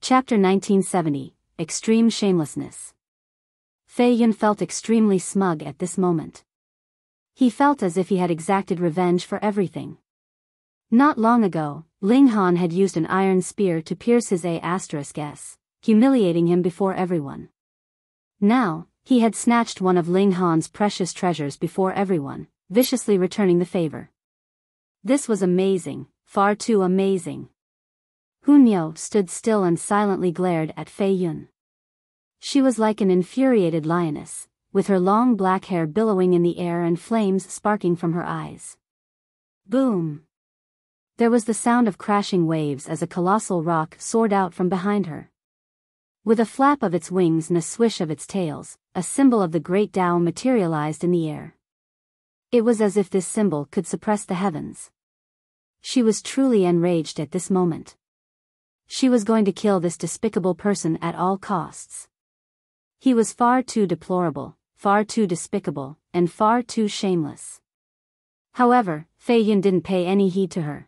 Chapter 1970, Extreme Shamelessness. Fei Yun felt extremely smug at this moment. He felt as if he had exacted revenge for everything. Not long ago, Ling Han had used an iron spear to pierce his A*S, humiliating him before everyone. Now, he had snatched one of Ling Han's precious treasures before everyone, viciously returning the favor. This was amazing, far too amazing. Hunyao stood still and silently glared at Fei Yun. She was like an infuriated lioness, with her long black hair billowing in the air and flames sparking from her eyes. Boom! There was the sound of crashing waves as a colossal rock soared out from behind her. With a flap of its wings and a swish of its tails, a symbol of the great Tao materialized in the air. It was as if this symbol could suppress the heavens. She was truly enraged at this moment. She was going to kill this despicable person at all costs. He was far too deplorable, far too despicable, and far too shameless. However, Fei Yun didn't pay any heed to her.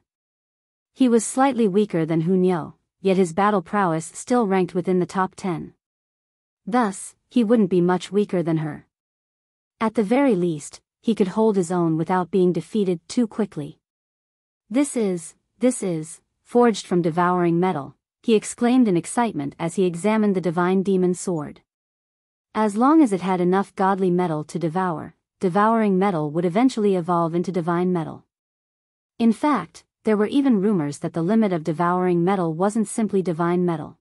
He was slightly weaker than Hunyao, yet his battle prowess still ranked within the top 10. Thus, he wouldn't be much weaker than her. At the very least, he could hold his own without being defeated too quickly. This is, forged from devouring metal, he exclaimed in excitement as he examined the divine demon sword. As long as it had enough godly metal to devour, devouring metal would eventually evolve into divine metal. In fact, there were even rumors that the limit of devouring metal wasn't simply divine metal.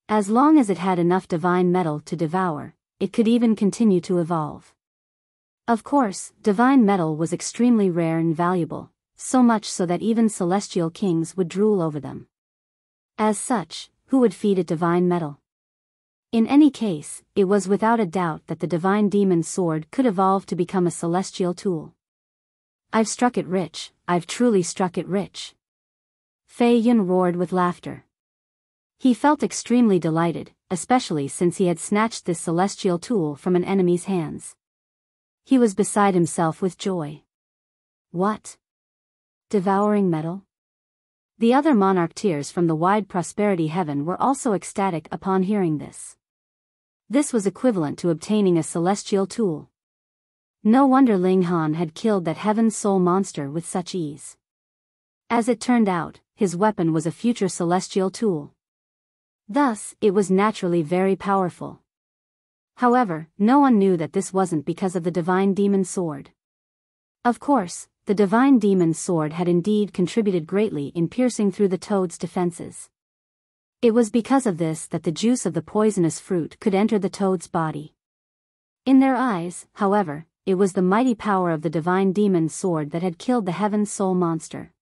As long as it had enough divine metal to devour, it could even continue to evolve. Of course, divine metal was extremely rare and valuable, so much so that even celestial kings would drool over them. As such, who would feed it divine metal? In any case, it was without a doubt that the divine demon sword could evolve to become a celestial tool. I've struck it rich, I've truly struck it rich. Fei Yun roared with laughter. He felt extremely delighted, especially since he had snatched this celestial tool from an enemy's hands. He was beside himself with joy. What? Devouring metal? The other monarchs from the wide prosperity heaven were also ecstatic upon hearing this. This was equivalent to obtaining a celestial tool. No wonder Ling Han had killed that heaven's soul monster with such ease. As it turned out, his weapon was a future celestial tool. Thus, it was naturally very powerful. However, no one knew that this wasn't because of the divine demon sword. Of course, the divine demon sword had indeed contributed greatly in piercing through the toad's defenses. It was because of this that the juice of the poisonous fruit could enter the toad's body. In their eyes, however, it was the mighty power of the divine demon sword that had killed the heaven's soul monster.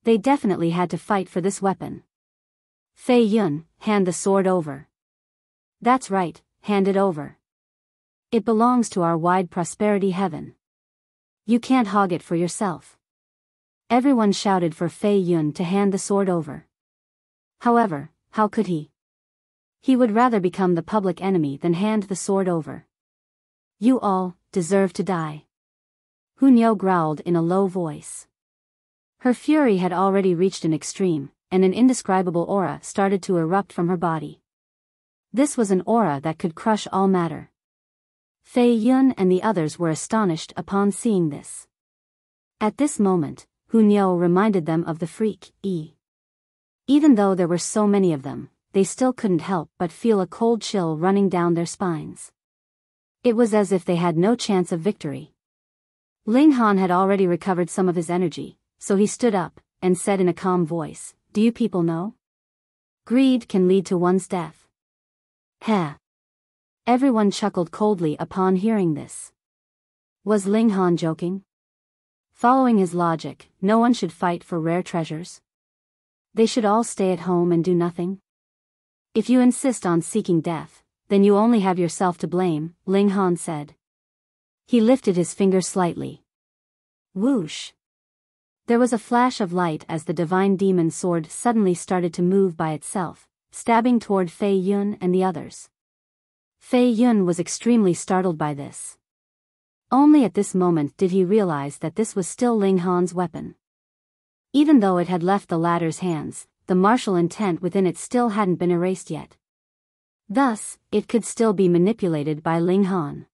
They definitely had to fight for this weapon. Fei Yun, hand the sword over. That's right, hand it over. It belongs to our wide prosperity heaven. You can't hog it for yourself. Everyone shouted for Fei Yun to hand the sword over. However, how could he? He would rather become the public enemy than hand the sword over. You all deserve to die. Hunyao growled in a low voice. Her fury had already reached an extreme, and an indescribable aura started to erupt from her body. This was an aura that could crush all matter. Fei Yun and the others were astonished upon seeing this. At this moment, Hunyao reminded them of the freak, E. Even though there were so many of them, they still couldn't help but feel a cold chill running down their spines. It was as if they had no chance of victory. Ling Han had already recovered some of his energy, so he stood up, and said in a calm voice, "Do you people know? Greed can lead to one's death." Heh. Everyone chuckled coldly upon hearing this. Was Ling Han joking? Following his logic, no one should fight for rare treasures. They should all stay at home and do nothing. If you insist on seeking death, then you only have yourself to blame, Ling Han said. He lifted his finger slightly. Whoosh! There was a flash of light as the divine demon sword suddenly started to move by itself, stabbing toward Fei Yun and the others. Fei Yun was extremely startled by this. Only at this moment did he realize that this was still Ling Han's weapon. Even though it had left the latter's hands, the martial intent within it still hadn't been erased yet. Thus, it could still be manipulated by Ling Han.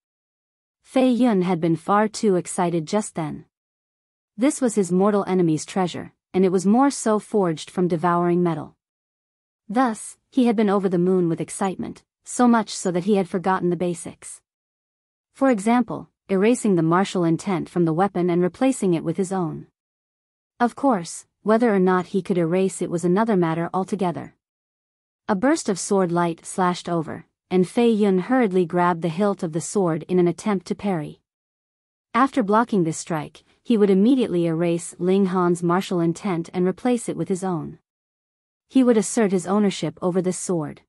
Fei Yun had been far too excited just then. This was his mortal enemy's treasure, and it was more so forged from devouring metal. Thus, he had been over the moon with excitement, so much so that he had forgotten the basics. For example, erasing the martial intent from the weapon and replacing it with his own. Of course, whether or not he could erase it was another matter altogether. A burst of sword light slashed over, and Fei Yun hurriedly grabbed the hilt of the sword in an attempt to parry. After blocking this strike, he would immediately erase Ling Han's martial intent and replace it with his own. He would assert his ownership over this sword.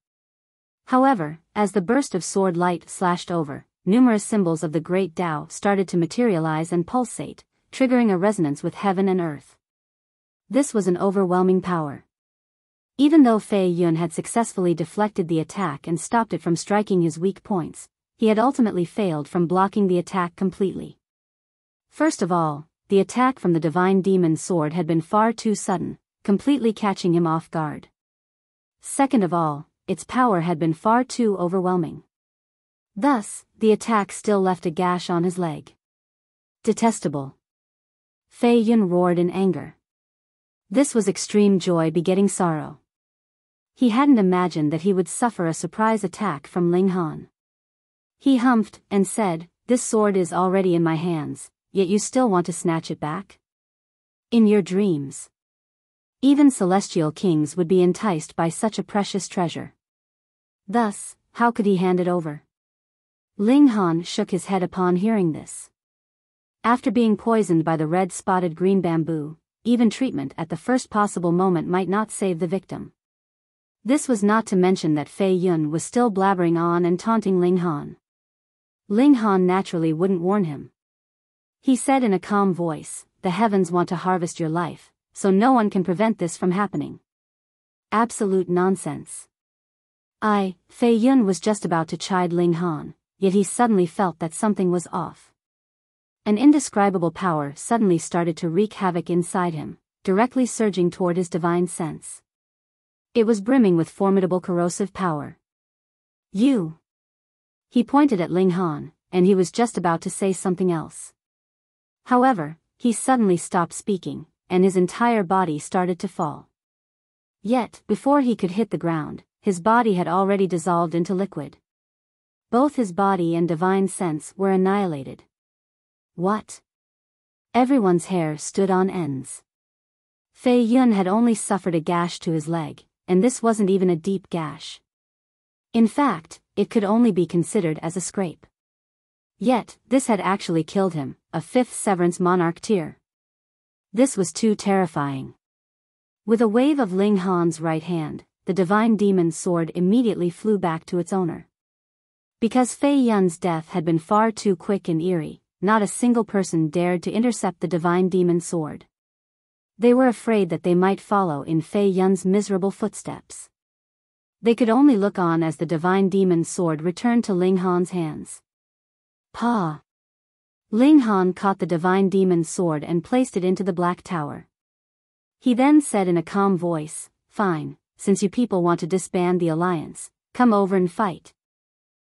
However, as the burst of sword light slashed over, numerous symbols of the Great Tao started to materialize and pulsate, triggering a resonance with heaven and earth. This was an overwhelming power. Even though Fei Yun had successfully deflected the attack and stopped it from striking his weak points, he had ultimately failed from blocking the attack completely. First of all, the attack from the divine demon sword had been far too sudden, completely catching him off guard. Second of all, its power had been far too overwhelming. Thus, the attack still left a gash on his leg. Detestable. Fei Yun roared in anger. This was extreme joy begetting sorrow. He hadn't imagined that he would suffer a surprise attack from Ling Han. He humphed and said, "This sword is already in my hands, yet you still want to snatch it back? In your dreams. Even celestial kings would be enticed by such a precious treasure. Thus, how could he hand it over?" Ling Han shook his head upon hearing this. After being poisoned by the red-spotted green bamboo, even treatment at the first possible moment might not save the victim. This was not to mention that Fei Yun was still blabbering on and taunting Ling Han. Ling Han naturally wouldn't warn him. He said in a calm voice, "The heavens want to harvest your life, so no one can prevent this from happening." Absolute nonsense. Fei Yun was just about to chide Ling Han, yet he suddenly felt that something was off. An indescribable power suddenly started to wreak havoc inside him, directly surging toward his divine sense. It was brimming with formidable corrosive power. "You!" He pointed at Ling Han, and he was just about to say something else. However, he suddenly stopped speaking, and his entire body started to fall. Yet, before he could hit the ground, his body had already dissolved into liquid. Both his body and divine sense were annihilated. What? Everyone's hair stood on ends. Fei Yun had only suffered a gash to his leg, and this wasn't even a deep gash. In fact, it could only be considered as a scrape. Yet, this had actually killed him, a fifth severance monarch tier. This was too terrifying. With a wave of Ling Han's right hand, the divine demon sword immediately flew back to its owner. Because Fei Yun's death had been far too quick and eerie, not a single person dared to intercept the divine demon sword. They were afraid that they might follow in Fei Yun's miserable footsteps. They could only look on as the divine demon sword returned to Ling Han's hands. Pa! Ling Han caught the divine demon sword and placed it into the Black Tower. He then said in a calm voice, "Fine, since you people want to disband the alliance, come over and fight."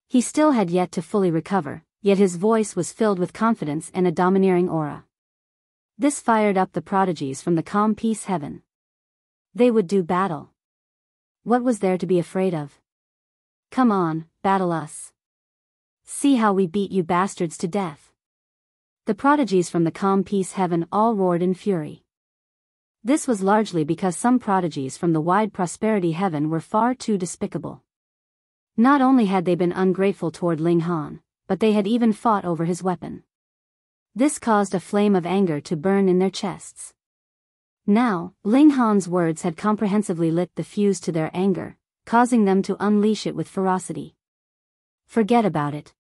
He still had yet to fully recover, yet his voice was filled with confidence and a domineering aura. This fired up the prodigies from the calm peace heaven. They would do battle. What was there to be afraid of? Come on, battle us. See how we beat you bastards to death. The prodigies from the calm peace heaven all roared in fury. This was largely because some prodigies from the wide prosperity heaven were far too despicable. Not only had they been ungrateful toward Ling Han, but they had even fought over his weapon. This caused a flame of anger to burn in their chests. Now, Ling Han's words had comprehensively lit the fuse to their anger, causing them to unleash it with ferocity. Forget about it.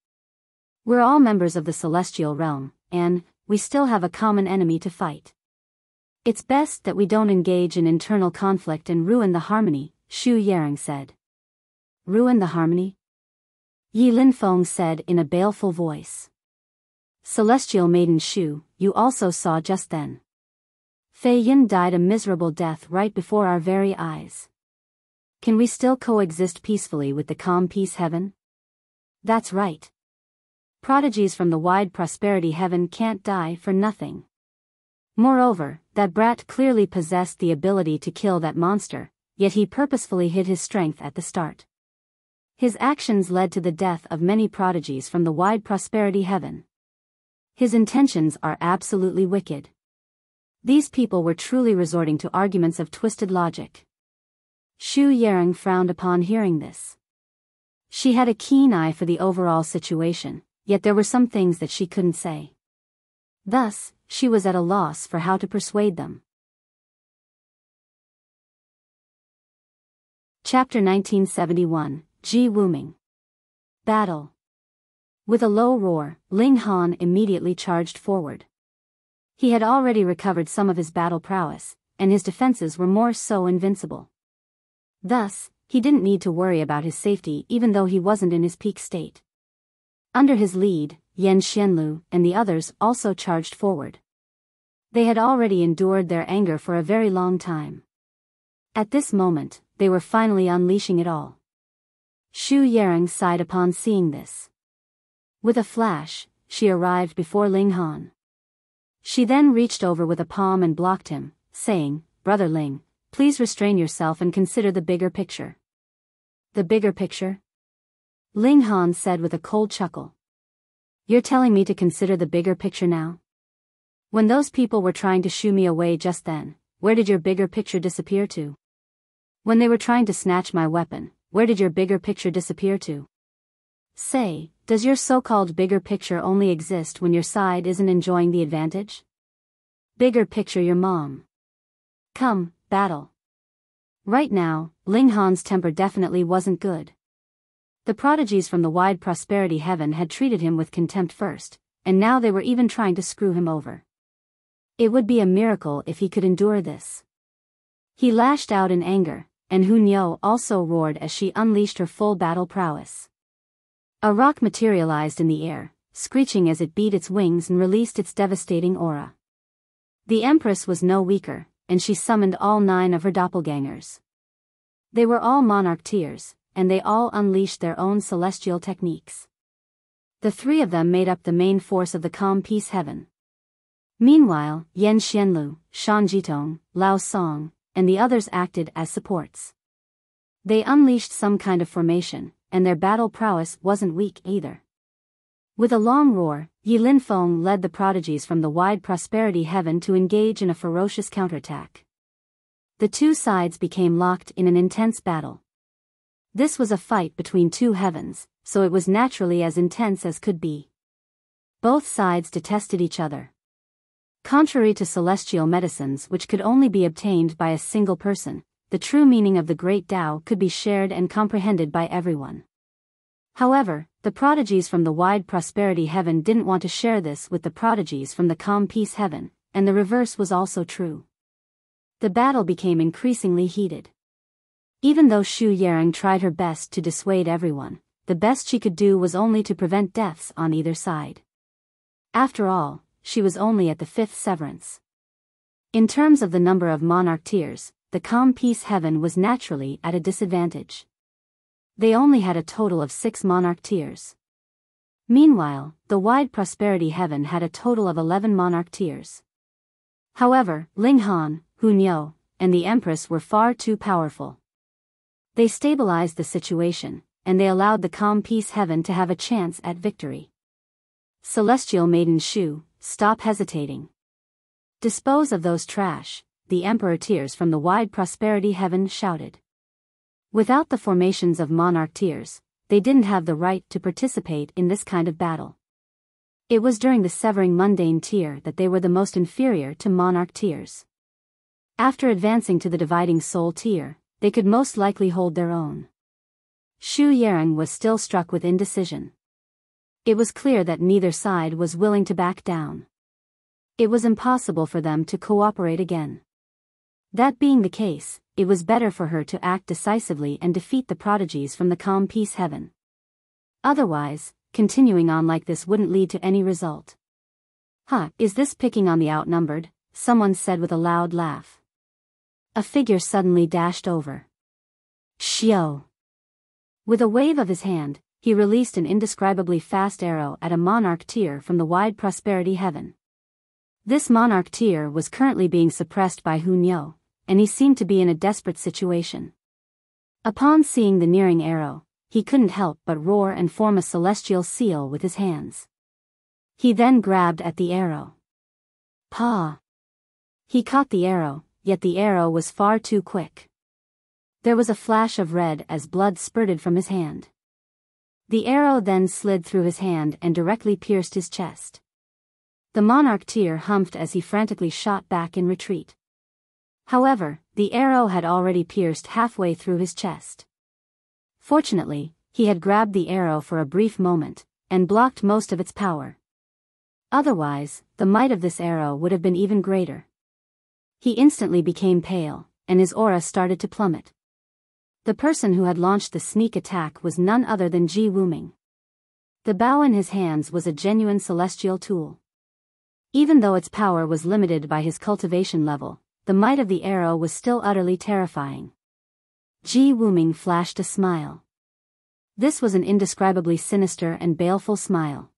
We're all members of the celestial realm, and we still have a common enemy to fight. It's best that we don't engage in internal conflict and ruin the harmony, Xu Yarang said. Ruin the harmony? Yi Linfeng said in a baleful voice. Celestial Maiden Xu, you also saw just then. Fei Yin died a miserable death right before our very eyes. Can we still coexist peacefully with the calm peace heaven? That's right. Prodigies from the wide prosperity heaven can't die for nothing. Moreover, that brat clearly possessed the ability to kill that monster, yet he purposefully hid his strength at the start. His actions led to the death of many prodigies from the wide prosperity heaven. His intentions are absolutely wicked. These people were truly resorting to arguments of twisted logic. Xu Yarong frowned upon hearing this. She had a keen eye for the overall situation, yet there were some things that she couldn't say. Thus, she was at a loss for how to persuade them. Chapter 1971, Ji Wuming. Battle. With a low roar, Ling Han immediately charged forward. He had already recovered some of his battle prowess, and his defenses were more so invincible. Thus, he didn't need to worry about his safety even though he wasn't in his peak state. Under his lead, Yan Xianlu and the others also charged forward. They had already endured their anger for a very long time. At this moment, they were finally unleashing it all. Xu Yarong sighed upon seeing this. With a flash, she arrived before Ling Han. She then reached over with a palm and blocked him, saying, "Brother Ling, please restrain yourself and consider the bigger picture." The bigger picture? Ling Han said with a cold chuckle. You're telling me to consider the bigger picture now? When those people were trying to shoo me away just then, where did your bigger picture disappear to? When they were trying to snatch my weapon, where did your bigger picture disappear to? Say, does your so-called bigger picture only exist when your side isn't enjoying the advantage? Bigger picture your mom. Come, battle. Right now, Ling Han's temper definitely wasn't good. The prodigies from the wide prosperity heaven had treated him with contempt first, and now they were even trying to screw him over. It would be a miracle if he could endure this. He lashed out in anger, and Hu Niu also roared as she unleashed her full battle prowess. A rock materialized in the air, screeching as it beat its wings and released its devastating aura. The Empress was no weaker, and she summoned all 9 of her doppelgangers. They were all monarch tiers, and they all unleashed their own celestial techniques. The 3 of them made up the main force of the calm peace heaven. Meanwhile, Yan Xianlu, Shan Jitong, Lao Song, and the others acted as supports. They unleashed some kind of formation, and their battle prowess wasn't weak either. With a long roar, Yi Linfeng led the prodigies from the wide prosperity heaven to engage in a ferocious counterattack. The 2 sides became locked in an intense battle. This was a fight between 2 heavens, so it was naturally as intense as could be. Both sides detested each other. Contrary to celestial medicines which could only be obtained by a single person, the true meaning of the great Tao could be shared and comprehended by everyone. However, the prodigies from the wide prosperity heaven didn't want to share this with the prodigies from the calm peace heaven, and the reverse was also true. The battle became increasingly heated. Even though Xu Yarong tried her best to dissuade everyone, the best she could do was only to prevent deaths on either side. After all, she was only at the 5th severance. In terms of the number of monarch tiers, the calm peace heaven was naturally at a disadvantage. They only had a total of 6 monarch tiers. Meanwhile, the wide prosperity heaven had a total of 11 monarch tiers. However, Ling Han, Hu Niu, and the Empress were far too powerful. They stabilized the situation, and they allowed the calm peace heaven to have a chance at victory. Celestial Maiden Xu, stop hesitating. Dispose of those trash, the Emperor Tiers from the wide prosperity heaven shouted. Without the formations of monarch tiers, they didn't have the right to participate in this kind of battle. It was during the severing mundane tier that they were the most inferior to monarch tiers. After advancing to the dividing soul tier, they could most likely hold their own. Xu Yarong was still struck with indecision. It was clear that neither side was willing to back down. It was impossible for them to cooperate again. That being the case, it was better for her to act decisively and defeat the prodigies from the calm peace heaven. Otherwise, continuing on like this wouldn't lead to any result. Is this picking on the outnumbered, someone said with a loud laugh. A figure suddenly dashed over. Xiao. With a wave of his hand, he released an indescribably fast arrow at a monarch tier from the wide prosperity heaven. This monarch tier was currently being suppressed by Hunyo, and he seemed to be in a desperate situation. Upon seeing the nearing arrow, he couldn't help but roar and form a celestial seal with his hands. He then grabbed at the arrow. Pa! He caught the arrow, yet the arrow was far too quick. There was a flash of red as blood spurted from his hand. The arrow then slid through his hand and directly pierced his chest. The monarch tier humphed as he frantically shot back in retreat. However, the arrow had already pierced halfway through his chest. Fortunately, he had grabbed the arrow for a brief moment, and blocked most of its power. Otherwise, the might of this arrow would have been even greater. He instantly became pale, and his aura started to plummet. The person who had launched the sneak attack was none other than Ji Wuming. The bow in his hands was a genuine celestial tool. Even though its power was limited by his cultivation level, the might of the arrow was still utterly terrifying. Ji Wuming flashed a smile. This was an indescribably sinister and baleful smile.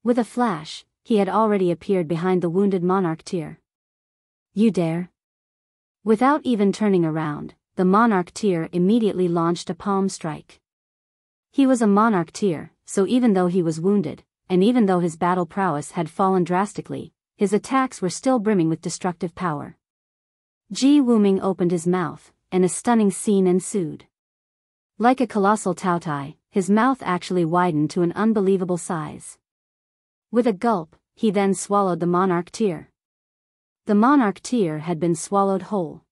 With a flash, he had already appeared behind the wounded monarch tier. You dare? Without even turning around, the monarch tier immediately launched a palm strike. He was a monarch tier, so even though he was wounded, and even though his battle prowess had fallen drastically, his attacks were still brimming with destructive power. Ji Wuming opened his mouth, and a stunning scene ensued. Like a colossal taotai, his mouth actually widened to an unbelievable size. With a gulp, he then swallowed the monarch tier. The monarch tier had been swallowed whole.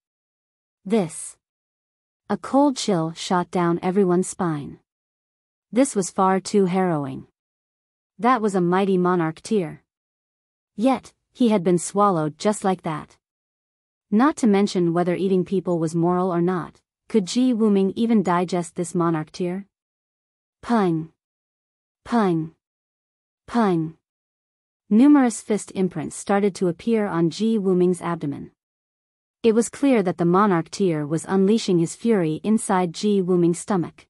This. A cold chill shot down everyone's spine. This was far too harrowing. That was a mighty monarch tier. Yet, he had been swallowed just like that. Not to mention whether eating people was moral or not, could Ji Wuming even digest this monarch tier? Pung! Pung! Pung! Numerous fist imprints started to appear on Ji Wuming's abdomen. It was clear that the monarch tier was unleashing his fury inside Ji Wuming's stomach.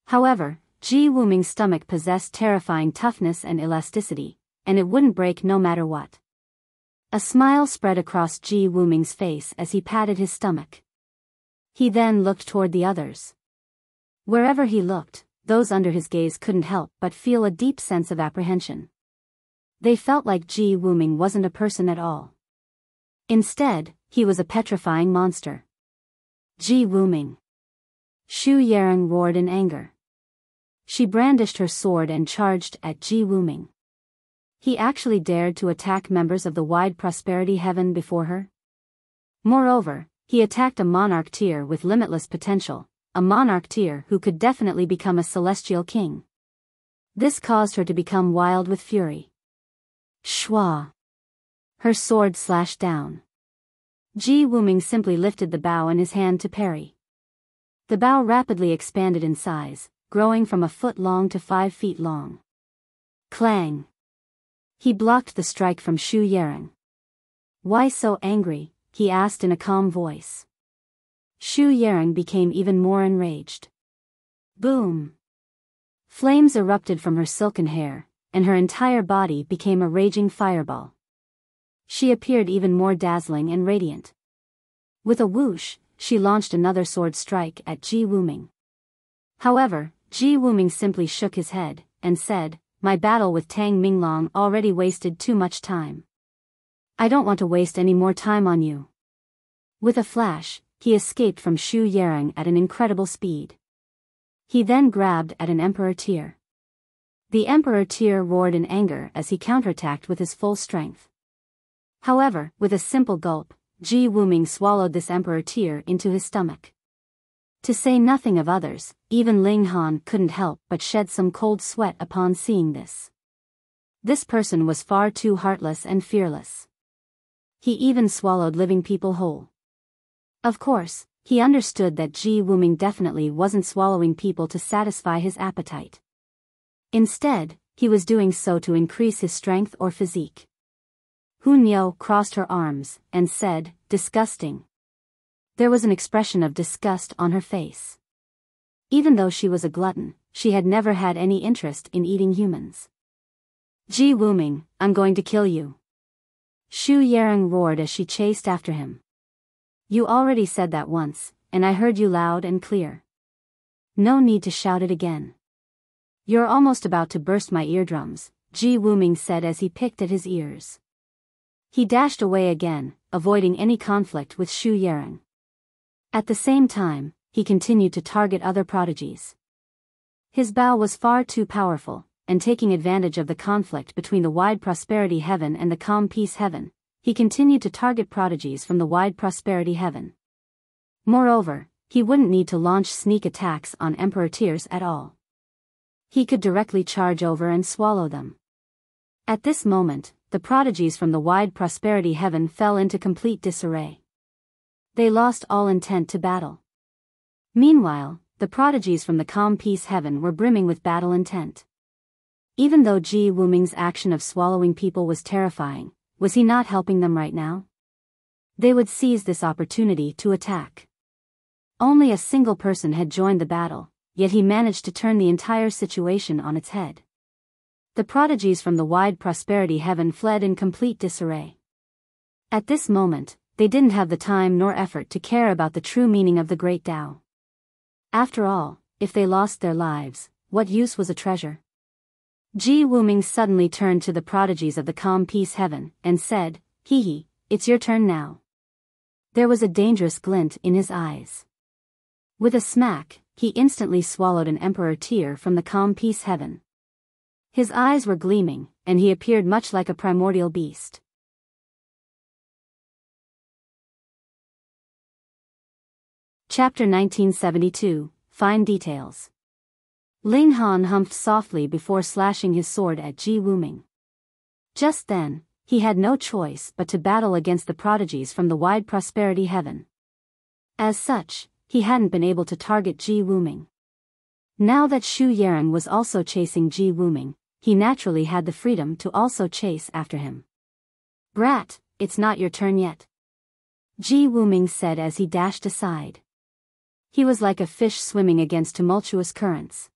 However, Ji Wuming's stomach possessed terrifying toughness and elasticity, and it wouldn't break no matter what. A smile spread across Ji Wuming's face as he patted his stomach. He then looked toward the others. Wherever he looked, those under his gaze couldn't help but feel a deep sense of apprehension. They felt like Ji Wuming wasn't a person at all. Instead, he was a petrifying monster. Ji Wuming! Xu Yarong roared in anger. She brandished her sword and charged at Ji Wuming. He actually dared to attack members of the wide prosperity heaven before her? Moreover, he attacked a monarch tier with limitless potential, a monarch tier who could definitely become a celestial king. This caused her to become wild with fury. Shwa! Her sword slashed down. Ji Wuming simply lifted the bow in his hand to parry. The bow rapidly expanded in size, growing from a foot long to 5 feet long. Clang! He blocked the strike from Xu Yarong. Why so angry? He asked in a calm voice. Xu Yarong became even more enraged. Boom! Flames erupted from her silken hair, and her entire body became a raging fireball. She appeared even more dazzling and radiant. With a whoosh, she launched another sword strike at Ji Wuming. However, Ji Wuming simply shook his head, and said, "My battle with Tang Minglong already wasted too much time. I don't want to waste any more time on you." With a flash, he escaped from Xu Yarong at an incredible speed. He then grabbed at an emperor tier. The emperor tier roared in anger as he counterattacked with his full strength. However, with a simple gulp, Ji Wuming swallowed this emperor tier into his stomach. To say nothing of others, even Ling Han couldn't help but shed some cold sweat upon seeing this. This person was far too heartless and fearless. He even swallowed living people whole. Of course, he understood that Ji Wuming definitely wasn't swallowing people to satisfy his appetite. Instead, he was doing so to increase his strength or physique. Hunyao crossed her arms and said, "Disgusting." There was an expression of disgust on her face. Even though she was a glutton, she had never had any interest in eating humans. "Ji Wuming, I'm going to kill you." Shu Yarong roared as she chased after him. "You already said that once, and I heard you loud and clear. No need to shout it again." "You're almost about to burst my eardrums," Ji Wuming said as he picked at his ears. He dashed away again, avoiding any conflict with Shu Yarong. At the same time, he continued to target other prodigies. His bow was far too powerful, and taking advantage of the conflict between the Wide Prosperity Heaven and the Calm Peace Heaven, he continued to target prodigies from the Wide Prosperity Heaven. Moreover, he wouldn't need to launch sneak attacks on Emperor Tiers at all. He could directly charge over and swallow them. At this moment, the prodigies from the Wide Prosperity Heaven fell into complete disarray. They lost all intent to battle. Meanwhile, the prodigies from the Calm Peace Heaven were brimming with battle intent. Even though Ji Wuming's action of swallowing people was terrifying, was he not helping them right now? They would seize this opportunity to attack. Only a single person had joined the battle, yet he managed to turn the entire situation on its head. The prodigies from the Wide Prosperity Heaven fled in complete disarray. At this moment, they didn't have the time nor effort to care about the true meaning of the Great Tao. After all, if they lost their lives, what use was a treasure? Ji Wuming suddenly turned to the prodigies of the Calm Peace Heaven and said, "Hee, it's your turn now." There was a dangerous glint in his eyes. With a smack, he instantly swallowed an Emperor Tier from the Calm Peace Heaven. His eyes were gleaming, and he appeared much like a primordial beast. Chapter 1972, Fine Details. Ling Han humphed softly before slashing his sword at Ji Wuming. Just then, he had no choice but to battle against the prodigies from the Wide Prosperity Heaven. As such, he hadn't been able to target Ji Wuming. Now that Shu Yarong was also chasing Ji Wuming, he naturally had the freedom to also chase after him. "Brat, it's not your turn yet," Ji Wuming said as he dashed aside. He was like a fish swimming against tumultuous currents.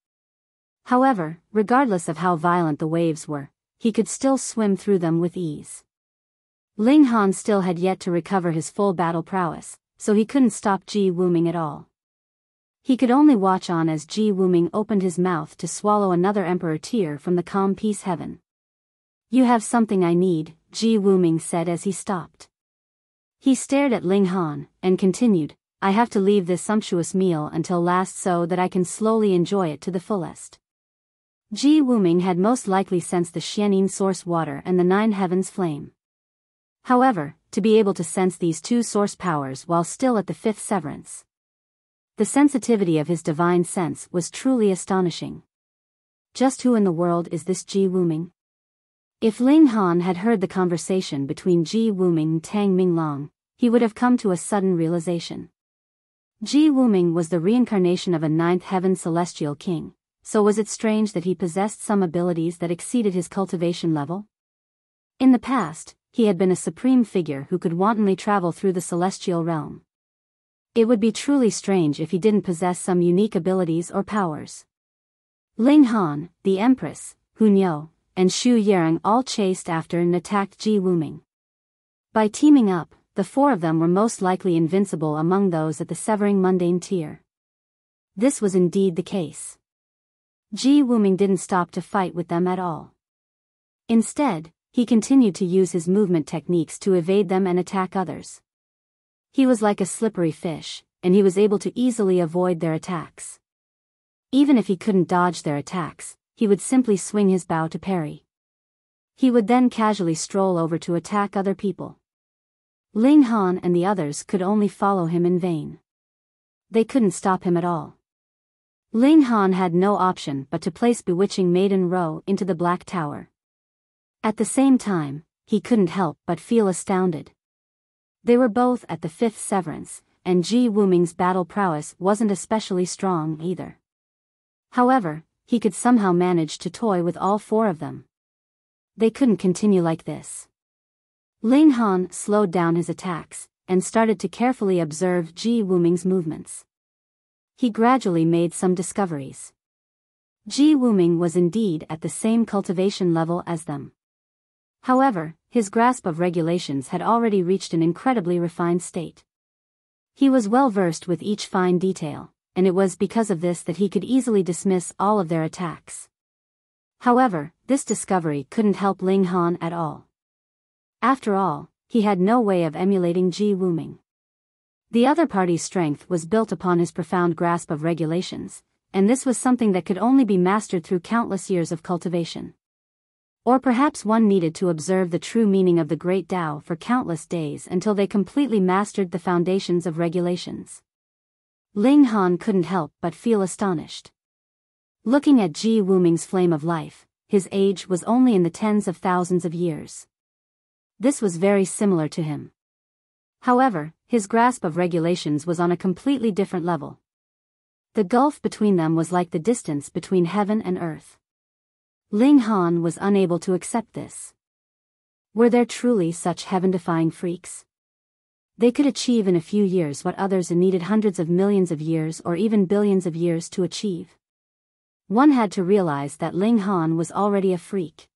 However, regardless of how violent the waves were, he could still swim through them with ease. Ling Han still had yet to recover his full battle prowess, so he couldn't stop Ji Wuming at all. He could only watch on as Ji Wuming opened his mouth to swallow another Emperor Tier from the Calm Peace Heaven. "You have something I need," Ji Wuming said as he stopped. He stared at Ling Han, and continued, "I have to leave this sumptuous meal until last so that I can slowly enjoy it to the fullest." Ji Wuming had most likely sensed the Xianin source water and the Nine Heavens flame. However, to be able to sense these two source powers while still at the fifth severance. The sensitivity of his divine sense was truly astonishing. Just who in the world is this Ji Wuming? If Ling Han had heard the conversation between Ji Wuming and Tang Minglong, he would have come to a sudden realization. Ji Wuming was the reincarnation of a ninth heaven celestial king, so was it strange that he possessed some abilities that exceeded his cultivation level? In the past, he had been a supreme figure who could wantonly travel through the celestial realm. It would be truly strange if he didn't possess some unique abilities or powers. Ling Han, the Empress, Hunyao, and Shu Yarong all chased after and attacked Ji Wuming. By teaming up, the four of them were most likely invincible among those at the severing mundane tier. This was indeed the case. Ji Wuming didn't stop to fight with them at all. Instead, he continued to use his movement techniques to evade them and attack others. He was like a slippery fish, and he was able to easily avoid their attacks. Even if he couldn't dodge their attacks, he would simply swing his bow to parry. He would then casually stroll over to attack other people. Ling Han and the others could only follow him in vain. They couldn't stop him at all. Ling Han had no option but to place Bewitching Maiden Row into the Black Tower. At the same time, he couldn't help but feel astounded. They were both at the fifth severance, and Ji Wuming's battle prowess wasn't especially strong either. However, he could somehow manage to toy with all four of them. They couldn't continue like this. Ling Han slowed down his attacks, and started to carefully observe Ji Wuming's movements. He gradually made some discoveries. Ji Wuming was indeed at the same cultivation level as them. However, his grasp of regulations had already reached an incredibly refined state. He was well versed with each fine detail, and it was because of this that he could easily dismiss all of their attacks. However, this discovery couldn't help Ling Han at all. After all, he had no way of emulating Ji Wuming. The other party's strength was built upon his profound grasp of regulations, and this was something that could only be mastered through countless years of cultivation. Or perhaps one needed to observe the true meaning of the Great Tao for countless days until they completely mastered the foundations of regulations. Ling Han couldn't help but feel astonished. Looking at Ji Wuming's flame of life, his age was only in the tens of thousands of years. This was very similar to him. However, his grasp of regulations was on a completely different level. The gulf between them was like the distance between heaven and earth. Ling Han was unable to accept this. Were there truly such heaven-defying freaks? They could achieve in a few years what others needed hundreds of millions of years or even billions of years to achieve. One had to realize that Ling Han was already a freak.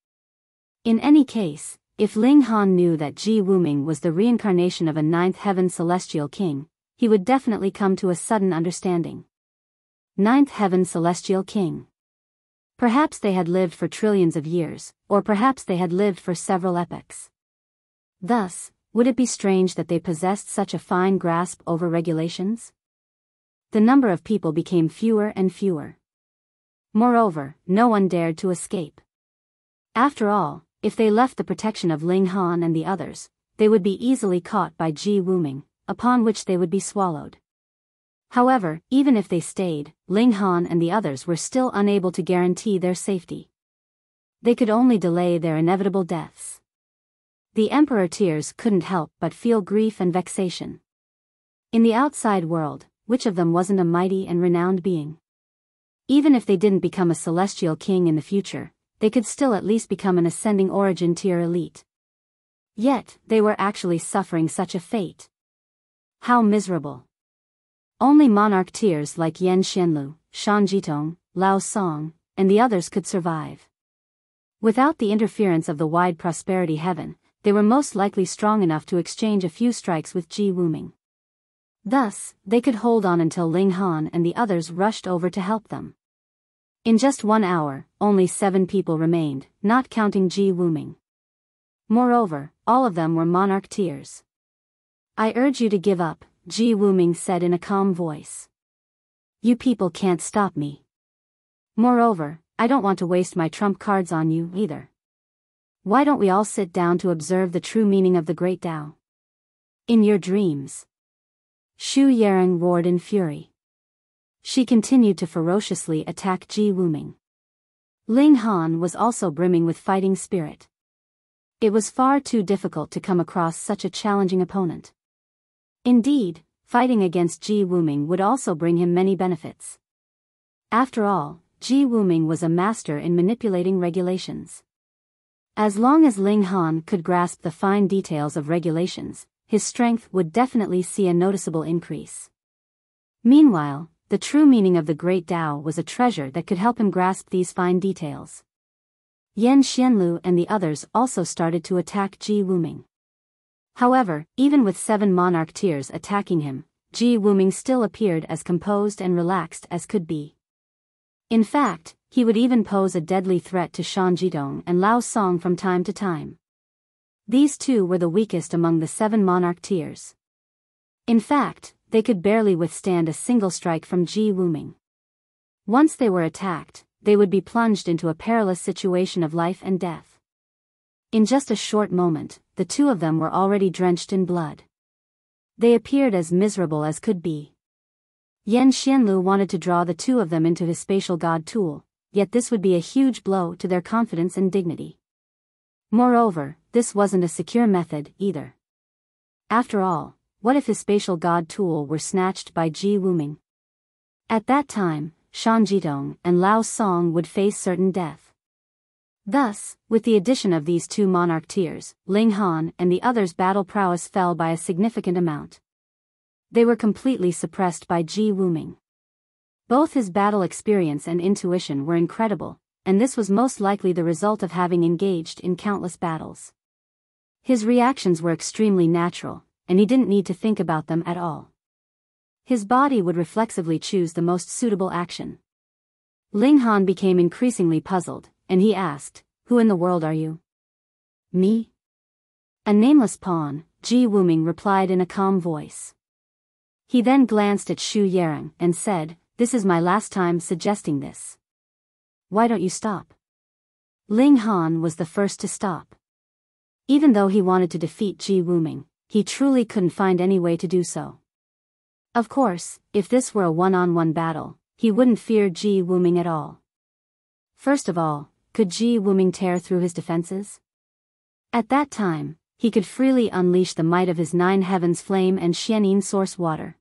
In any case, if Ling Han knew that Ji Wuming was the reincarnation of a ninth heaven celestial king, he would definitely come to a sudden understanding. Ninth heaven celestial king. Perhaps they had lived for trillions of years, or perhaps they had lived for several epochs. Thus, would it be strange that they possessed such a fine grasp over regulations? The number of people became fewer and fewer. Moreover, no one dared to escape. After all, if they left the protection of Ling Han and the others, they would be easily caught by Ji Wuming, upon which they would be swallowed. However, even if they stayed, Ling Han and the others were still unable to guarantee their safety. They could only delay their inevitable deaths. The Emperor Tears couldn't help but feel grief and vexation. In the outside world, which of them wasn't a mighty and renowned being? Even if they didn't become a celestial king in the future, they could still at least become an ascending origin tier elite. Yet, they were actually suffering such a fate. How miserable. Only monarch tiers like Yan Xianlu, Shan Jitong, Lao Song, and the others could survive. Without the interference of the wide prosperity heaven, they were most likely strong enough to exchange a few strikes with Ji Wuming. Thus, they could hold on until Ling Han and the others rushed over to help them. In just 1 hour, only 7 people remained, not counting Ji Wuming. Moreover, all of them were monarch tiers. I urge you to give up, Ji Wuming said in a calm voice. You people can't stop me. Moreover, I don't want to waste my trump cards on you either. Why don't we all sit down to observe the true meaning of the Great Tao? In your dreams. Xu Yarong roared in fury. She continued to ferociously attack Ji Wuming. Ling Han was also brimming with fighting spirit. It was far too difficult to come across such a challenging opponent. Indeed, fighting against Ji Wuming would also bring him many benefits. After all, Ji Wuming was a master in manipulating regulations. As long as Ling Han could grasp the fine details of regulations, his strength would definitely see a noticeable increase. Meanwhile, the true meaning of the Great Tao was a treasure that could help him grasp these fine details. Yan Xianlu and the others also started to attack Ji Wuming. However, even with 7 monarch tiers attacking him, Ji Wuming still appeared as composed and relaxed as could be. In fact, he would even pose a deadly threat to Shan Jitong and Lao Song from time to time. These two were the weakest among the 7 monarch tiers. In fact, they could barely withstand a single strike from Ji Wuming. Once they were attacked, they would be plunged into a perilous situation of life and death. In just a short moment, the two of them were already drenched in blood. They appeared as miserable as could be. Yan Xianlu wanted to draw the two of them into his spatial god tool, yet this would be a huge blow to their confidence and dignity. Moreover, this wasn't a secure method either. After all, what if his spatial god tool were snatched by Ji Wuming? At that time, Shan Jitong and Lao Song would face certain death. Thus, with the addition of these two monarch tiers, Ling Han and the others' battle prowess fell by a significant amount. They were completely suppressed by Ji Wuming. Both his battle experience and intuition were incredible, and this was most likely the result of having engaged in countless battles. His reactions were extremely natural, and he didn't need to think about them at all. His body would reflexively choose the most suitable action. Ling Han became increasingly puzzled, and he asked, "Who in the world are you?" "Me?" "A nameless pawn," Ji Wuming replied in a calm voice. He then glanced at Xu Yarong and said, "This is my last time suggesting this. Why don't you stop?" Ling Han was the first to stop. Even though he wanted to defeat Ji Wuming, he truly couldn't find any way to do so. Of course, if this were a one-on-one battle, he wouldn't fear Ji Wuming at all. First of all, could Ji Wuming tear through his defenses? At that time, he could freely unleash the might of his nine heavens flame and Xianyin source water.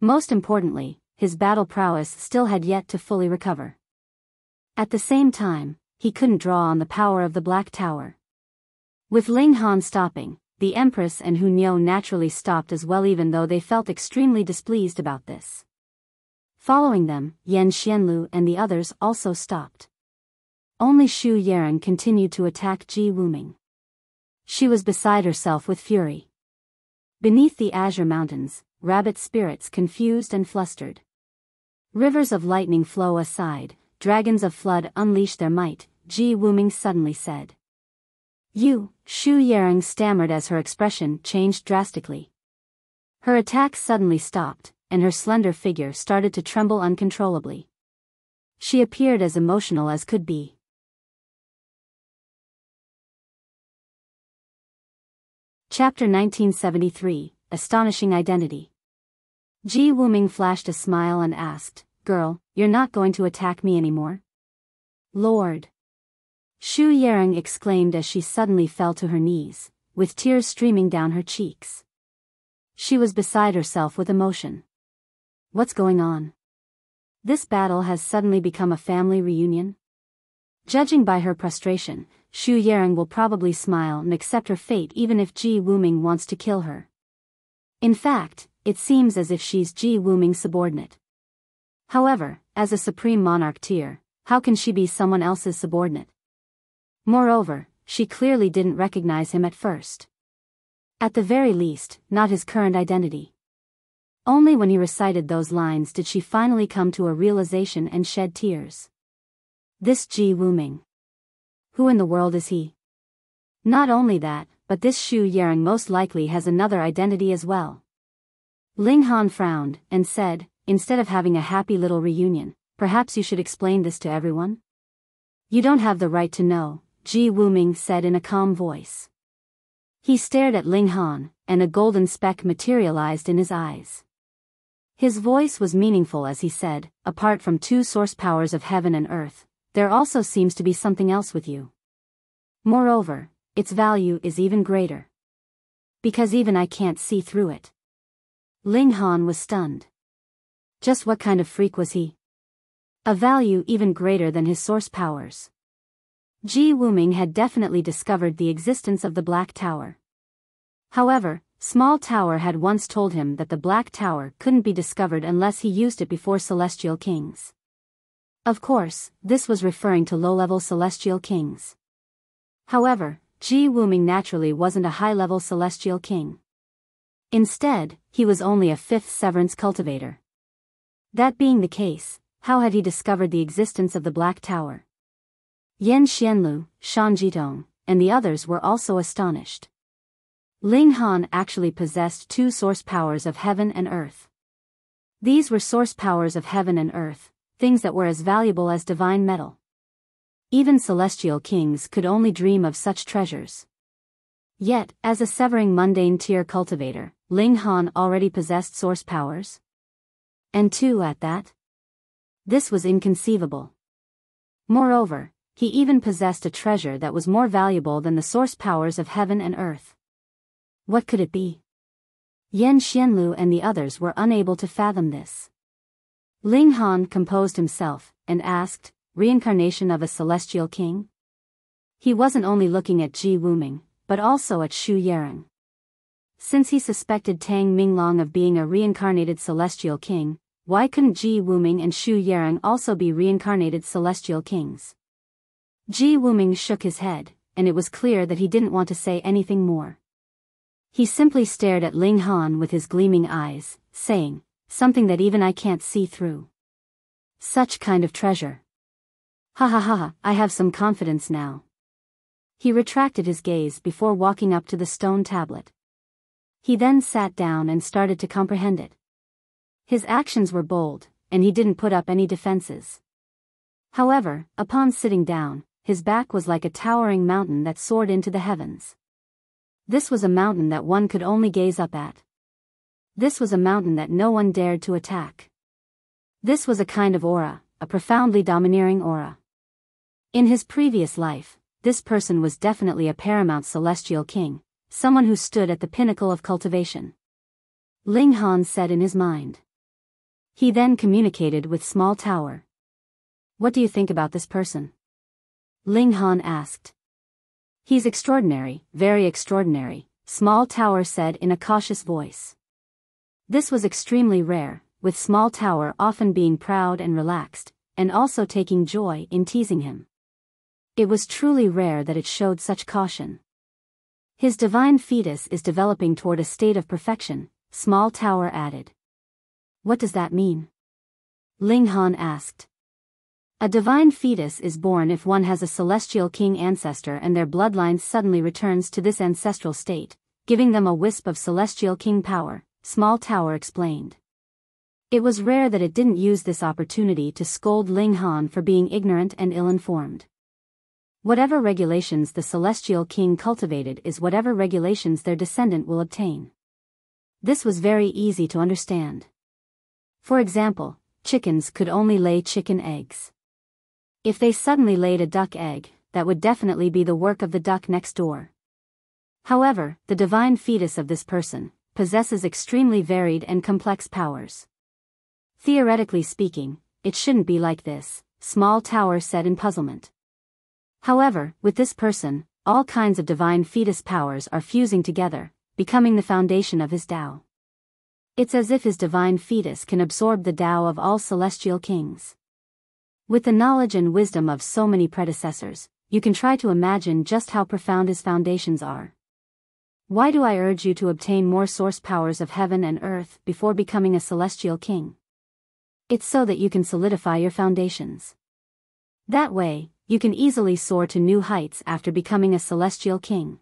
Most importantly, his battle prowess still had yet to fully recover. At the same time, he couldn't draw on the power of the Black Tower. With Ling Han stopping, the Empress and Hu Niu naturally stopped as well, even though they felt extremely displeased about this. Following them, Yan Xianlu and the others also stopped. Only Xu Yarong continued to attack Ji Wuming. She was beside herself with fury. Beneath the azure mountains, rabbit spirits confused and flustered. Rivers of lightning flow aside, dragons of flood unleash their might, Ji Wuming suddenly said. "You," Xu Yarong stammered as her expression changed drastically. Her attack suddenly stopped, and her slender figure started to tremble uncontrollably. She appeared as emotional as could be. Chapter 1973, Astonishing Identity. Ji Wuming flashed a smile and asked, "Girl, you're not going to attack me anymore?" "Lord!" Xu Yarong exclaimed as she suddenly fell to her knees, with tears streaming down her cheeks. She was beside herself with emotion. What's going on? This battle has suddenly become a family reunion? Judging by her prostration, Xu Yarong will probably smile and accept her fate even if Ji Wuming wants to kill her. In fact, it seems as if she's Ji Wuming's subordinate. However, as a supreme monarch tier, how can she be someone else's subordinate? Moreover, she clearly didn't recognize him at first. At the very least, not his current identity. Only when he recited those lines did she finally come to a realization and shed tears. This Ji Wuming. Who in the world is he? Not only that, but this Xu Yarong most likely has another identity as well. Ling Han frowned and said, "Instead of having a happy little reunion, perhaps you should explain this to everyone?" "You don't have the right to know," Ji Wuming said in a calm voice. He stared at Ling Han, and a golden speck materialized in his eyes. His voice was meaningful as he said, "Apart from two source powers of heaven and earth, there also seems to be something else with you. Moreover, its value is even greater. Because even I can't see through it." Ling Han was stunned. Just what kind of freak was he? A value even greater than his source powers. Ji Wuming had definitely discovered the existence of the Black Tower. However, Small Tower had once told him that the Black Tower couldn't be discovered unless he used it before celestial kings. Of course, this was referring to low-level celestial kings. However, Ji Wuming naturally wasn't a high-level celestial king. Instead, he was only a fifth severance cultivator. That being the case, how had he discovered the existence of the Black Tower? Yan Xianlu, Shan Jitong, and the others were also astonished. Ling Han actually possessed two source powers of heaven and earth. These were source powers of heaven and earth, things that were as valuable as divine metal. Even celestial kings could only dream of such treasures. Yet, as a severing mundane tier cultivator, Ling Han already possessed source powers? And two at that? This was inconceivable. Moreover, he even possessed a treasure that was more valuable than the source powers of heaven and earth. What could it be? Yan Xianlu and the others were unable to fathom this. Ling Han composed himself, and asked, "Reincarnation of a celestial king?" He wasn't only looking at Ji Wuming, but also at Xu Yarong. Since he suspected Tang Minglong of being a reincarnated celestial king, why couldn't Ji Wuming and Xu Yarong also be reincarnated celestial kings? Ji Wuming shook his head, and it was clear that he didn't want to say anything more. He simply stared at Ling Han with his gleaming eyes, saying, "Something that even I can't see through. Such kind of treasure. Ha ha ha, I have some confidence now." He retracted his gaze before walking up to the stone tablet. He then sat down and started to comprehend it. His actions were bold, and he didn't put up any defenses. However, upon sitting down, his back was like a towering mountain that soared into the heavens. This was a mountain that one could only gaze up at. This was a mountain that no one dared to attack. This was a kind of aura, a profoundly domineering aura. In his previous life, this person was definitely a paramount celestial king, someone who stood at the pinnacle of cultivation. Ling Han said in his mind. He then communicated with Small Tower. "What do you think about this person?" Ling Han asked. "He's extraordinary, very extraordinary," Small Tower said in a cautious voice. This was extremely rare, with Small Tower often being proud and relaxed, and also taking joy in teasing him. It was truly rare that it showed such caution. "His divine fetus is developing toward a state of perfection," Small Tower added. "What does that mean?" Ling Han asked. A divine fetus is born if one has a celestial king ancestor and their bloodline suddenly returns to this ancestral state, giving them a wisp of celestial king power, Small Tower explained. It was rare that it didn't use this opportunity to scold Ling Han for being ignorant and ill-informed. Whatever regulations the celestial king cultivated is whatever regulations their descendant will obtain. This was very easy to understand. For example, chickens could only lay chicken eggs. If they suddenly laid a duck egg, that would definitely be the work of the duck next door. However, the divine fetus of this person possesses extremely varied and complex powers. Theoretically speaking, it shouldn't be like this, Small Tower said in puzzlement. However, with this person, all kinds of divine fetus powers are fusing together, becoming the foundation of his Tao. It's as if his divine fetus can absorb the Tao of all celestial kings. With the knowledge and wisdom of so many predecessors, you can try to imagine just how profound his foundations are. Why do I urge you to obtain more source powers of heaven and earth before becoming a celestial king? It's so that you can solidify your foundations. That way, you can easily soar to new heights after becoming a celestial king.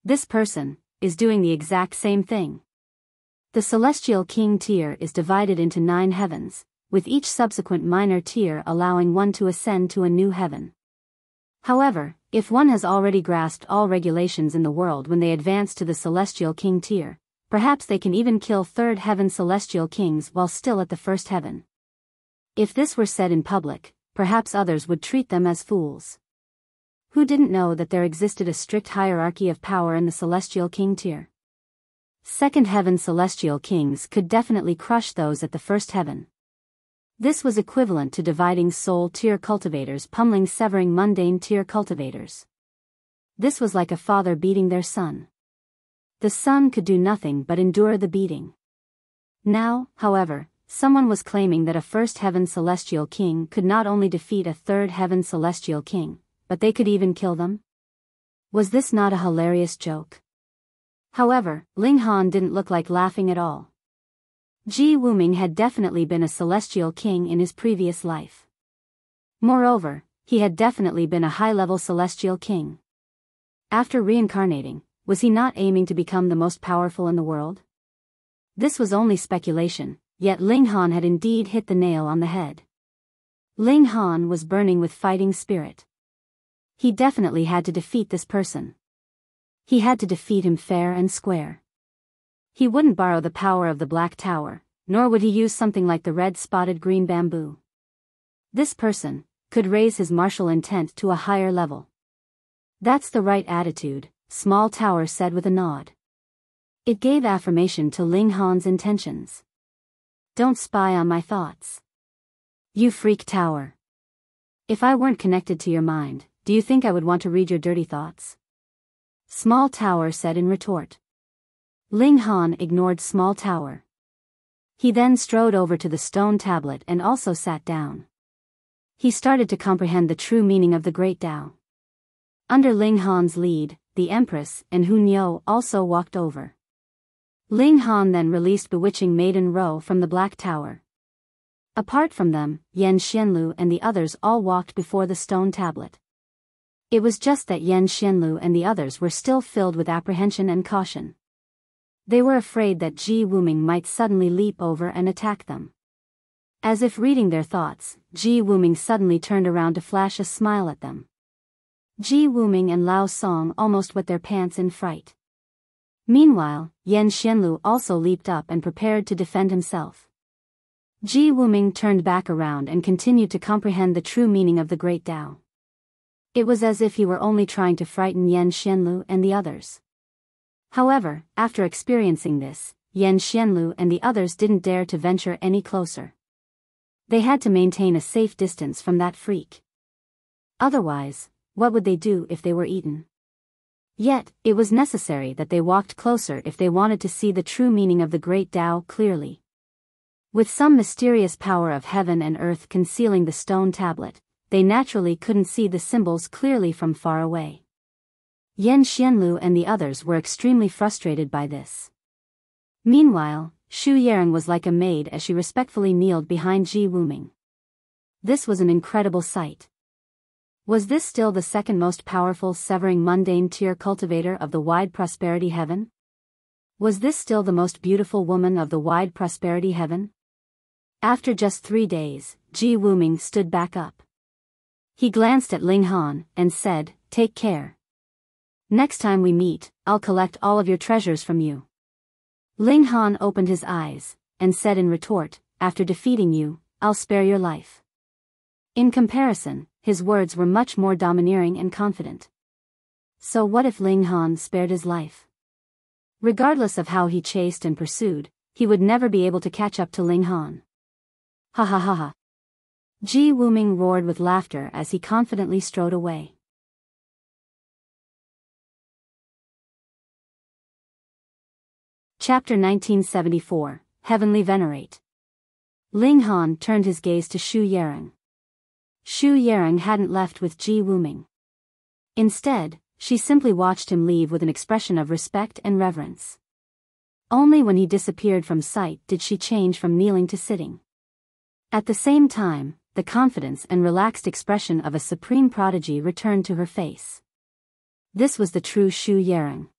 This person is doing the exact same thing. The celestial king tier is divided into 9 heavens, with each subsequent minor tier allowing one to ascend to a new heaven. However, if one has already grasped all regulations in the world when they advance to the celestial king tier, perhaps they can even kill third heaven celestial kings while still at the first heaven. If this were said in public, perhaps others would treat them as fools. Who didn't know that there existed a strict hierarchy of power in the celestial king tier? Second heaven celestial kings could definitely crush those at the first heaven. This was equivalent to dividing soul tier cultivators pummeling severing mundane tier cultivators. This was like a father beating their son. The son could do nothing but endure the beating. Now, however, someone was claiming that a first heaven celestial king could not only defeat a third heaven celestial king, but they could even kill them? Was this not a hilarious joke? However, Ling Han didn't look like laughing at all. Ji Wuming had definitely been a celestial king in his previous life. Moreover, he had definitely been a high-level celestial king. After reincarnating, was he not aiming to become the most powerful in the world? This was only speculation, yet Ling Han had indeed hit the nail on the head. Ling Han was burning with fighting spirit. He definitely had to defeat this person. He had to defeat him fair and square. He wouldn't borrow the power of the Black Tower, nor would he use something like the red-spotted green bamboo. This person could raise his martial intent to a higher level. That's the right attitude, Small Tower said with a nod. It gave affirmation to Ling Han's intentions. Don't spy on my thoughts. You freak tower. If I weren't connected to your mind, do you think I would want to read your dirty thoughts? Small Tower said in retort. Ling Han ignored Small Tower. He then strode over to the stone tablet and also sat down. He started to comprehend the true meaning of the Great Tao. Under Ling Han's lead, the Empress and Hun Yo also walked over. Ling Han then released Bewitching Maiden Ro from the Black Tower. Apart from them, Yan Xianlu and the others all walked before the stone tablet. It was just that Yan Xianlu and the others were still filled with apprehension and caution. They were afraid that Ji Wuming might suddenly leap over and attack them. As if reading their thoughts, Ji Wuming suddenly turned around to flash a smile at them. Ji Wuming and Lao Song almost wet their pants in fright. Meanwhile, Yan Xianlu also leaped up and prepared to defend himself. Ji Wuming turned back around and continued to comprehend the true meaning of the Great Tao. It was as if he were only trying to frighten Yan Xianlu and the others. However, after experiencing this, Yan Xianlu and the others didn't dare to venture any closer. They had to maintain a safe distance from that freak. Otherwise, what would they do if they were eaten? Yet, it was necessary that they walked closer if they wanted to see the true meaning of the Great Tao clearly. With some mysterious power of heaven and earth concealing the stone tablet, they naturally couldn't see the symbols clearly from far away. Yan Xianlu and the others were extremely frustrated by this. Meanwhile, Xu Yarong was like a maid as she respectfully kneeled behind Ji Wuming. This was an incredible sight. Was this still the second most powerful severing mundane tier cultivator of the wide prosperity heaven? Was this still the most beautiful woman of the wide prosperity heaven? After just 3 days, Ji Wuming stood back up. He glanced at Ling Han and said, "Take care. Next time we meet, I'll collect all of your treasures from you." Ling Han opened his eyes and said in retort, "After defeating you, I'll spare your life." In comparison, his words were much more domineering and confident. So what if Ling Han spared his life? Regardless of how he chased and pursued, he would never be able to catch up to Ling Han. Ha ha ha ha. Ji Wuming roared with laughter as he confidently strode away. Chapter 1974, Heavenly Venerate. Ling Han turned his gaze to Xu Yarong. Xu Yarong hadn't left with Ji Wuming. Instead, she simply watched him leave with an expression of respect and reverence. Only when he disappeared from sight did she change from kneeling to sitting. At the same time, the confidence and relaxed expression of a supreme prodigy returned to her face. This was the true Xu Yarong.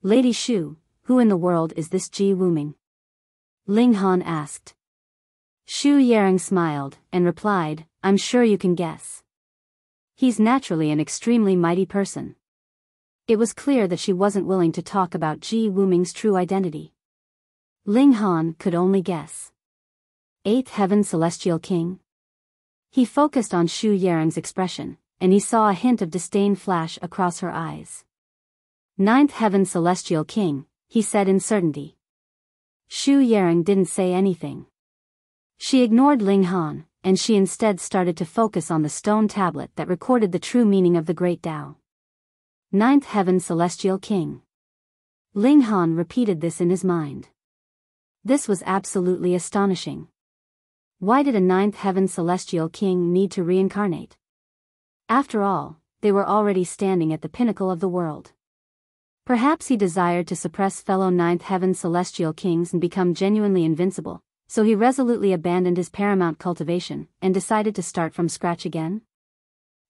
"Lady Xu, who in the world is this Ji Wuming?" Ling Han asked. Xu Yarong smiled and replied, "I'm sure you can guess. He's naturally an extremely mighty person." It was clear that she wasn't willing to talk about Ji Wuming's true identity. Ling Han could only guess. 8th Heaven Celestial King? He focused on Xu Yarong's expression, and he saw a hint of disdain flash across her eyes. 9th Heaven Celestial King, he said in certainty. Xu Yarong didn't say anything. She ignored Ling Han, and she instead started to focus on the stone tablet that recorded the true meaning of the Great Tao. 9th Heaven Celestial King. Ling Han repeated this in his mind. This was absolutely astonishing. Why did a 9th Heaven Celestial King need to reincarnate? After all, they were already standing at the pinnacle of the world. Perhaps he desired to suppress fellow 9th Heaven Celestial Kings and become genuinely invincible, so he resolutely abandoned his paramount cultivation and decided to start from scratch again?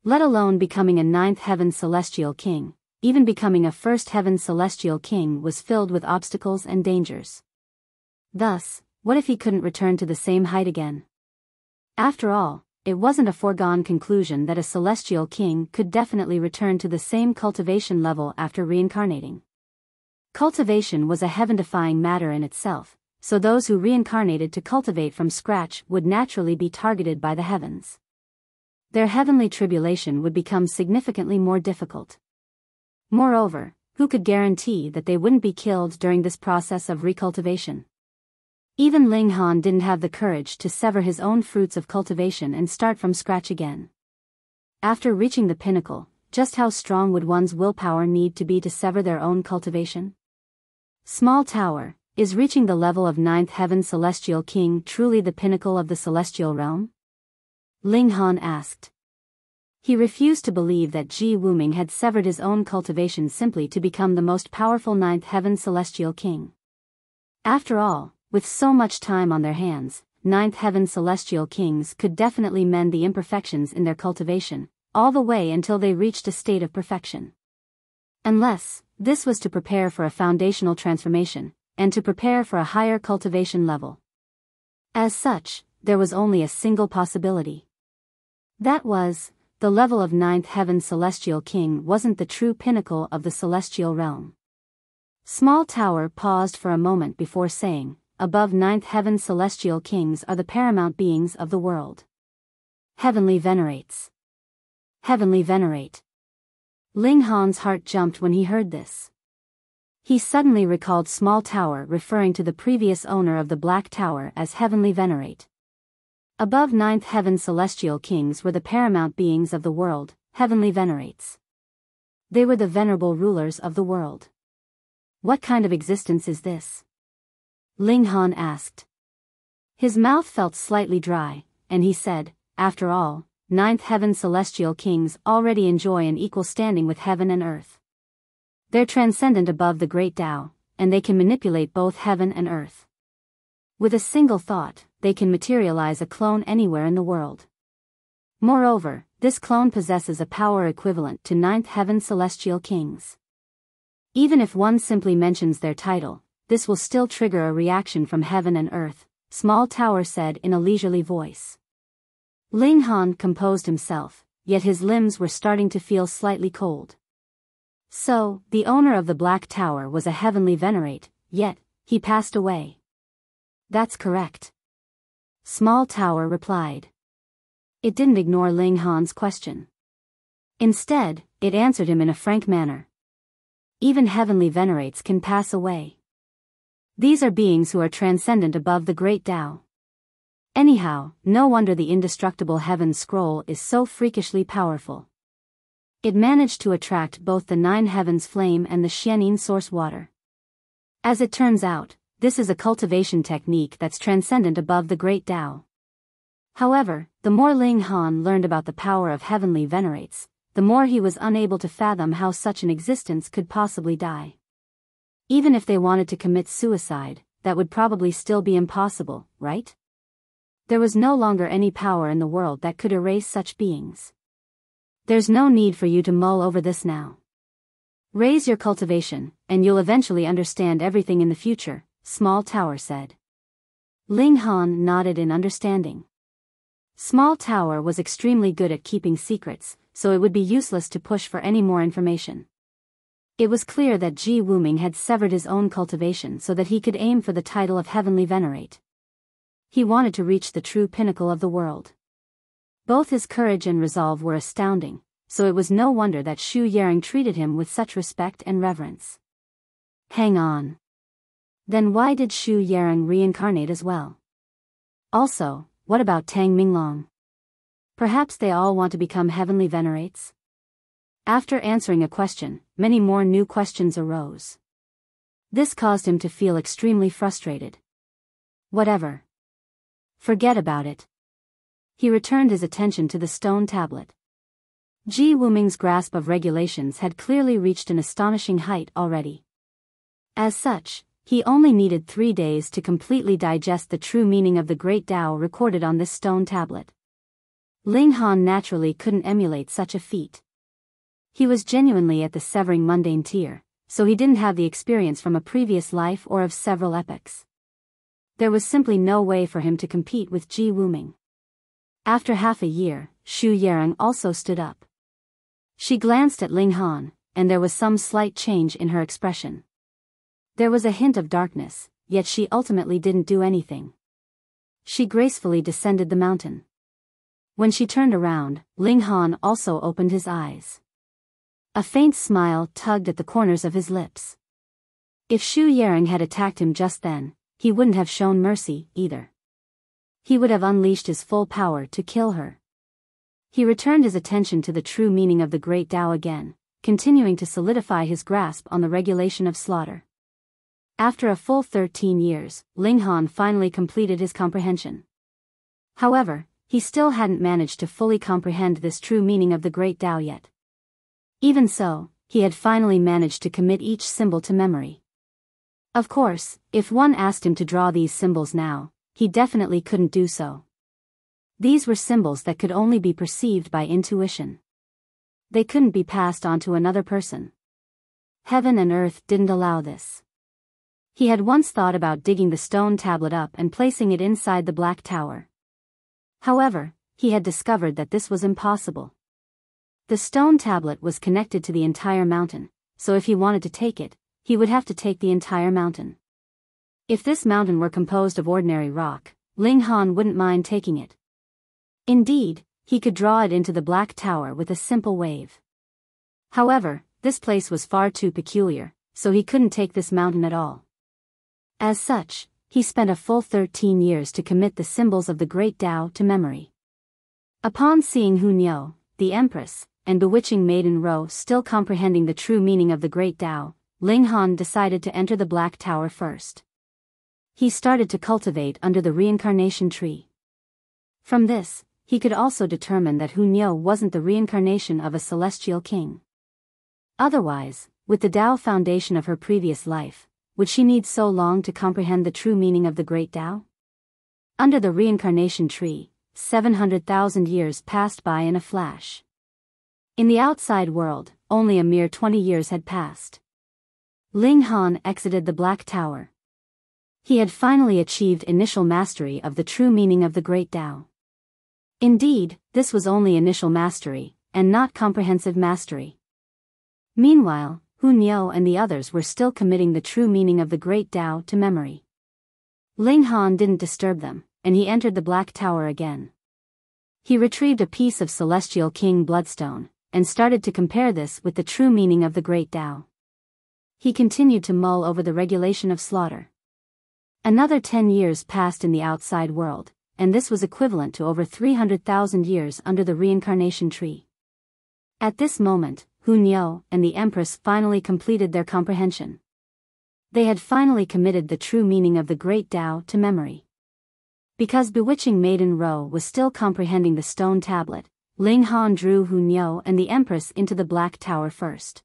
Let alone becoming a 9th Heaven Celestial King, even becoming a 1st Heaven Celestial King was filled with obstacles and dangers. Thus, what if he couldn't return to the same height again? After all, it wasn't a foregone conclusion that a Celestial King could definitely return to the same cultivation level after reincarnating. Cultivation was a heaven-defying matter in itself, so those who reincarnated to cultivate from scratch would naturally be targeted by the heavens. Their heavenly tribulation would become significantly more difficult. Moreover, who could guarantee that they wouldn't be killed during this process of recultivation? Even Ling Han didn't have the courage to sever his own fruits of cultivation and start from scratch again. After reaching the pinnacle, just how strong would one's willpower need to be to sever their own cultivation? Small tower, is reaching the level of ninth heaven celestial king truly the pinnacle of the celestial realm? Ling Han asked. He refused to believe that Ji Wuming had severed his own cultivation simply to become the most powerful ninth heaven celestial king. After all, with so much time on their hands, ninth heaven celestial kings could definitely mend the imperfections in their cultivation, all the way until they reached a state of perfection. Unless, this was to prepare for a foundational transformation, and to prepare for a higher cultivation level. As such, there was only a single possibility. That was, the level of ninth heaven celestial king wasn't the true pinnacle of the celestial realm. Small Tower paused for a moment before saying, above ninth heaven celestial kings are the paramount beings of the world. Heavenly Venerates. Heavenly Venerate. Ling Han's heart jumped when he heard this. He suddenly recalled Small Tower referring to the previous owner of the Black Tower as Heavenly Venerate. Above ninth heaven celestial kings were the paramount beings of the world, Heavenly Venerates. They were the venerable rulers of the world. What kind of existence is this? Ling Han asked. His mouth felt slightly dry, and he said, after all, ninth heaven celestial kings already enjoy an equal standing with heaven and earth. They're transcendent above the great Tao, and they can manipulate both heaven and earth. With a single thought, they can materialize a clone anywhere in the world. Moreover, this clone possesses a power equivalent to ninth heaven celestial kings. Even if one simply mentions their title, this will still trigger a reaction from heaven and earth, Small Tower said in a leisurely voice. Ling Han composed himself, yet his limbs were starting to feel slightly cold. So, the owner of the Black Tower was a heavenly venerate, yet, he passed away. That's correct. Small Tower replied. It didn't ignore Ling Han's question. Instead, it answered him in a frank manner. Even heavenly venerates can pass away. These are beings who are transcendent above the great Tao. Anyhow, no wonder the indestructible heaven scroll is so freakishly powerful. It managed to attract both the nine heavens flame and the Xianin source water. As it turns out, this is a cultivation technique that's transcendent above the great Tao. However, the more Ling Han learned about the power of heavenly venerates, the more he was unable to fathom how such an existence could possibly die. Even if they wanted to commit suicide, that would probably still be impossible, right? There was no longer any power in the world that could erase such beings. There's no need for you to mull over this now. Raise your cultivation, and you'll eventually understand everything in the future, Small Tower said. Ling Han nodded in understanding. Small Tower was extremely good at keeping secrets, so it would be useless to push for any more information. It was clear that Ji Wuming had severed his own cultivation so that he could aim for the title of Heavenly Venerate. He wanted to reach the true pinnacle of the world. Both his courage and resolve were astounding, so it was no wonder that Shu Yaring treated him with such respect and reverence. Hang on. Then why did Shu Yaring reincarnate as well? Also, what about Tang Minglong? Perhaps they all want to become heavenly venerates? After answering a question, many more new questions arose. This caused him to feel extremely frustrated. Whatever. Forget about it. He returned his attention to the stone tablet. Ji Wuming's grasp of regulations had clearly reached an astonishing height already. As such, he only needed 3 days to completely digest the true meaning of the great Tao recorded on this stone tablet. Ling Han naturally couldn't emulate such a feat. He was genuinely at the severing mundane tier, so he didn't have the experience from a previous life or of several epochs. There was simply no way for him to compete with Ji Wuming. After half a year, Shu Yaring also stood up. She glanced at Ling Han, and there was some slight change in her expression. There was a hint of darkness, yet she ultimately didn't do anything. She gracefully descended the mountain. When she turned around, Ling Han also opened his eyes. A faint smile tugged at the corners of his lips. If Shu Yaring had attacked him just then, he wouldn't have shown mercy, either. He would have unleashed his full power to kill her. He returned his attention to the true meaning of the Great Tao again, continuing to solidify his grasp on the regulation of slaughter. After a full 13 years, Ling Han finally completed his comprehension. However, he still hadn't managed to fully comprehend this true meaning of the Great Tao yet. Even so, he had finally managed to commit each symbol to memory. Of course, if one asked him to draw these symbols now, he definitely couldn't do so. These were symbols that could only be perceived by intuition. They couldn't be passed on to another person. Heaven and earth didn't allow this. He had once thought about digging the stone tablet up and placing it inside the Black Tower. However, he had discovered that this was impossible. The stone tablet was connected to the entire mountain, so if he wanted to take it, he would have to take the entire mountain. If this mountain were composed of ordinary rock, Ling Han wouldn't mind taking it. Indeed, he could draw it into the Black Tower with a simple wave. However, this place was far too peculiar, so he couldn't take this mountain at all. As such, he spent a full 13 years to commit the symbols of the Great Tao to memory. Upon seeing Hunyao, the Empress, and bewitching Maiden Ro still comprehending the true meaning of the Great Tao, Ling Han decided to enter the Black Tower first. He started to cultivate under the reincarnation tree. From this, he could also determine that Hunyao wasn't the reincarnation of a celestial king. Otherwise, with the Tao foundation of her previous life, would she need so long to comprehend the true meaning of the Great Tao? Under the reincarnation tree, 700,000 years passed by in a flash. In the outside world, only a mere 20 years had passed. Ling Han exited the Black Tower. He had finally achieved initial mastery of the true meaning of the Great Tao. Indeed, this was only initial mastery, and not comprehensive mastery. Meanwhile, Hunyao and the others were still committing the true meaning of the Great Tao to memory. Ling Han didn't disturb them, and he entered the Black Tower again. He retrieved a piece of Celestial King Bloodstone, and started to compare this with the true meaning of the Great Tao. He continued to mull over the regulation of slaughter. Another 10 years passed in the outside world, and this was equivalent to over 300,000 years under the reincarnation tree. At this moment, Hunyao and the Empress finally completed their comprehension. They had finally committed the true meaning of the Great Tao to memory. Because bewitching Maiden Ro was still comprehending the stone tablet, Ling Han drew Hunyao and the Empress into the Black Tower first.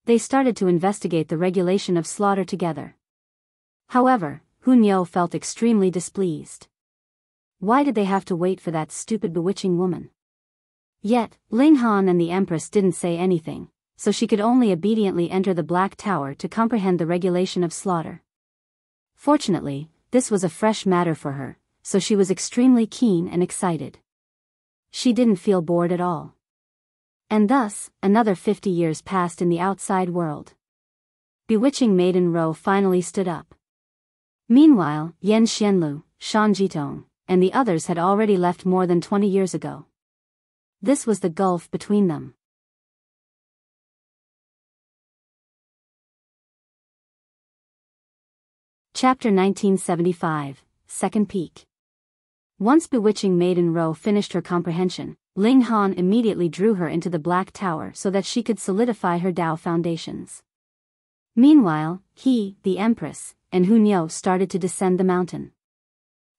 They started to investigate the regulation of slaughter together. However, Hunyao felt extremely displeased. Why did they have to wait for that stupid bewitching woman? Yet, Ling Han and the Empress didn't say anything, so she could only obediently enter the Black Tower to comprehend the regulation of slaughter. Fortunately, this was a fresh matter for her, so she was extremely keen and excited. She didn't feel bored at all. And thus, another 50 years passed in the outside world. Bewitching Maiden Ro finally stood up. Meanwhile, Yan Xianlu, Shan Jitong, and the others had already left more than 20 years ago. This was the gulf between them. Chapter 1975, Second Peak. Once bewitching Maiden Ro finished her comprehension, Ling Han immediately drew her into the Black Tower so that she could solidify her Tao foundations. Meanwhile, he, the Empress, and Hunyao started to descend the mountain.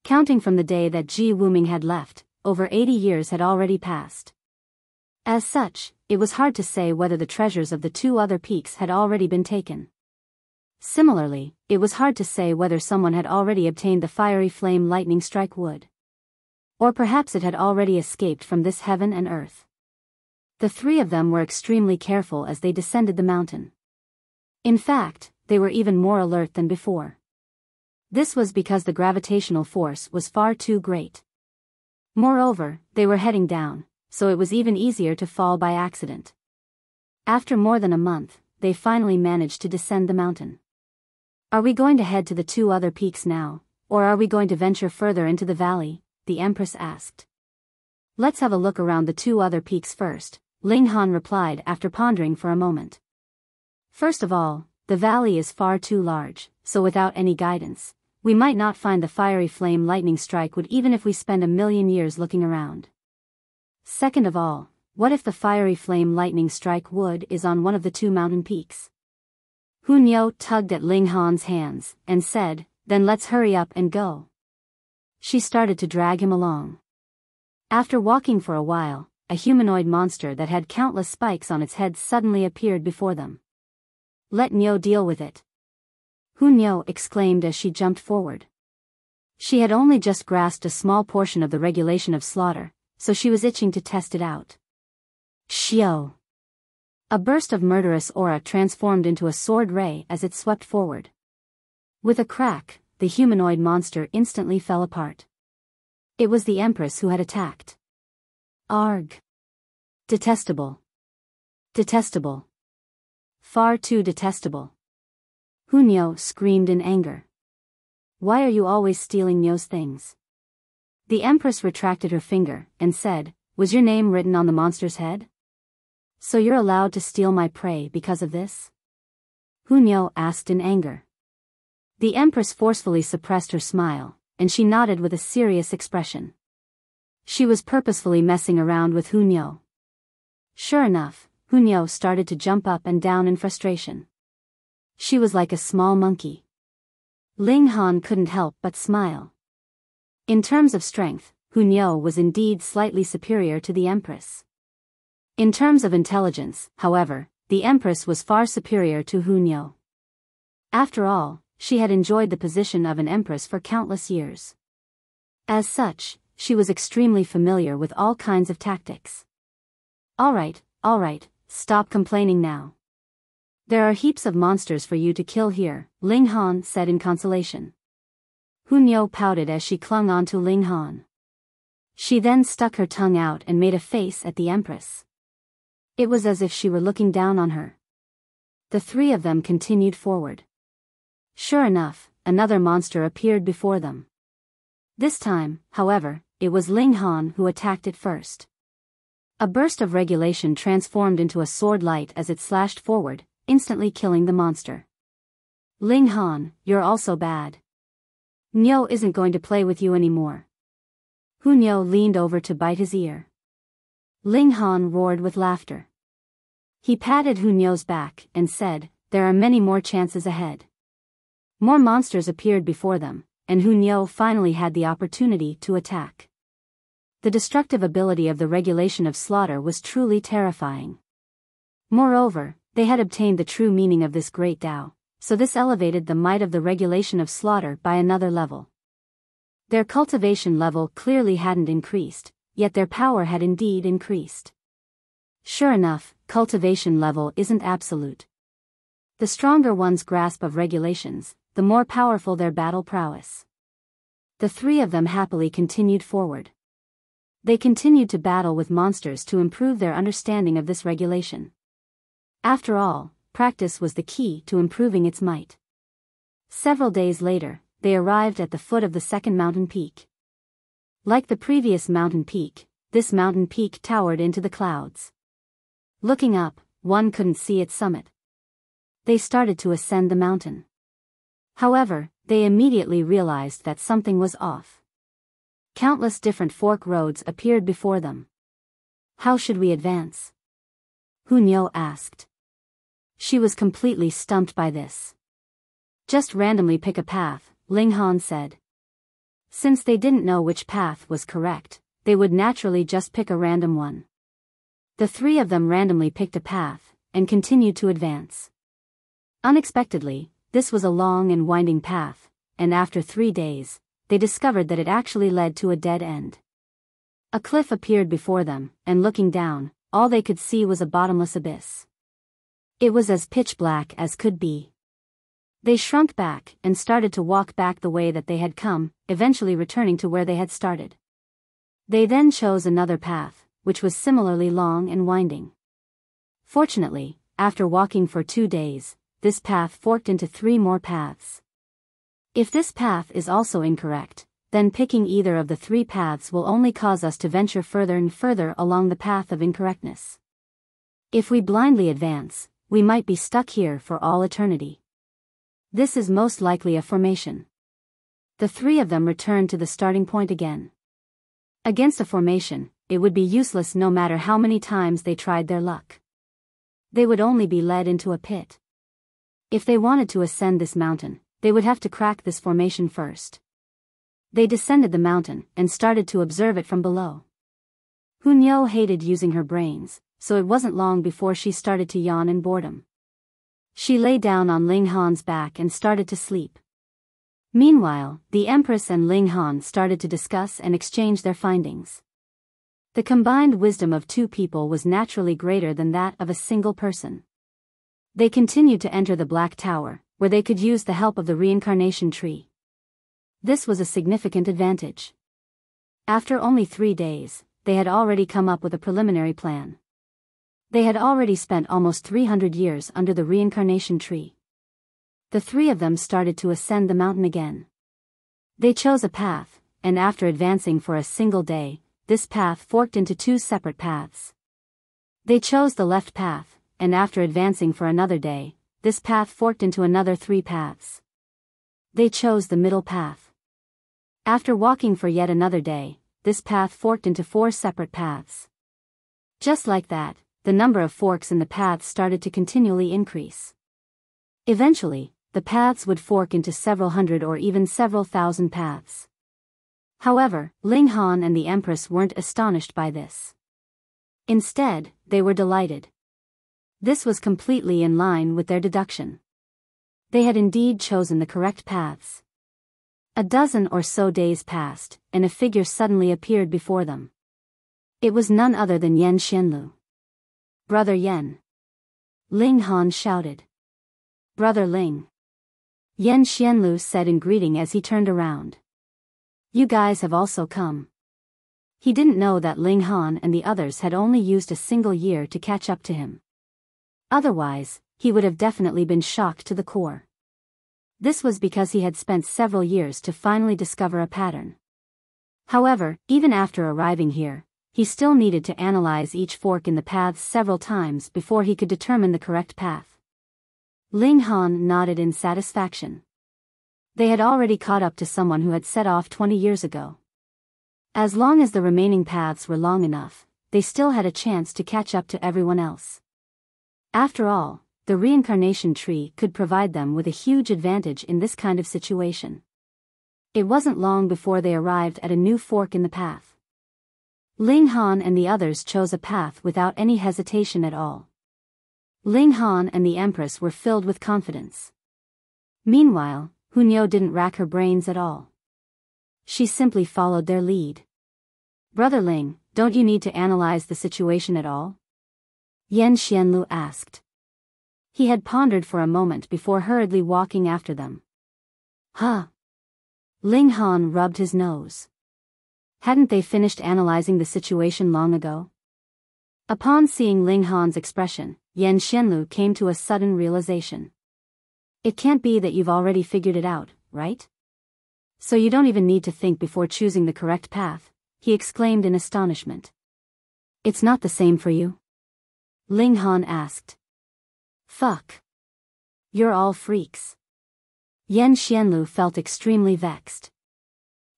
Counting from the day that Wuming had left, over 80 years had already passed. As such, it was hard to say whether the treasures of the two other peaks had already been taken. Similarly, it was hard to say whether someone had already obtained the fiery flame lightning strike wood. Or perhaps it had already escaped from this heaven and earth. The three of them were extremely careful as they descended the mountain. In fact, they were even more alert than before. This was because the gravitational force was far too great. Moreover, they were heading down, so it was even easier to fall by accident. After more than a month, they finally managed to descend the mountain. Are we going to head to the two other peaks now, or are we going to venture further into the valley? The Empress asked. Let's have a look around the two other peaks first, Ling Han replied after pondering for a moment. First of all, the valley is far too large, so without any guidance, we might not find the fiery flame lightning strike would even if we spend 1,000,000 years looking around. Second of all, what if the fiery flame lightning strike wood is on one of the two mountain peaks? Hunyao tugged at Ling Han's hands, and said, then let's hurry up and go. She started to drag him along. After walking for a while, a humanoid monster that had countless spikes on its head suddenly appeared before them. Let Niao deal with it. Hunyao exclaimed as she jumped forward. She had only just grasped a small portion of the regulation of slaughter, so she was itching to test it out. Xiao! A burst of murderous aura transformed into a sword ray as it swept forward. With a crack, the humanoid monster instantly fell apart. It was the Empress who had attacked. Arg! Detestable. Detestable. Far too detestable. Hunyao screamed in anger. Why are you always stealing Niao's things? The Empress retracted her finger and said, was your name written on the monster's head? So you're allowed to steal my prey because of this? Hunyao asked in anger. The Empress forcefully suppressed her smile, and she nodded with a serious expression. She was purposefully messing around with Hunyao. Sure enough, Hunyao started to jump up and down in frustration. She was like a small monkey. Ling Han couldn't help but smile. In terms of strength, Hunyao was indeed slightly superior to the Empress. In terms of intelligence, however, the Empress was far superior to Hunyao. After all, she had enjoyed the position of an Empress for countless years. As such, she was extremely familiar with all kinds of tactics. All right, stop complaining now. There are heaps of monsters for you to kill here, Ling Han said in consolation. Hunyao pouted as she clung onto Ling Han. She then stuck her tongue out and made a face at the Empress. It was as if she were looking down on her. The three of them continued forward. Sure enough, another monster appeared before them. This time, however, it was Ling Han who attacked it first. A burst of regulation transformed into a sword light as it slashed forward, instantly killing the monster. Ling Han, you're also bad. Niao isn't going to play with you anymore. Hunyao leaned over to bite his ear. Ling Han roared with laughter. He patted Hunyao's back and said, there are many more chances ahead. More monsters appeared before them, and Hunyao finally had the opportunity to attack. The destructive ability of the regulation of slaughter was truly terrifying. Moreover, they had obtained the true meaning of this great Tao, so this elevated the might of the regulation of slaughter by another level. Their cultivation level clearly hadn't increased, yet their power had indeed increased. Sure enough, cultivation level isn't absolute. The stronger one's grasp of regulations, the more powerful their battle prowess. The three of them happily continued forward. They continued to battle with monsters to improve their understanding of this regulation. After all, practice was the key to improving its might. Several days later, they arrived at the foot of the second mountain peak. Like the previous mountain peak, this mountain peak towered into the clouds. Looking up, one couldn't see its summit. They started to ascend the mountain. However, they immediately realized that something was off. Countless different fork roads appeared before them. How should we advance? Hunyao asked. She was completely stumped by this. Just randomly pick a path, Ling Han said. Since they didn't know which path was correct, they would naturally just pick a random one. The three of them randomly picked a path, and continued to advance. Unexpectedly, this was a long and winding path, and after 3 days, they discovered that it actually led to a dead end. A cliff appeared before them, and looking down, all they could see was a bottomless abyss. It was as pitch black as could be. They shrunk back and started to walk back the way that they had come, eventually returning to where they had started. They then chose another path, which was similarly long and winding. Fortunately, after walking for 2 days, this path forked into 3 more paths. If this path is also incorrect, then picking either of the 3 paths will only cause us to venture further and further along the path of incorrectness. If we blindly advance, we might be stuck here for all eternity. This is most likely a formation. The 3 of them returned to the starting point again. Against a formation, it would be useless no matter how many times they tried their luck. They would only be led into a pit. If they wanted to ascend this mountain, they would have to crack this formation first. They descended the mountain and started to observe it from below. Hunyao hated using her brains, so it wasn't long before she started to yawn in boredom. She lay down on Ling Han's back and started to sleep. Meanwhile, the Empress and Ling Han started to discuss and exchange their findings. The combined wisdom of two people was naturally greater than that of a single person. They continued to enter the Black Tower, where they could use the help of the reincarnation tree. This was a significant advantage. After only 3 days, they had already come up with a preliminary plan. They had already spent almost 300 years under the reincarnation tree. The three of them started to ascend the mountain again. They chose a path, and after advancing for a single day, this path forked into 2 separate paths. They chose the left path, and after advancing for another day, this path forked into another 3 paths. They chose the middle path. After walking for yet another day, this path forked into 4 separate paths. Just like that, the number of forks in the paths started to continually increase. Eventually, the paths would fork into several hundred or even several thousand paths. However, Ling Han and the Empress weren't astonished by this. Instead, they were delighted. This was completely in line with their deduction. They had indeed chosen the correct paths. A dozen or so days passed, and a figure suddenly appeared before them. It was none other than Yan Xianlu. "Brother Yan!" Ling Han shouted. "Brother Ling!" Yan Xianlu said in greeting as he turned around. "You guys have also come." He didn't know that Ling Han and the others had only used a single year to catch up to him. Otherwise, he would have definitely been shocked to the core. This was because he had spent several years to finally discover a pattern. However, even after arriving here, he still needed to analyze each fork in the paths several times before he could determine the correct path. Ling Han nodded in satisfaction. They had already caught up to someone who had set off 20 years ago. As long as the remaining paths were long enough, they still had a chance to catch up to everyone else. After all, the reincarnation tree could provide them with a huge advantage in this kind of situation. It wasn't long before they arrived at a new fork in the path. Ling Han and the others chose a path without any hesitation at all. Ling Han and the Empress were filled with confidence. Meanwhile, Hunyao didn't rack her brains at all. She simply followed their lead. "Brother Ling, don't you need to analyze the situation at all?" Yan Xianlu asked. He had pondered for a moment before hurriedly walking after them. "Huh?" Ling Han rubbed his nose. Hadn't they finished analyzing the situation long ago? Upon seeing Ling Han's expression, Yan Xianlu came to a sudden realization. "It can't be that you've already figured it out, right? So you don't even need to think before choosing the correct path," he exclaimed in astonishment. "It's not the same for you?" Ling Han asked. "Fuck. You're all freaks." Yan Xianlu felt extremely vexed.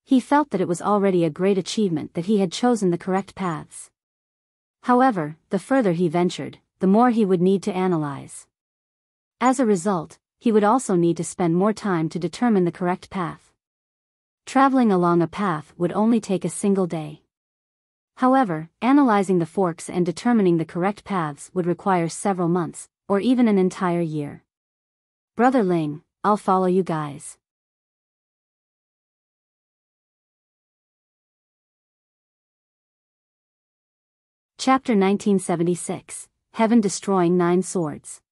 He felt that it was already a great achievement that he had chosen the correct paths. However, the further he ventured, the more he would need to analyze. As a result, he would also need to spend more time to determine the correct path. Traveling along a path would only take a single day. However, analyzing the forks and determining the correct paths would require several months, or even an entire year. "Brother Ling, I'll follow you guys." Chapter 1976, Heaven-Destroying 9 Swords.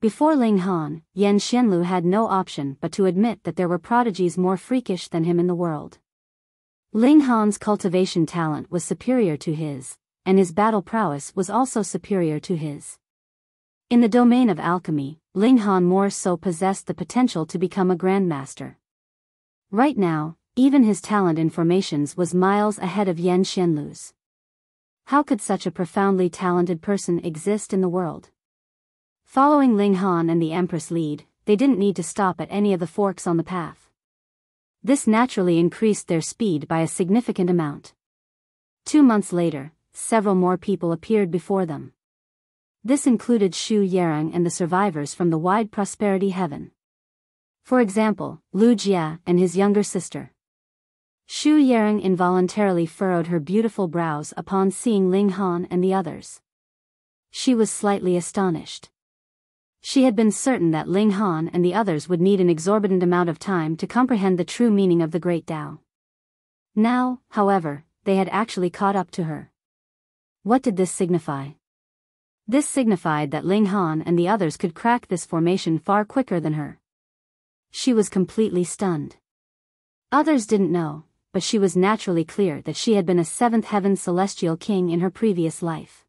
Before Ling Han, Yan Xianlu had no option but to admit that there were prodigies more freakish than him in the world. Ling Han's cultivation talent was superior to his, and his battle prowess was also superior to his. In the domain of alchemy, Ling Han more so possessed the potential to become a grandmaster. Right now, even his talent in formations was miles ahead of Yan Xianlu's. How could such a profoundly talented person exist in the world? Following Ling Han and the Empress lead, they didn't need to stop at any of the forks on the path. This naturally increased their speed by a significant amount. 2 months later, several more people appeared before them. This included Xu Yarong and the survivors from the wide prosperity heaven. For example, Lu Jia and his younger sister. Xu Yarong involuntarily furrowed her beautiful brows upon seeing Ling Han and the others. She was slightly astonished. She had been certain that Ling Han and the others would need an exorbitant amount of time to comprehend the true meaning of the Great Tao. Now, however, they had actually caught up to her. What did this signify? This signified that Ling Han and the others could crack this formation far quicker than her. She was completely stunned. Others didn't know, but she was naturally clear that she had been a seventh heaven celestial king in her previous life.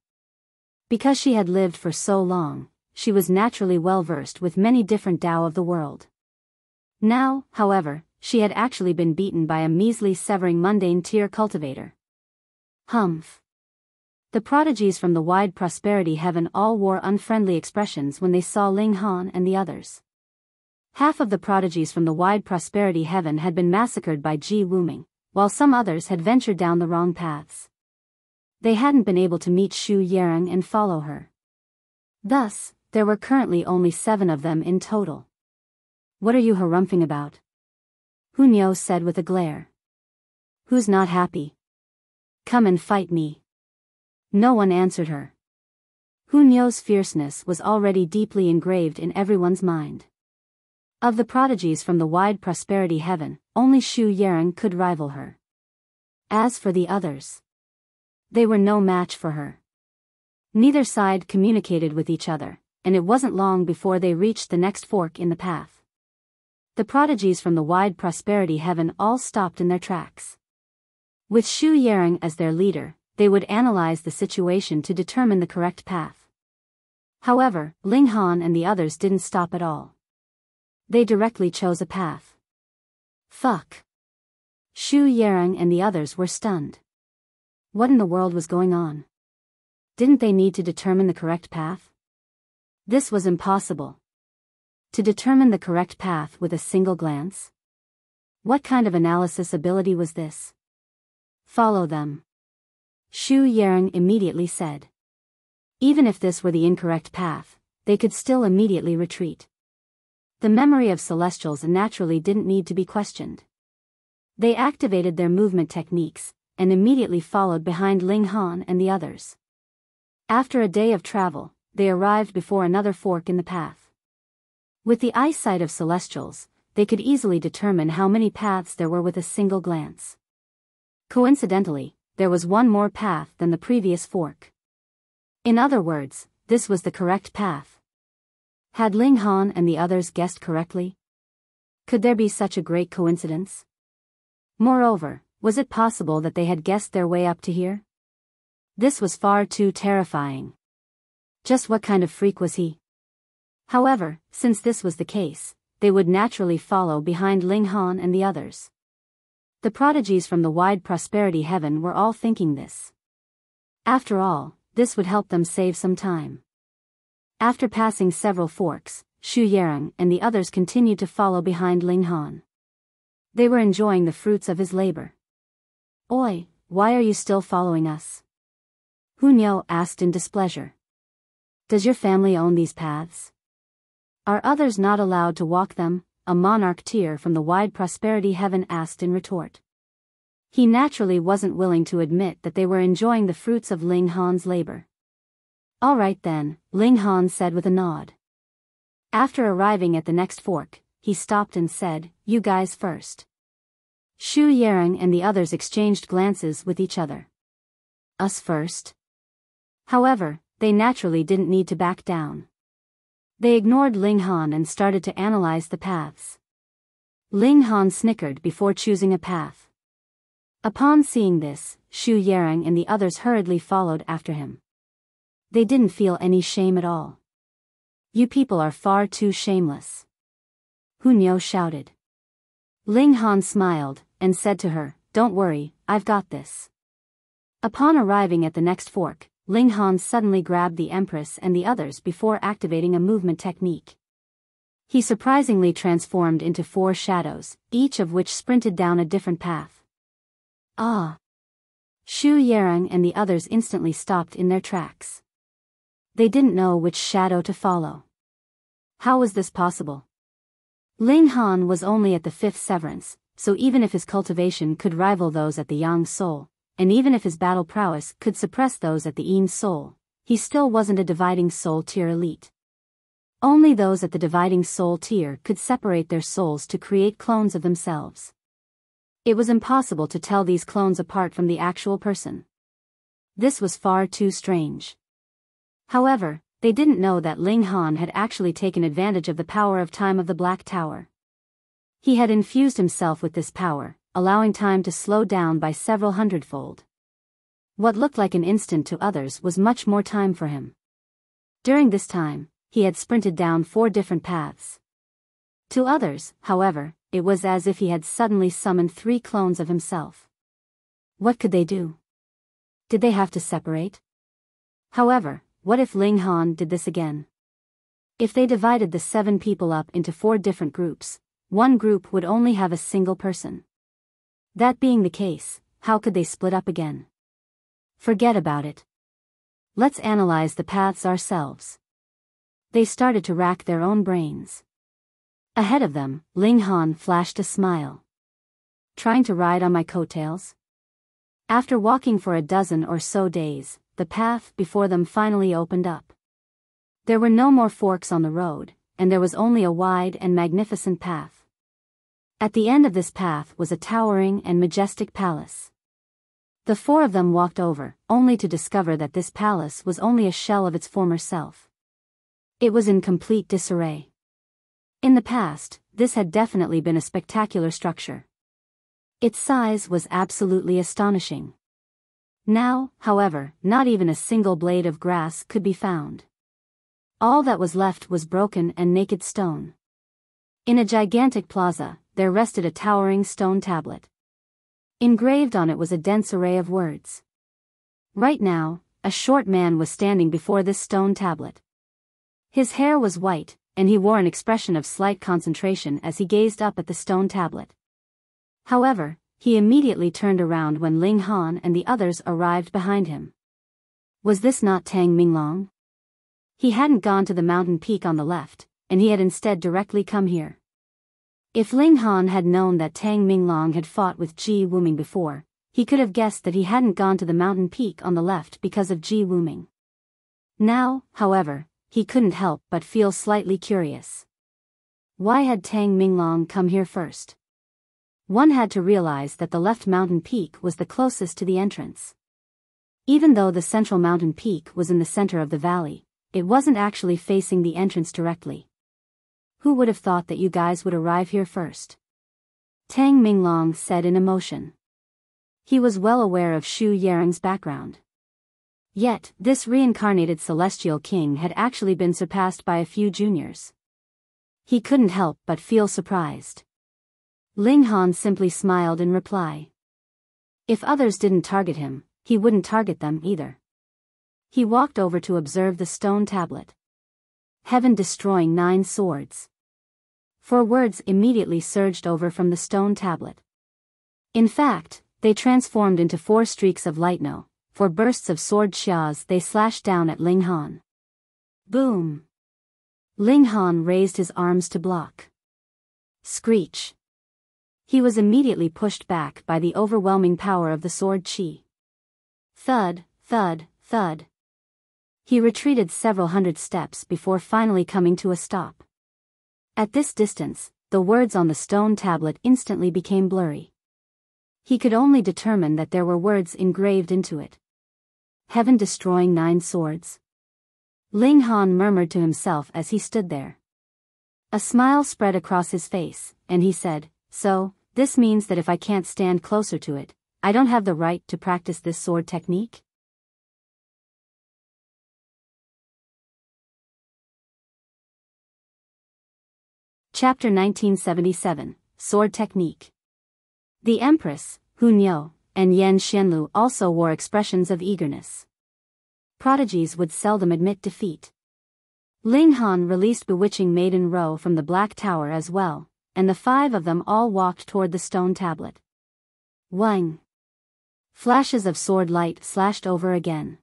Because she had lived for so long, she was naturally well versed with many different Tao of the world. Now, however, she had actually been beaten by a measly severing mundane tier cultivator. Humph. The prodigies from the wide prosperity heaven all wore unfriendly expressions when they saw Ling Han and the others. Half of the prodigies from the wide prosperity heaven had been massacred by Wuming, while some others had ventured down the wrong paths. They hadn't been able to meet Xu Yarong and follow her. Thus, there were currently only 7 of them in total. What are you harumphing about? Hunyo said with a glare. Who's not happy? Come and fight me. No one answered her. Hunyo's fierceness was already deeply engraved in everyone's mind. Of the prodigies from the wide prosperity heaven, only Xu Yarong could rival her. As for the others, they were no match for her. Neither side communicated with each other, and it wasn't long before they reached the next fork in the path. The prodigies from the wide prosperity heaven all stopped in their tracks. With Xu Yarong as their leader, they would analyze the situation to determine the correct path. However, Ling Han and the others didn't stop at all. They directly chose a path. Fuck. Xu Yarong and the others were stunned. What in the world was going on? Didn't they need to determine the correct path? This was impossible. To determine the correct path with a single glance? What kind of analysis ability was this? Follow them. Xu Yarong immediately said. Even if this were the incorrect path, they could still immediately retreat. The memory of Celestials naturally didn't need to be questioned. They activated their movement techniques, and immediately followed behind Ling Han and the others. After a day of travel, they arrived before another fork in the path. With the eyesight of Celestials, they could easily determine how many paths there were with a single glance. Coincidentally, there was one more path than the previous fork. In other words, this was the correct path. Had Ling Han and the others guessed correctly? Could there be such a great coincidence? Moreover, was it possible that they had guessed their way up to here? This was far too terrifying. Just what kind of freak was he? However, since this was the case, they would naturally follow behind Ling Han and the others. The prodigies from the wide prosperity heaven were all thinking this. After all, this would help them save some time. After passing several forks, Xu Yarong and the others continued to follow behind Ling Han. They were enjoying the fruits of his labor. Oi, why are you still following us? Hunyo asked in displeasure. Does your family own these paths? Are others not allowed to walk them? A monarch tier from the wide prosperity heaven asked in retort. He naturally wasn't willing to admit that they were enjoying the fruits of Ling Han's labor. All right then, Ling Han said with a nod. After arriving at the next fork, he stopped and said, you guys first. Xu Yarong and the others exchanged glances with each other. Us first? However, they naturally didn't need to back down. They ignored Ling Han and started to analyze the paths. Ling Han snickered before choosing a path. Upon seeing this, Xu Yarong and the others hurriedly followed after him. They didn't feel any shame at all. You people are far too shameless. Hunyo shouted. Ling Han smiled, and said to her, don't worry, I've got this. Upon arriving at the next fork, Ling Han suddenly grabbed the Empress and the others before activating a movement technique. He surprisingly transformed into 4 shadows, each of which sprinted down a different path. Ah! Xu Yarang and the others instantly stopped in their tracks. They didn't know which shadow to follow. How was this possible? Ling Han was only at the 5th severance, so even if his cultivation could rival those at the Yang Soul, and even if his battle prowess could suppress those at the Yin Soul, he still wasn't a dividing soul tier elite. Only those at the dividing soul tier could separate their souls to create clones of themselves. It was impossible to tell these clones apart from the actual person. This was far too strange. However, they didn't know that Ling Han had actually taken advantage of the power of time of the Black Tower. He had infused himself with this power, allowing time to slow down by several hundredfold. What looked like an instant to others was much more time for him. During this time, he had sprinted down 4 different paths. To others, however, it was as if he had suddenly summoned 3 clones of himself. What could they do? Did they have to separate? However, what if Ling Han did this again? If they divided the 7 people up into 4 different groups, one group would only have a single person. That being the case, how could they split up again? Forget about it. Let's analyze the paths ourselves. They started to rack their own brains. Ahead of them, Ling Han flashed a smile. Trying to ride on my coattails? After walking for a dozen or so days, the path before them finally opened up. There were no more forks on the road, and there was only a wide and magnificent path. At the end of this path was a towering and majestic palace. The 4 of them walked over, only to discover that this palace was only a shell of its former self. It was in complete disarray. In the past, this had definitely been a spectacular structure. Its size was absolutely astonishing. Now, however, not even a single blade of grass could be found. All that was left was broken and naked stone. In a gigantic plaza, there rested a towering stone tablet. Engraved on it was a dense array of words. Right now, a short man was standing before this stone tablet. His hair was white, and he wore an expression of slight concentration as he gazed up at the stone tablet. However, he immediately turned around when Ling Han and the others arrived behind him. Was this not Tang Minglong? He hadn't gone to the mountain peak on the left, and he had instead directly come here. If Ling Han had known that Tang Minglong had fought with Ji Wuming before, he could have guessed that he hadn't gone to the mountain peak on the left because of Ji Wuming. Now, however, he couldn't help but feel slightly curious. Why had Tang Minglong come here first? One had to realize that the left mountain peak was the closest to the entrance. Even though the central mountain peak was in the center of the valley, it wasn't actually facing the entrance directly. Who would have thought that you guys would arrive here first? Tang Minglong said in emotion. He was well aware of Xu Yarang's background. Yet, this reincarnated celestial king had actually been surpassed by a few juniors. He couldn't help but feel surprised. Ling Han simply smiled in reply. If others didn't target him, he wouldn't target them either. He walked over to observe the stone tablet. Heaven-destroying 9 swords. 4 words immediately surged over from the stone tablet. In fact, they transformed into 4 streaks of lightning. 4 bursts of sword xias they slashed down at Ling Han. Boom! Ling Han raised his arms to block. Screech! He was immediately pushed back by the overwhelming power of the sword chi. Thud, thud, thud. He retreated several hundred steps before finally coming to a stop. At this distance, the words on the stone tablet instantly became blurry. He could only determine that there were words engraved into it. Heaven-destroying 9 swords. Ling Han murmured to himself as he stood there. A smile spread across his face, and he said, "So, this means that if I can't stand closer to it, I don't have the right to practice this sword technique?" Chapter 1977, Sword Technique. The Empress, Hunyo, and Yan Xianlu also wore expressions of eagerness. Prodigies would seldom admit defeat. Ling Han released Bewitching Maiden Row from the Black Tower as well, and the 5 of them all walked toward the stone tablet. Wang! Flashes of sword light slashed over again.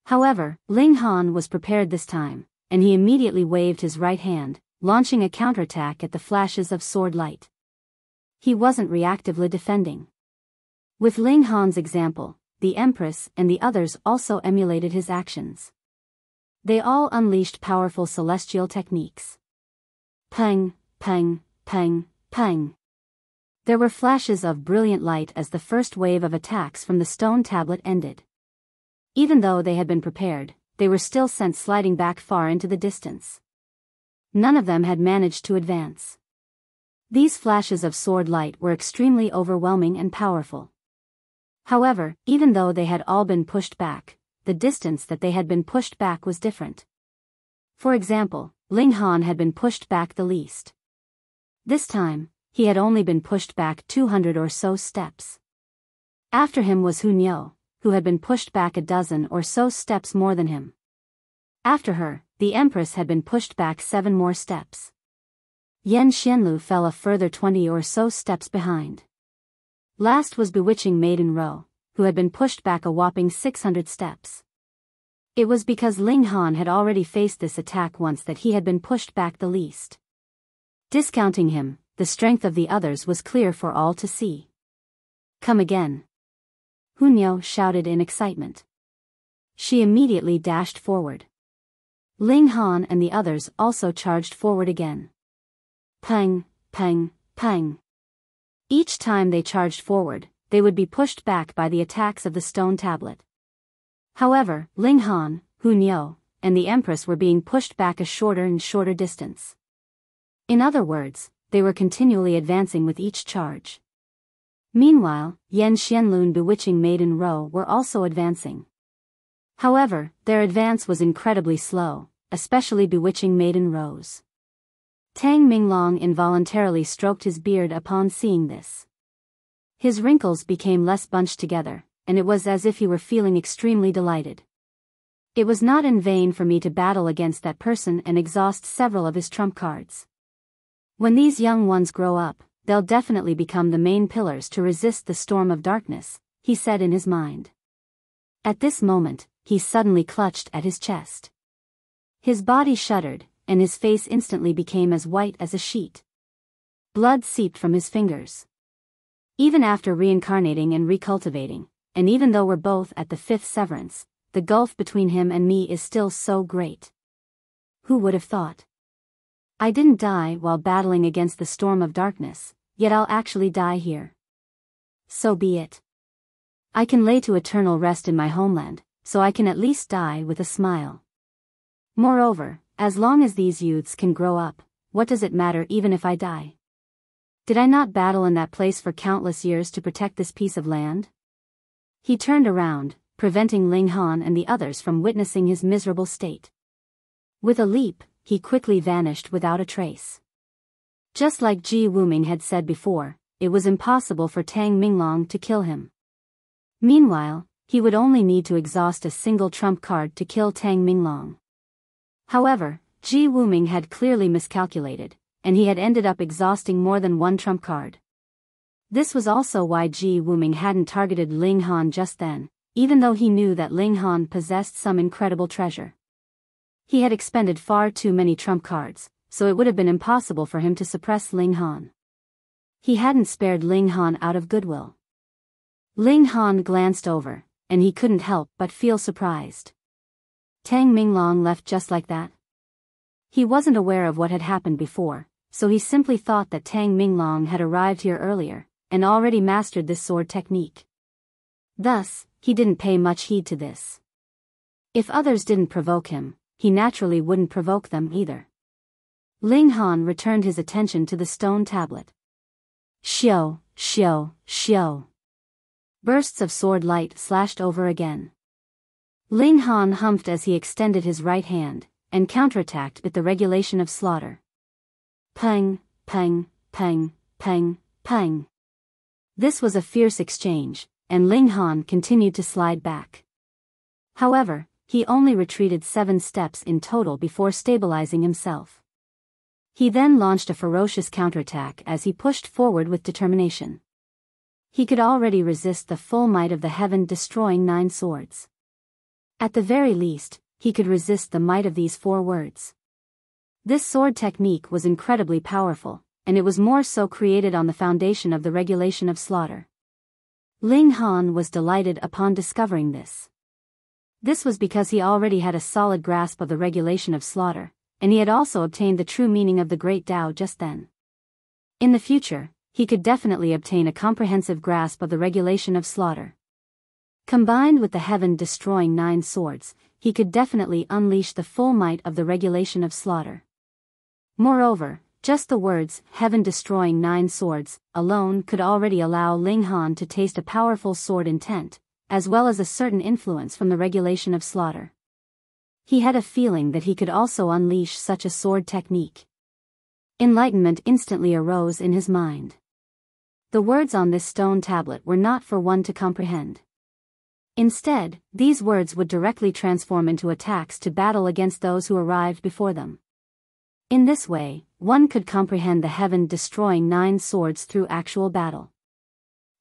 However, Ling Han was prepared this time, and he immediately waved his right hand, launching a counterattack at the flashes of sword light. He wasn't reactively defending. With Ling Han's example, the Empress and the others also emulated his actions. They all unleashed powerful celestial techniques. Pang, pang, pang, pang. There were flashes of brilliant light as the first wave of attacks from the stone tablet ended. Even though they had been prepared, they were still sent sliding back far into the distance. None of them had managed to advance. These flashes of sword light were extremely overwhelming and powerful. However, even though they had all been pushed back, the distance that they had been pushed back was different. For example, Ling Han had been pushed back the least. This time, he had only been pushed back 200 or so steps. After him was Hunyao, who had been pushed back a dozen or so steps more than him. After her, the Empress had been pushed back 7 more steps. Yan Xianlu fell a further 20 or so steps behind. Last was bewitching Maiden Ro, who had been pushed back a whopping 600 steps. It was because Ling Han had already faced this attack once that he had been pushed back the least. Discounting him, the strength of the others was clear for all to see. Come again. Hunyao shouted in excitement. She immediately dashed forward. Ling Han and the others also charged forward again. Pang, pang, pang. Each time they charged forward, they would be pushed back by the attacks of the stone tablet. However, Ling Han, Hunyao, and the Empress were being pushed back a shorter and shorter distance. In other words, they were continually advancing with each charge. Meanwhile, Yan Xianlu and bewitching Maiden Ro were also advancing. However, their advance was incredibly slow, especially bewitching Maiden Ro's. Tang Minglong involuntarily stroked his beard upon seeing this. His wrinkles became less bunched together, and it was as if he were feeling extremely delighted. It was not in vain for me to battle against that person and exhaust several of his trump cards. When these young ones grow up, they'll definitely become the main pillars to resist the storm of darkness, he said in his mind. At this moment, he suddenly clutched at his chest. His body shuddered, and his face instantly became as white as a sheet. Blood seeped from his fingers. Even after reincarnating and recultivating, and even though we're both at the 5th severance, the gulf between him and me is still so great. Who would have thought? I didn't die while battling against the storm of darkness, yet I'll actually die here. So be it. I can lay to eternal rest in my homeland, so I can at least die with a smile. Moreover, as long as these youths can grow up, what does it matter even if I die? Did I not battle in that place for countless years to protect this piece of land? He turned around, preventing Ling Han and the others from witnessing his miserable state. With a leap, he quickly vanished without a trace. Just like Ji Wuming had said before, it was impossible for Tang Minglong to kill him. Meanwhile, he would only need to exhaust a single trump card to kill Tang Minglong. However, Ji Wuming had clearly miscalculated, and he had ended up exhausting more than one trump card. This was also why Ji Wuming hadn't targeted Ling Han just then, even though he knew that Ling Han possessed some incredible treasure. He had expended far too many trump cards, so it would have been impossible for him to suppress Ling Han. He hadn't spared Ling Han out of goodwill. Ling Han glanced over, and he couldn't help but feel surprised. Tang Minglong left just like that? He wasn't aware of what had happened before, so he simply thought that Tang Minglong had arrived here earlier, and already mastered this sword technique. Thus, he didn't pay much heed to this. If others didn't provoke him, he naturally wouldn't provoke them either. Ling Han returned his attention to the stone tablet. Xiao, xiao, xiao. Bursts of sword light slashed over again. Ling Han humphed as he extended his right hand, and counterattacked with the regulation of slaughter. Pang, pang, pang, pang, pang. This was a fierce exchange, and Ling Han continued to slide back. However, he only retreated 7 steps in total before stabilizing himself. He then launched a ferocious counterattack as he pushed forward with determination. He could already resist the full might of the heaven-destroying 9 swords. At the very least, he could resist the might of these 4 words. This sword technique was incredibly powerful, and it was more so created on the foundation of the regulation of slaughter. Ling Han was delighted upon discovering this. This was because he already had a solid grasp of the regulation of slaughter, and he had also obtained the true meaning of the Great Tao just then. In the future, he could definitely obtain a comprehensive grasp of the regulation of slaughter. Combined with the heaven-destroying 9 swords, he could definitely unleash the full might of the regulation of slaughter. Moreover, just the words, heaven-destroying 9 swords, alone could already allow Ling Han to taste a powerful sword intent, as well as a certain influence from the regulation of slaughter. He had a feeling that he could also unleash such a sword technique. Enlightenment instantly arose in his mind. The words on this stone tablet were not for one to comprehend. Instead, these words would directly transform into attacks to battle against those who arrived before them. In this way, one could comprehend the heaven-destroying 9 swords through actual battle.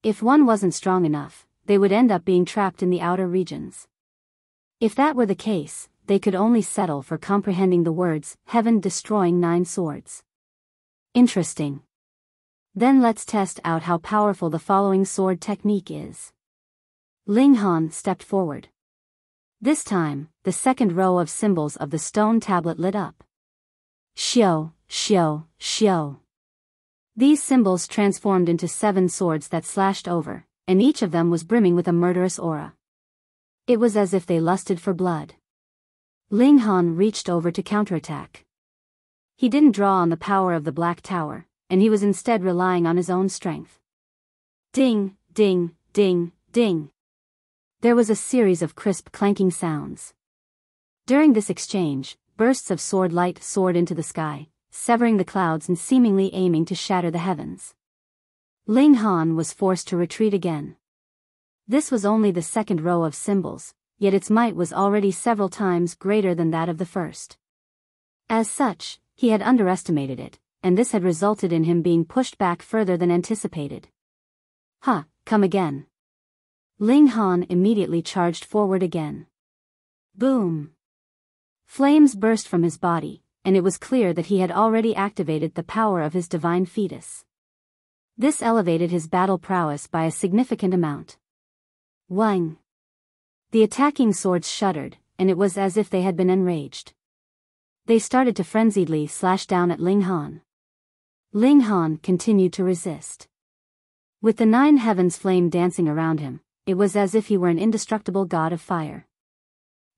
If one wasn't strong enough, they would end up being trapped in the outer regions. If that were the case, they could only settle for comprehending the words, heaven-destroying 9 swords. Interesting. Then let's test out how powerful the following sword technique is. Ling Han stepped forward. This time, the second row of symbols of the stone tablet lit up. Xiao, Xiao, Xiao. These symbols transformed into 7 swords that slashed over, and each of them was brimming with a murderous aura. It was as if they lusted for blood. Ling Han reached over to counterattack. He didn't draw on the power of the Black Tower, and he was instead relying on his own strength. Ding, ding, ding, ding. There was a series of crisp clanking sounds. During this exchange, bursts of sword light soared into the sky, severing the clouds and seemingly aiming to shatter the heavens. Ling Han was forced to retreat again. This was only the second row of symbols, yet its might was already several times greater than that of the first. As such, he had underestimated it, and this had resulted in him being pushed back further than anticipated. Come again. Ling Han immediately charged forward again. Boom! Flames burst from his body, and it was clear that he had already activated the power of his divine fetus. This elevated his battle prowess by a significant amount. Wang! The attacking swords shuddered, and it was as if they had been enraged. They started to frenziedly slash down at Ling Han. Ling Han continued to resist. With the 9 heavens flame dancing around him, it was as if he were an indestructible god of fire.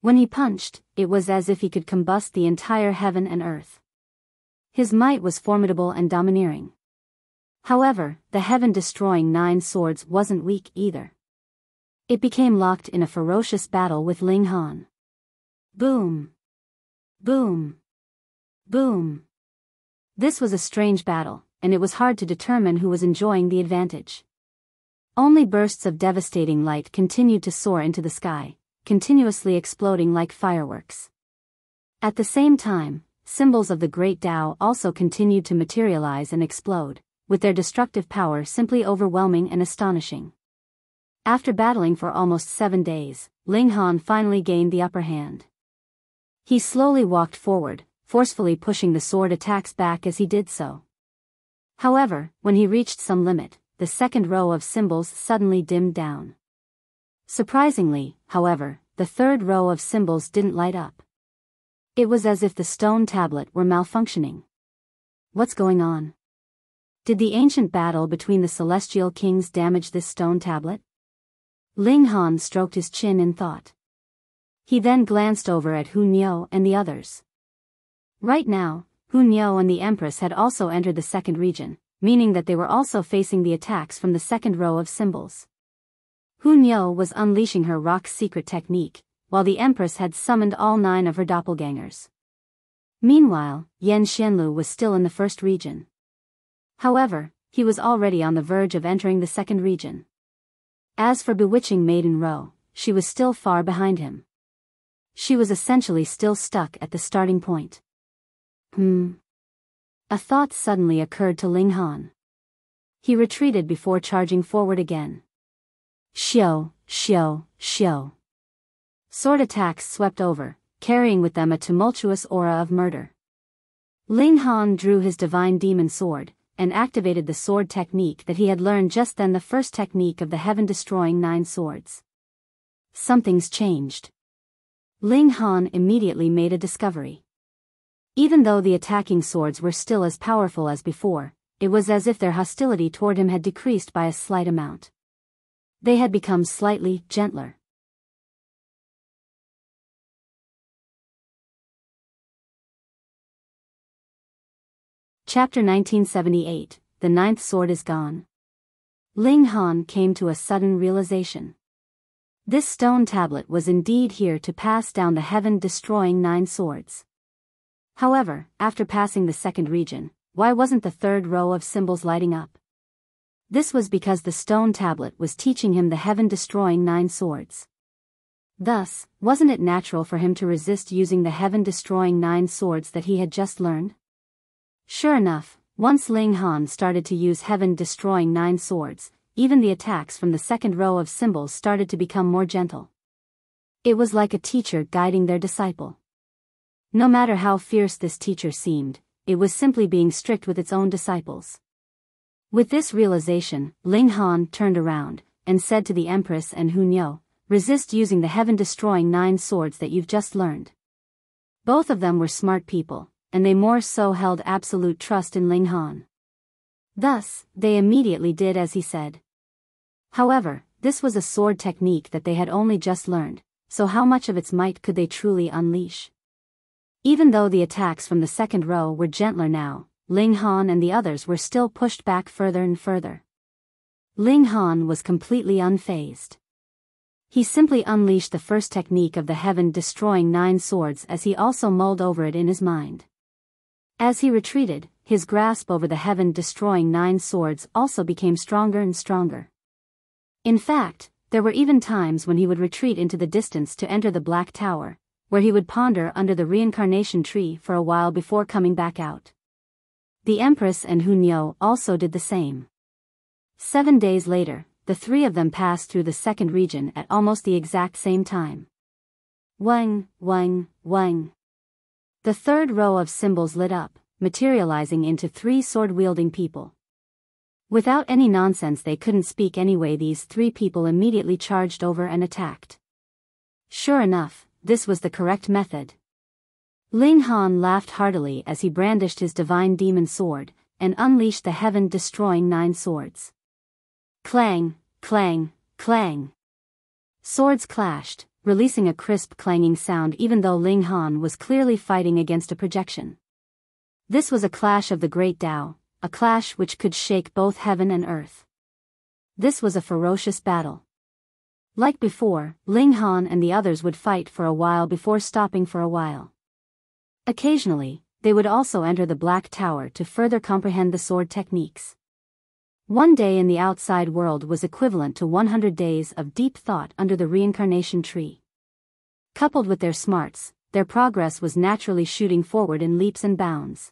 When he punched, it was as if he could combust the entire heaven and earth. His might was formidable and domineering. However, the heaven-destroying 9 swords wasn't weak either. It became locked in a ferocious battle with Ling Han. Boom! Boom! Boom! This was a strange battle, and it was hard to determine who was enjoying the advantage. Only bursts of devastating light continued to soar into the sky, continuously exploding like fireworks. At the same time, symbols of the Great Tao also continued to materialize and explode, with their destructive power simply overwhelming and astonishing. After battling for almost 7 days, Ling Han finally gained the upper hand. He slowly walked forward, forcefully pushing the sword attacks back as he did so. However, when he reached some limit, the second row of symbols suddenly dimmed down. Surprisingly, however, the third row of symbols didn't light up. It was as if the stone tablet were malfunctioning. What's going on? Did the ancient battle between the celestial kings damage this stone tablet? Ling Han stroked his chin in thought. He then glanced over at Hu Niu and the others. Right now, Hu Niu and the Empress had also entered the second region, meaning that they were also facing the attacks from the second row of symbols. Hu Niu was unleashing her rock's secret technique, while the Empress had summoned all 9 of her doppelgangers. Meanwhile, Yan Xianlu was still in the first region. However, he was already on the verge of entering the second region. As for bewitching Maiden Ro, she was still far behind him. She was essentially still stuck at the starting point. A thought suddenly occurred to Ling Han. he retreated before charging forward again. Xiao, xiao, xiao. Sword attacks swept over, carrying with them a tumultuous aura of murder. Ling Han drew his divine demon sword, and activated the sword technique that he had learned just then, the first technique of the heaven-destroying 9 swords. Something's changed. Ling Han immediately made a discovery. Even though the attacking swords were still as powerful as before, it was as if their hostility toward him had decreased by a slight amount. They had become slightly gentler. Chapter 1978, The 9th Sword is Gone. Ling Han came to a sudden realization. This stone tablet was indeed here to pass down the heaven-destroying 9 swords. However, after passing the second region, why wasn't the third row of symbols lighting up? This was because the stone tablet was teaching him the heaven-destroying 9 swords. Thus, wasn't it natural for him to resist using the heaven-destroying 9 swords that he had just learned? Sure enough, once Ling Han started to use heaven-destroying 9 swords, even the attacks from the second row of symbols started to become more gentle. It was like a teacher guiding their disciple. No matter how fierce this teacher seemed, it was simply being strict with its own disciples. With this realization, Ling Han turned around, and said to the Empress and Hunyo, "Resist using the heaven-destroying 9 swords that you've just learned." Both of them were smart people, and they more so held absolute trust in Ling Han. Thus, they immediately did as he said. However, this was a sword technique that they had only just learned, so how much of its might could they truly unleash? Even though the attacks from the second row were gentler now, Ling Han and the others were still pushed back further and further. Ling Han was completely unfazed. He simply unleashed the first technique of the heaven-destroying 9 swords as he also mulled over it in his mind. As he retreated, his grasp over the heaven-destroying 9 swords also became stronger and stronger. In fact, there were even times when he would retreat into the distance to enter the Black Tower, where he would ponder under the reincarnation tree for a while before coming back out. The Empress and Hunyo also did the same. 7 days later, the 3 of them passed through the second region at almost the exact same time. Wang, wang, wang. The third row of symbols lit up, materializing into 3 sword-wielding people. Without any nonsense, they couldn't speak anyway. These 3 people immediately charged over and attacked. Sure enough, this was the correct method. Ling Han laughed heartily as he brandished his divine demon sword, and unleashed the heaven-destroying 9 swords. Clang, clang, clang. Swords clashed, releasing a crisp clanging sound even though Ling Han was clearly fighting against a projection. This was a clash of the great Tao, a clash which could shake both heaven and earth. This was a ferocious battle. Like before, Ling Han and the others would fight for a while before stopping for a while. Occasionally, they would also enter the Black Tower to further comprehend the sword techniques. One day in the outside world was equivalent to 100 days of deep thought under the reincarnation tree. Coupled with their smarts, their progress was naturally shooting forward in leaps and bounds.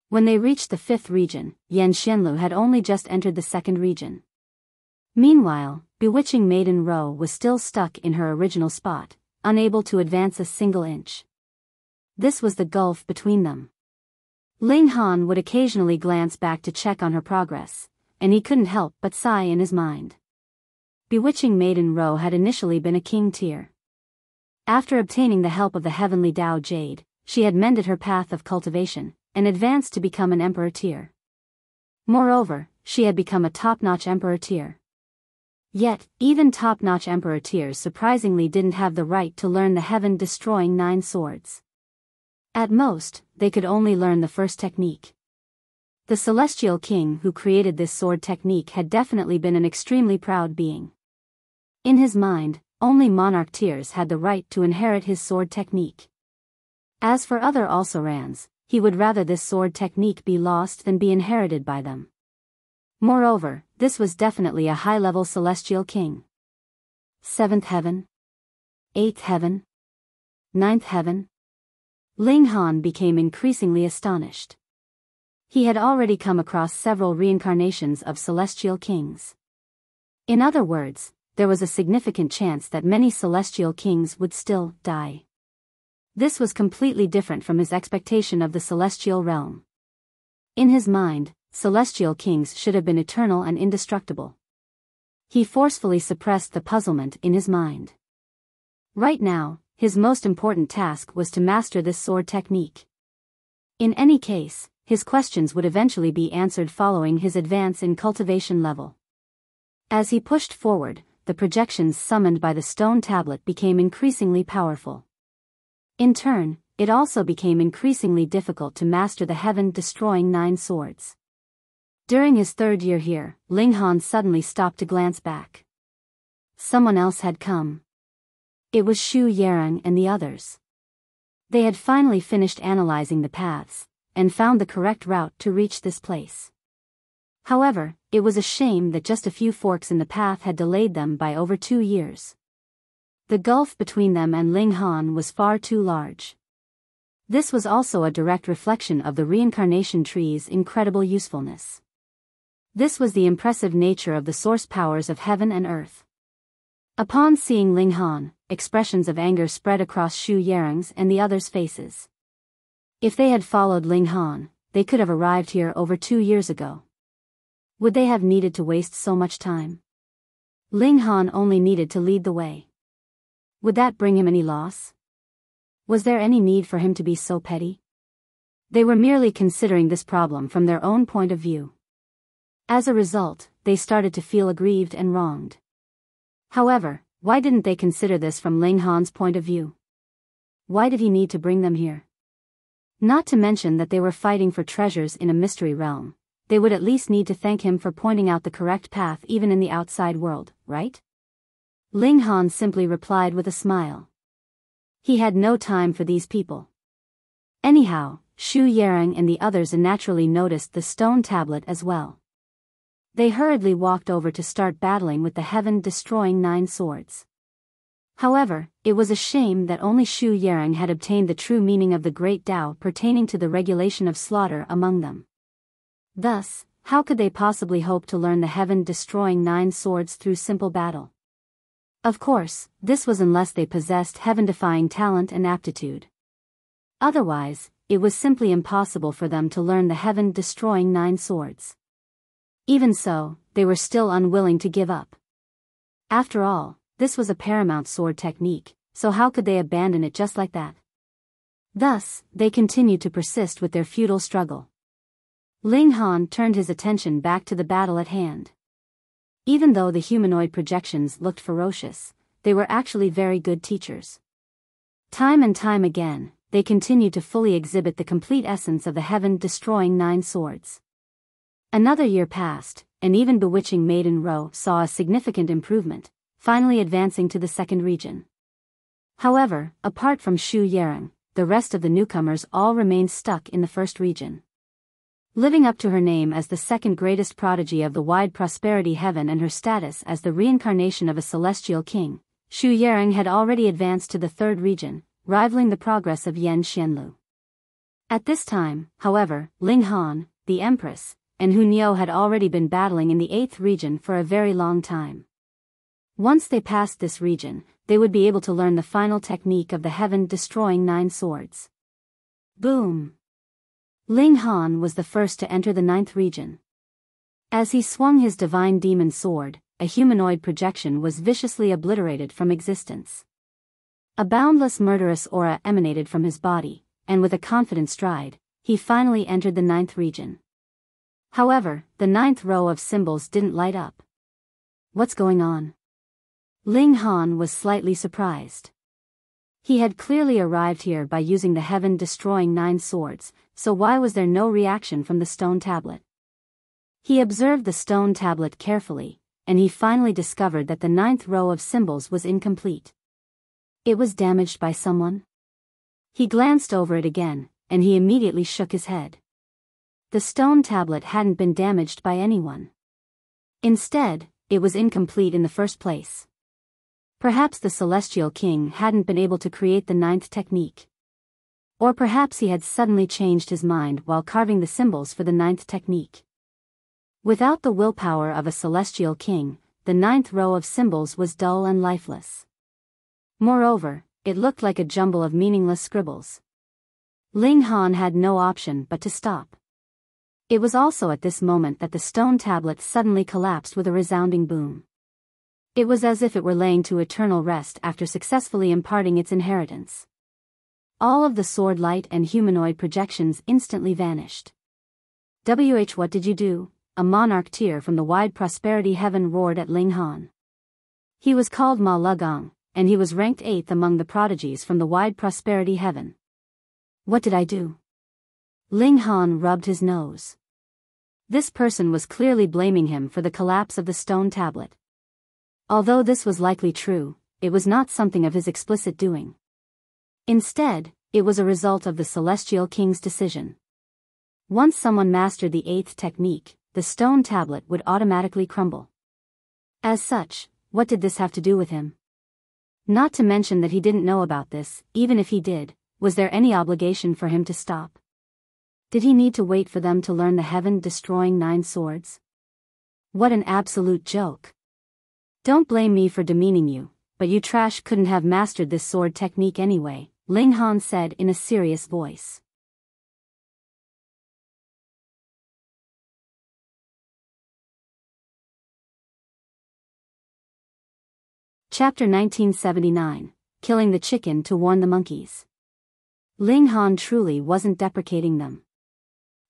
When they reached the 5th region, Yan Xianlu had only just entered the 2nd region. Meanwhile, Bewitching Maiden Row was still stuck in her original spot, unable to advance a single inch. This was the gulf between them. Ling Han would occasionally glance back to check on her progress, and he couldn't help but sigh in his mind. Bewitching Maiden Row had initially been a king tier. After obtaining the help of the heavenly Tao Jade, she had mended her path of cultivation, and advanced to become an emperor tier. Moreover, she had become a top-notch emperor tier. Yet, even top-notch emperor tiers surprisingly didn't have the right to learn the heaven-destroying 9 swords. At most, they could only learn the first technique. The celestial king who created this sword technique had definitely been an extremely proud being. In his mind, only monarch tiers had the right to inherit his sword technique. As for other also-rans, he would rather this sword technique be lost than be inherited by them. Moreover, this was definitely a high-level celestial king. 7th heaven? 8th heaven? 9th heaven? Ling Han became increasingly astonished. He had already come across several reincarnations of celestial kings. In other words, there was a significant chance that many celestial kings would still die. This was completely different from his expectation of the celestial realm. In his mind, celestial kings should have been eternal and indestructible. He forcefully suppressed the puzzlement in his mind. Right now, his most important task was to master this sword technique. In any case, his questions would eventually be answered following his advance in cultivation level. As he pushed forward, the projections summoned by the stone tablet became increasingly powerful. In turn, it also became increasingly difficult to master the heaven-destroying 9 swords. During his 3rd year here, Ling Han suddenly stopped to glance back. Someone else had come. It was Xu Yarang and the others. They had finally finished analyzing the paths, and found the correct route to reach this place. However, it was a shame that just a few forks in the path had delayed them by over 2 years. The gulf between them and Ling Han was far too large. This was also a direct reflection of the reincarnation tree's incredible usefulness. This was the impressive nature of the source powers of heaven and earth. Upon seeing Ling Han, expressions of anger spread across Xu Yarang's and the others' faces. If they had followed Ling Han, they could have arrived here over 2 years ago. Would they have needed to waste so much time? Ling Han only needed to lead the way. Would that bring him any loss? Was there any need for him to be so petty? They were merely considering this problem from their own point of view. As a result, they started to feel aggrieved and wronged. However, why didn't they consider this from Ling Han's point of view? Why did he need to bring them here? Not to mention that they were fighting for treasures in a mystery realm. They would at least need to thank him for pointing out the correct path even in the outside world, right? Ling Han simply replied with a smile. He had no time for these people. Anyhow, Xu Yarang and the others naturally noticed the stone tablet as well. They hurriedly walked over to start battling with the heaven-destroying 9 swords. However, it was a shame that only Xu Yarang had obtained the true meaning of the great Tao pertaining to the regulation of slaughter among them. Thus, how could they possibly hope to learn the heaven-destroying 9 swords through simple battle? Of course, this was unless they possessed heaven-defying talent and aptitude. Otherwise, it was simply impossible for them to learn the heaven-destroying 9 swords. Even so, they were still unwilling to give up. After all, this was a paramount sword technique, so how could they abandon it just like that? Thus, they continued to persist with their futile struggle. Ling Han turned his attention back to the battle at hand. Even though the humanoid projections looked ferocious, they were actually very good teachers. Time and time again, they continued to fully exhibit the complete essence of the heaven-destroying 9 swords. Another year passed, and even bewitching Maiden Ro saw a significant improvement, finally advancing to the 2nd region. However, apart from Xu Yarang, the rest of the newcomers all remained stuck in the 1st region. Living up to her name as the 2nd greatest prodigy of the wide prosperity heaven and her status as the reincarnation of a celestial king, Xu Yarang had already advanced to the 3rd region, rivaling the progress of Yan Xianlu. At this time, however, Ling Han, the Empress, and Hu Niu had already been battling in the 8th region for a very long time. Once they passed this region, they would be able to learn the final technique of the heaven-destroying 9 swords. Boom! Ling Han was the first to enter the 9th region. As he swung his divine demon sword, a humanoid projection was viciously obliterated from existence. A boundless murderous aura emanated from his body, and with a confident stride, he finally entered the 9th region. However, the 9th row of symbols didn't light up. What's going on? Ling Han was slightly surprised. He had clearly arrived here by using the heaven-destroying 9 swords, so why was there no reaction from the stone tablet? He observed the stone tablet carefully, and he finally discovered that the 9th row of symbols was incomplete. It was damaged by someone? He glanced over it again, and he immediately shook his head. The stone tablet hadn't been damaged by anyone. Instead, it was incomplete in the first place. Perhaps the Celestial King hadn't been able to create the 9th technique. Or perhaps he had suddenly changed his mind while carving the symbols for the 9th technique. Without the willpower of a celestial king, the 9th row of symbols was dull and lifeless. Moreover, it looked like a jumble of meaningless scribbles. Ling Han had no option but to stop. It was also at this moment that the stone tablet suddenly collapsed with a resounding boom. It was as if it were laying to eternal rest after successfully imparting its inheritance. All of the sword light and humanoid projections instantly vanished. What did you do? A monarch tear from the wide prosperity heaven roared at Ling Han. He was called Ma Lugang, and he was ranked 8th among the prodigies from the wide prosperity heaven. What did I do? Ling Han rubbed his nose. This person was clearly blaming him for the collapse of the stone tablet. Although this was likely true, it was not something of his explicit doing. Instead, it was a result of the celestial king's decision. Once someone mastered the 8th technique, the stone tablet would automatically crumble. As such, what did this have to do with him? Not to mention that he didn't know about this. Even if he did, was there any obligation for him to stop? Did he need to wait for them to learn the heaven-destroying 9 swords? What an absolute joke. Don't blame me for demeaning you, but you trash couldn't have mastered this sword technique anyway, Ling Han said in a serious voice. Chapter 1979, Killing the Chicken to Warn the Monkeys. Ling Han truly wasn't deprecating them.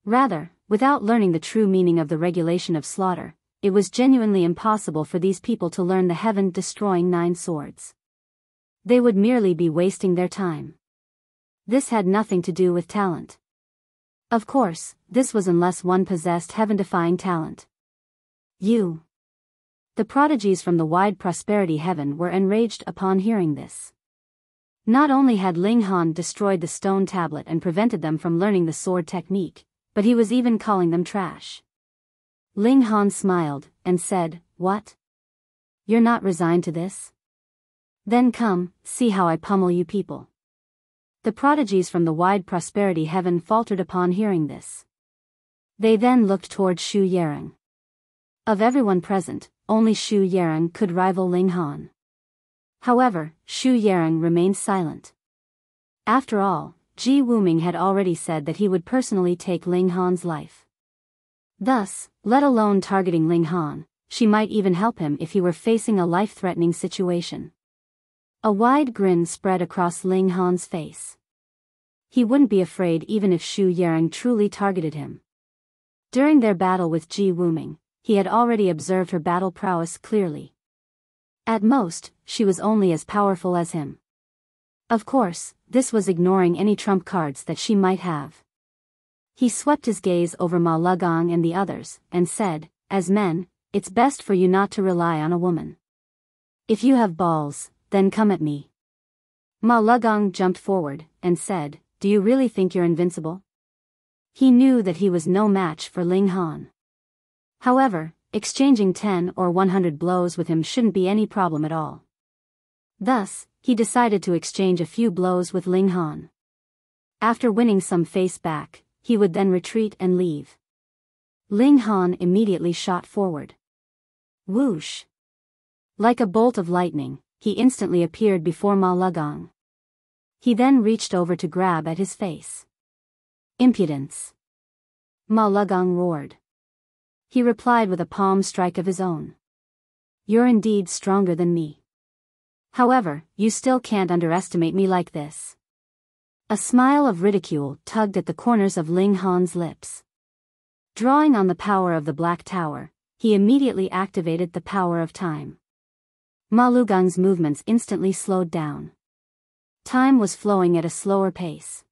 Rather, without learning the true meaning of the regulation of slaughter, it was genuinely impossible for these people to learn the heaven-destroying 9 swords. They would merely be wasting their time. This had nothing to do with talent. Of course, this was unless one possessed heaven-defying talent. The prodigies from the wide prosperity heaven were enraged upon hearing this. Not only had Ling Han destroyed the stone tablet and prevented them from learning the sword technique, but he was even calling them trash. Ling Han smiled, and said, "What? You're not resigned to this? Then come, see how I pummel you people." The prodigies from the wide prosperity heaven faltered upon hearing this. They then looked toward Shu Yarang. Of everyone present, only Shu Yarang could rival Ling Han. However, Shu Yarang remained silent. After all, Wuming had already said that he would personally take Ling Han's life. Thus, let alone targeting Ling Han, she might even help him if he were facing a life-threatening situation. A wide grin spread across Ling Han's face. He wouldn't be afraid even if Shu Yarang truly targeted him. During their battle with Wuming, he had already observed her battle prowess clearly. At most, she was only as powerful as him. Of course, this was ignoring any trump cards that she might have. He swept his gaze over Ma Lugang and the others, and said, "As men, it's best for you not to rely on a woman. If you have balls, then come at me." Ma Lugang jumped forward, and said, "Do you really think you're invincible?" He knew that he was no match for Ling Han. However, exchanging 10 or 100 blows with him shouldn't be any problem at all. Thus, he decided to exchange a few blows with Ling Han. After winning some face back, he would then retreat and leave. Ling Han immediately shot forward. Whoosh! Like a bolt of lightning, he instantly appeared before Ma Lugang. He then reached over to grab at his face. "Impudence!" Ma Lugang roared. He replied with a palm strike of his own. "You're indeed stronger than me. However, you still can't underestimate me like this." A smile of ridicule tugged at the corners of Ling Han's lips. Drawing on the power of the Black Tower, he immediately activated the power of time. Ma Lugang's movements instantly slowed down. Time was flowing at a slower pace.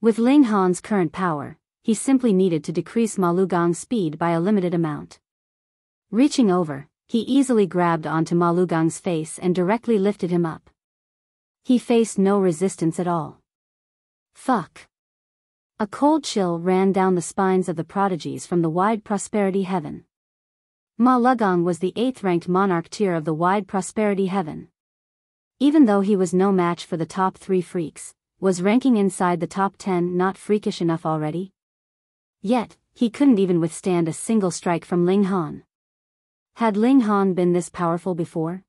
With Ling Han's current power, he simply needed to decrease Ma Lugang's speed by a limited amount. Reaching over, he easily grabbed onto Ma Lugang's face and directly lifted him up. He faced no resistance at all. Fuck! A cold chill ran down the spines of the prodigies from the wide prosperity heaven. Ma Lugang was the 8th-ranked monarch tier of the wide prosperity heaven. Even though he was no match for the top 3 freaks, Was ranking inside the top 10 not freakish enough already? Yet, he couldn't even withstand a single strike from Ling Han. Had Ling Han been this powerful before?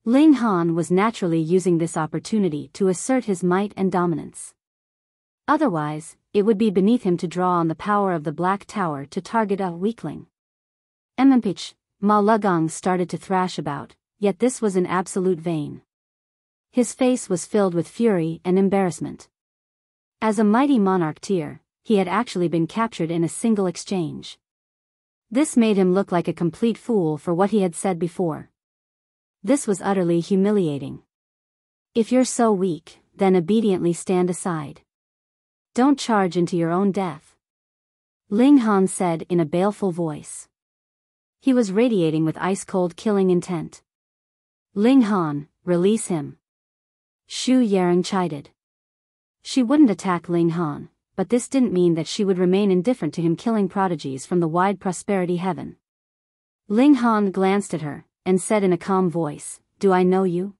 Ling Han was naturally using this opportunity to assert his might and dominance. Otherwise, it would be beneath him to draw on the power of the Black Tower to target a weakling. Mmpich, Ma Lugang started to thrash about, yet this was in absolute vain. His face was filled with fury and embarrassment. As a mighty monarch tier, he had actually been captured in a single exchange. This made him look like a complete fool for what he had said before. This was utterly humiliating. If you're so weak, then obediently stand aside. Don't charge into your own death. Ling Han said in a baleful voice. He was radiating with ice-cold killing intent. Ling Han, release him. Xu Yarong chided. She wouldn't attack Ling Han, but this didn't mean that she would remain indifferent to him killing prodigies from the wide prosperity heaven. Ling Han glanced at her, and said in a calm voice, "Do I know you?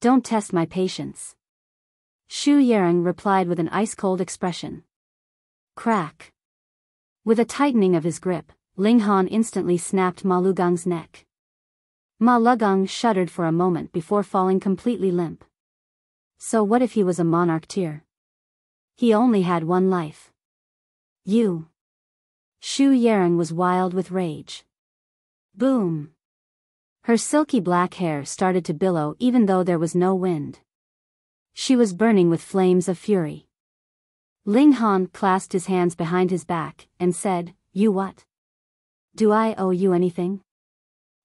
Don't test my patience." Xu Yarong replied with an ice-cold expression. Crack. With a tightening of his grip, Ling Han instantly snapped Ma Lugang's neck. Ma Lugang shuddered for a moment before falling completely limp. So what if he was a monarch tier? He only had one life. You. Xu Yarong was wild with rage. Boom. Her silky black hair started to billow even though there was no wind. She was burning with flames of fury. Ling Han clasped his hands behind his back and said, "You what? Do I owe you anything?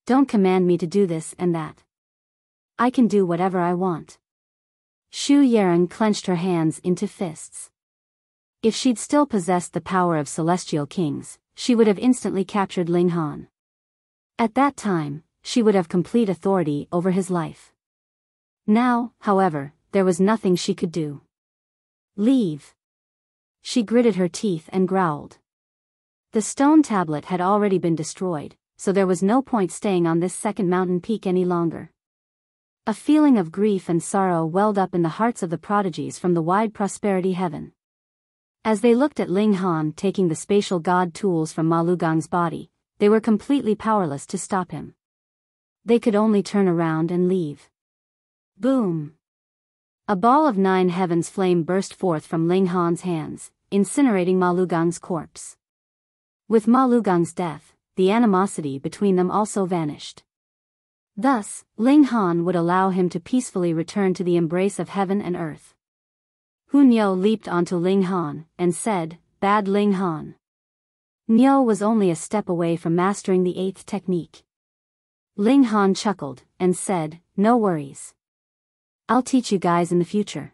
Don't command me to do this and that. I can do whatever I want." Xu Yarong clenched her hands into fists. If she'd still possessed the power of celestial kings, she would have instantly captured Ling Han. At that time, she would have complete authority over his life. Now, however, there was nothing she could do. Leave. She gritted her teeth and growled. The stone tablet had already been destroyed, so there was no point staying on this second mountain peak any longer. A feeling of grief and sorrow welled up in the hearts of the prodigies from the wide prosperity heaven. As they looked at Ling Han taking the spatial god tools from Ma Lugang's body, they were completely powerless to stop him. They could only turn around and leave. Boom! A ball of 9 heavens flame burst forth from Ling Han's hands, incinerating Ma Lugang's corpse. With Ma Lugang's death, the animosity between them also vanished. Thus, Ling Han would allow him to peacefully return to the embrace of heaven and earth. Hu Niu leaped onto Ling Han, and said, "Bad Ling Han." Niu was only a step away from mastering the 8th technique. Ling Han chuckled, and said, "No worries. I'll teach you guys in the future."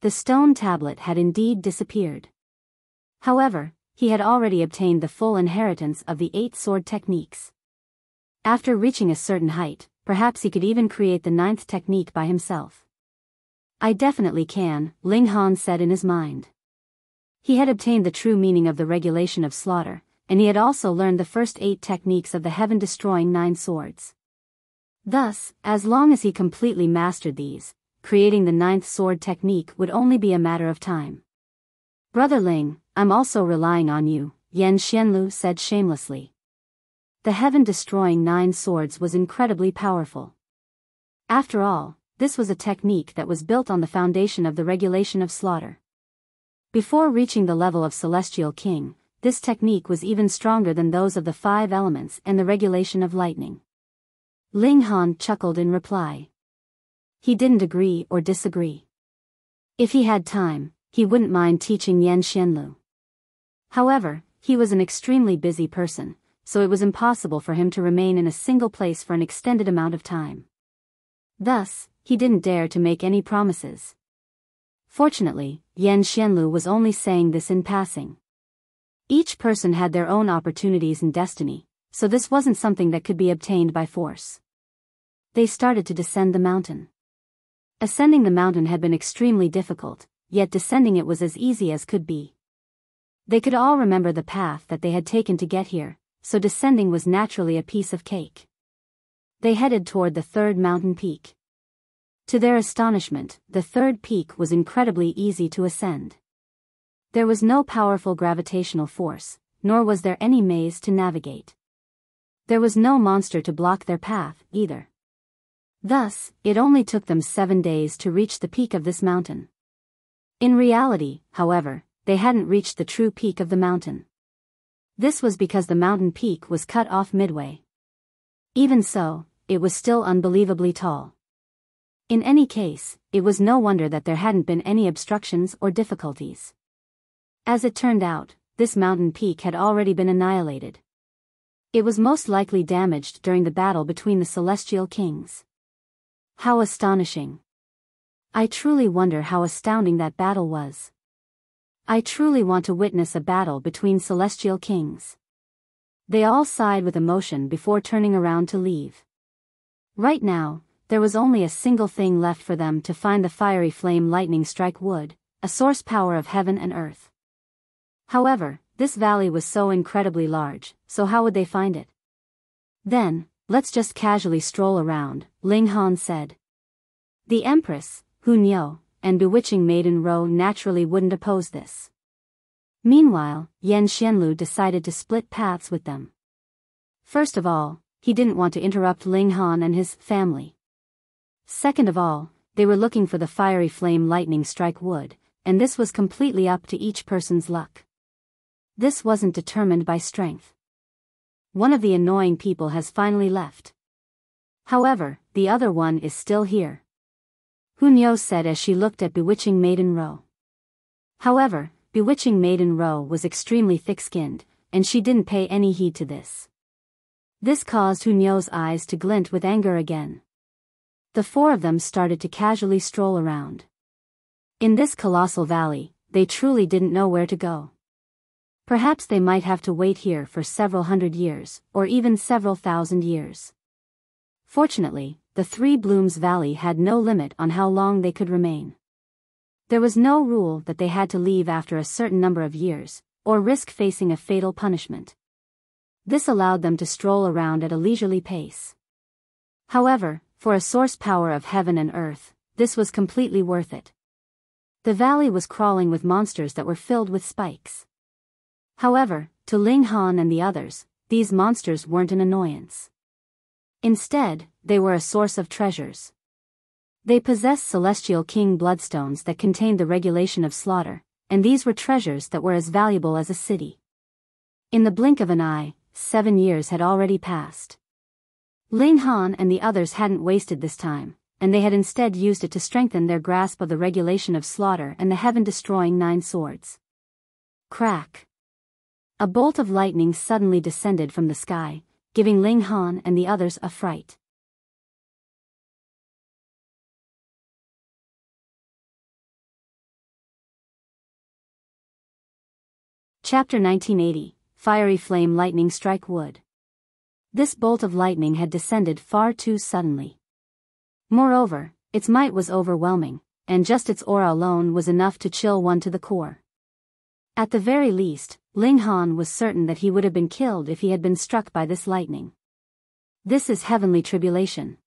The stone tablet had indeed disappeared. However, he had already obtained the full inheritance of the 8 sword techniques. After reaching a certain height, perhaps he could even create the 9th technique by himself. "I definitely can," Ling Han said in his mind. He had obtained the true meaning of the regulation of slaughter, and he had also learned the first 8 techniques of the heaven-destroying 9 swords. Thus, as long as he completely mastered these, creating the 9th sword technique would only be a matter of time. "Brother Ling, I'm also relying on you," Yan Xianlu said shamelessly. The heaven-destroying 9 swords was incredibly powerful. After all, this was a technique that was built on the foundation of the regulation of slaughter. Before reaching the level of Celestial King, this technique was even stronger than those of the 5 elements and the regulation of lightning. Ling Han chuckled in reply. He didn't agree or disagree. If he had time, he wouldn't mind teaching Yan Xianlu. However, he was an extremely busy person, so it was impossible for him to remain in a single place for an extended amount of time. Thus, he didn't dare to make any promises. Fortunately, Yan Xianlu was only saying this in passing. Each person had their own opportunities and destiny, so this wasn't something that could be obtained by force. They started to descend the mountain. Ascending the mountain had been extremely difficult, yet descending it was as easy as could be. They could all remember the path that they had taken to get here, so descending was naturally a piece of cake. They headed toward the 3rd mountain peak. To their astonishment, the third peak was incredibly easy to ascend. There was no powerful gravitational force, nor was there any maze to navigate. There was no monster to block their path, either. Thus, it only took them 7 days to reach the peak of this mountain. In reality, however, they hadn't reached the true peak of the mountain. This was because the mountain peak was cut off midway. Even so, it was still unbelievably tall. In any case, it was no wonder that there hadn't been any obstructions or difficulties. As it turned out, this mountain peak had already been annihilated. It was most likely damaged during the battle between the celestial kings. How astonishing! I truly wonder how astounding that battle was. I truly want to witness a battle between celestial kings. They all sighed with emotion before turning around to leave. Right now, there was only a single thing left for them to find: the fiery flame lightning strike wood, a source power of heaven and earth. However, this valley was so incredibly large, so how would they find it? Then, let's just casually stroll around, Ling Han said. The Empress, Hu Niu, and bewitching maiden Ro naturally wouldn't oppose this. Meanwhile, Yan Xianlu decided to split paths with them. First of all, he didn't want to interrupt Ling Han and his family. Second of all, they were looking for the fiery flame lightning strike wood, and this was completely up to each person's luck. This wasn't determined by strength. One of the annoying people has finally left. However, the other one is still here, Hu Niu said as she looked at bewitching maiden Ro. However, bewitching maiden Ro was extremely thick-skinned, and she didn't pay any heed to this. This caused Hu Niu's eyes to glint with anger again. The four of them started to casually stroll around. In this colossal valley, they truly didn't know where to go. Perhaps they might have to wait here for several hundred years, or even several thousand years. Fortunately, the Three Blooms Valley had no limit on how long they could remain. There was no rule that they had to leave after a certain number of years, or risk facing a fatal punishment. This allowed them to stroll around at a leisurely pace. However, for a source power of heaven and earth, this was completely worth it. The valley was crawling with monsters that were filled with spikes. However, to Ling Han and the others, these monsters weren't an annoyance. Instead, they were a source of treasures. They possessed celestial king bloodstones that contained the regulation of slaughter, and these were treasures that were as valuable as a city. In the blink of an eye, 7 years had already passed. Ling Han and the others hadn't wasted this time, and they had instead used it to strengthen their grasp of the regulation of slaughter and the heaven-destroying 9 swords. Crack! A bolt of lightning suddenly descended from the sky, giving Ling Han and the others a fright. Chapter 1980, Fiery Flame Lightning Strike Wood. This bolt of lightning had descended far too suddenly. Moreover, its might was overwhelming, and just its aura alone was enough to chill one to the core. At the very least, Ling Han was certain that he would have been killed if he had been struck by this lightning. This is heavenly tribulation,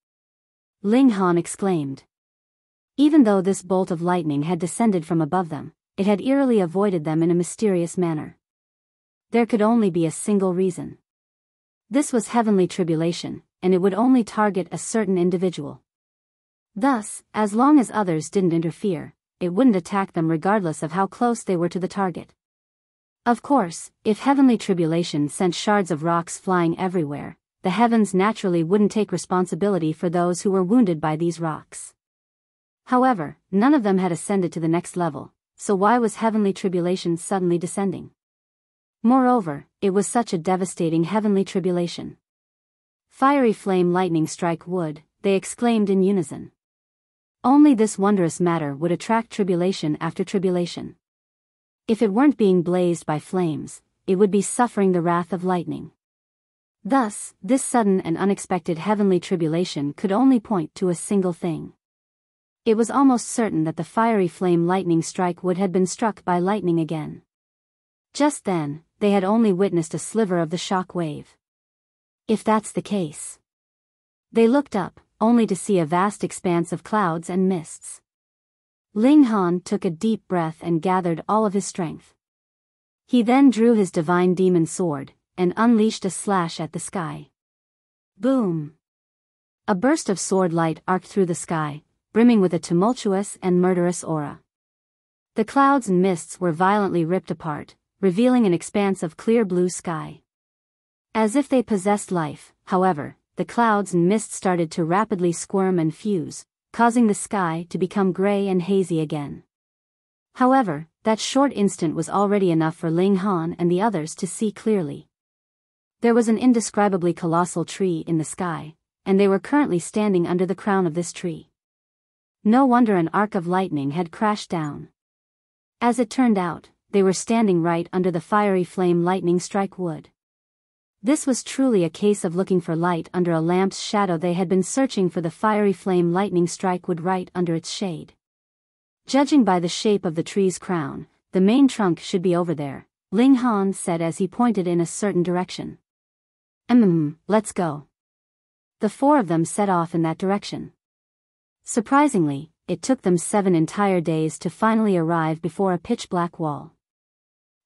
Ling Han exclaimed. Even though this bolt of lightning had descended from above them, it had eerily avoided them in a mysterious manner. There could only be a single reason. This was heavenly tribulation, and it would only target a certain individual. Thus, as long as others didn't interfere, it wouldn't attack them regardless of how close they were to the target. Of course, if heavenly tribulation sent shards of rocks flying everywhere, the heavens naturally wouldn't take responsibility for those who were wounded by these rocks. However, none of them had ascended to the next level, so why was heavenly tribulation suddenly descending? Moreover, it was such a devastating heavenly tribulation. Fiery flame lightning strike wood, they exclaimed in unison. Only this wondrous matter would attract tribulation after tribulation. If it weren't being blazed by flames, it would be suffering the wrath of lightning. Thus, this sudden and unexpected heavenly tribulation could only point to a single thing. It was almost certain that the fiery flame lightning strike wood had been struck by lightning again. Just then, they had only witnessed a sliver of the shock wave. If that's the case. They looked up, only to see a vast expanse of clouds and mists. Ling Han took a deep breath and gathered all of his strength. He then drew his divine demon sword, and unleashed a slash at the sky. Boom! A burst of sword light arced through the sky, brimming with a tumultuous and murderous aura. The clouds and mists were violently ripped apart, revealing an expanse of clear blue sky. As if they possessed life, however, the clouds and mists started to rapidly squirm and fuse, causing the sky to become gray and hazy again. However, that short instant was already enough for Ling Han and the others to see clearly. There was an indescribably colossal tree in the sky, and they were currently standing under the crown of this tree. No wonder an arc of lightning had crashed down. As it turned out, they were standing right under the fiery flame lightning strike wood. This was truly a case of looking for light under a lamp's shadow. They had been searching for the fiery flame lightning strike wood right under its shade. Judging by the shape of the tree's crown, the main trunk should be over there, Ling Han said as he pointed in a certain direction. Let's go. The four of them set off in that direction. Surprisingly, it took them 7 entire days to finally arrive before a pitch-black wall.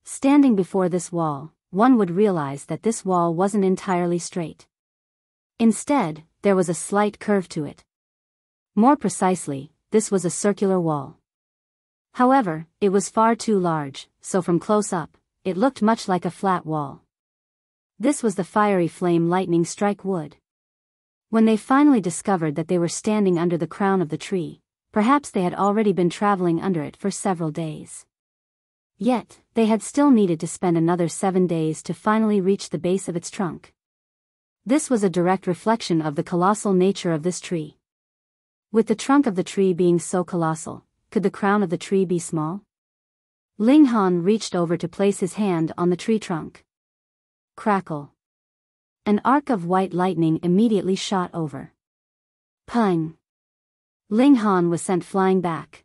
Standing before this wall, one would realize that this wall wasn't entirely straight. Instead, there was a slight curve to it. More precisely, this was a circular wall. However, it was far too large, so from close up, it looked much like a flat wall. This was the fiery flame lightning strike wood. When they finally discovered that they were standing under the crown of the tree, perhaps they had already been traveling under it for several days. Yet, they had still needed to spend another 7 days to finally reach the base of its trunk. This was a direct reflection of the colossal nature of this tree. With the trunk of the tree being so colossal, could the crown of the tree be small? Ling Han reached over to place his hand on the tree trunk. Crackle. An arc of white lightning immediately shot over. Pung! Ling Han was sent flying back.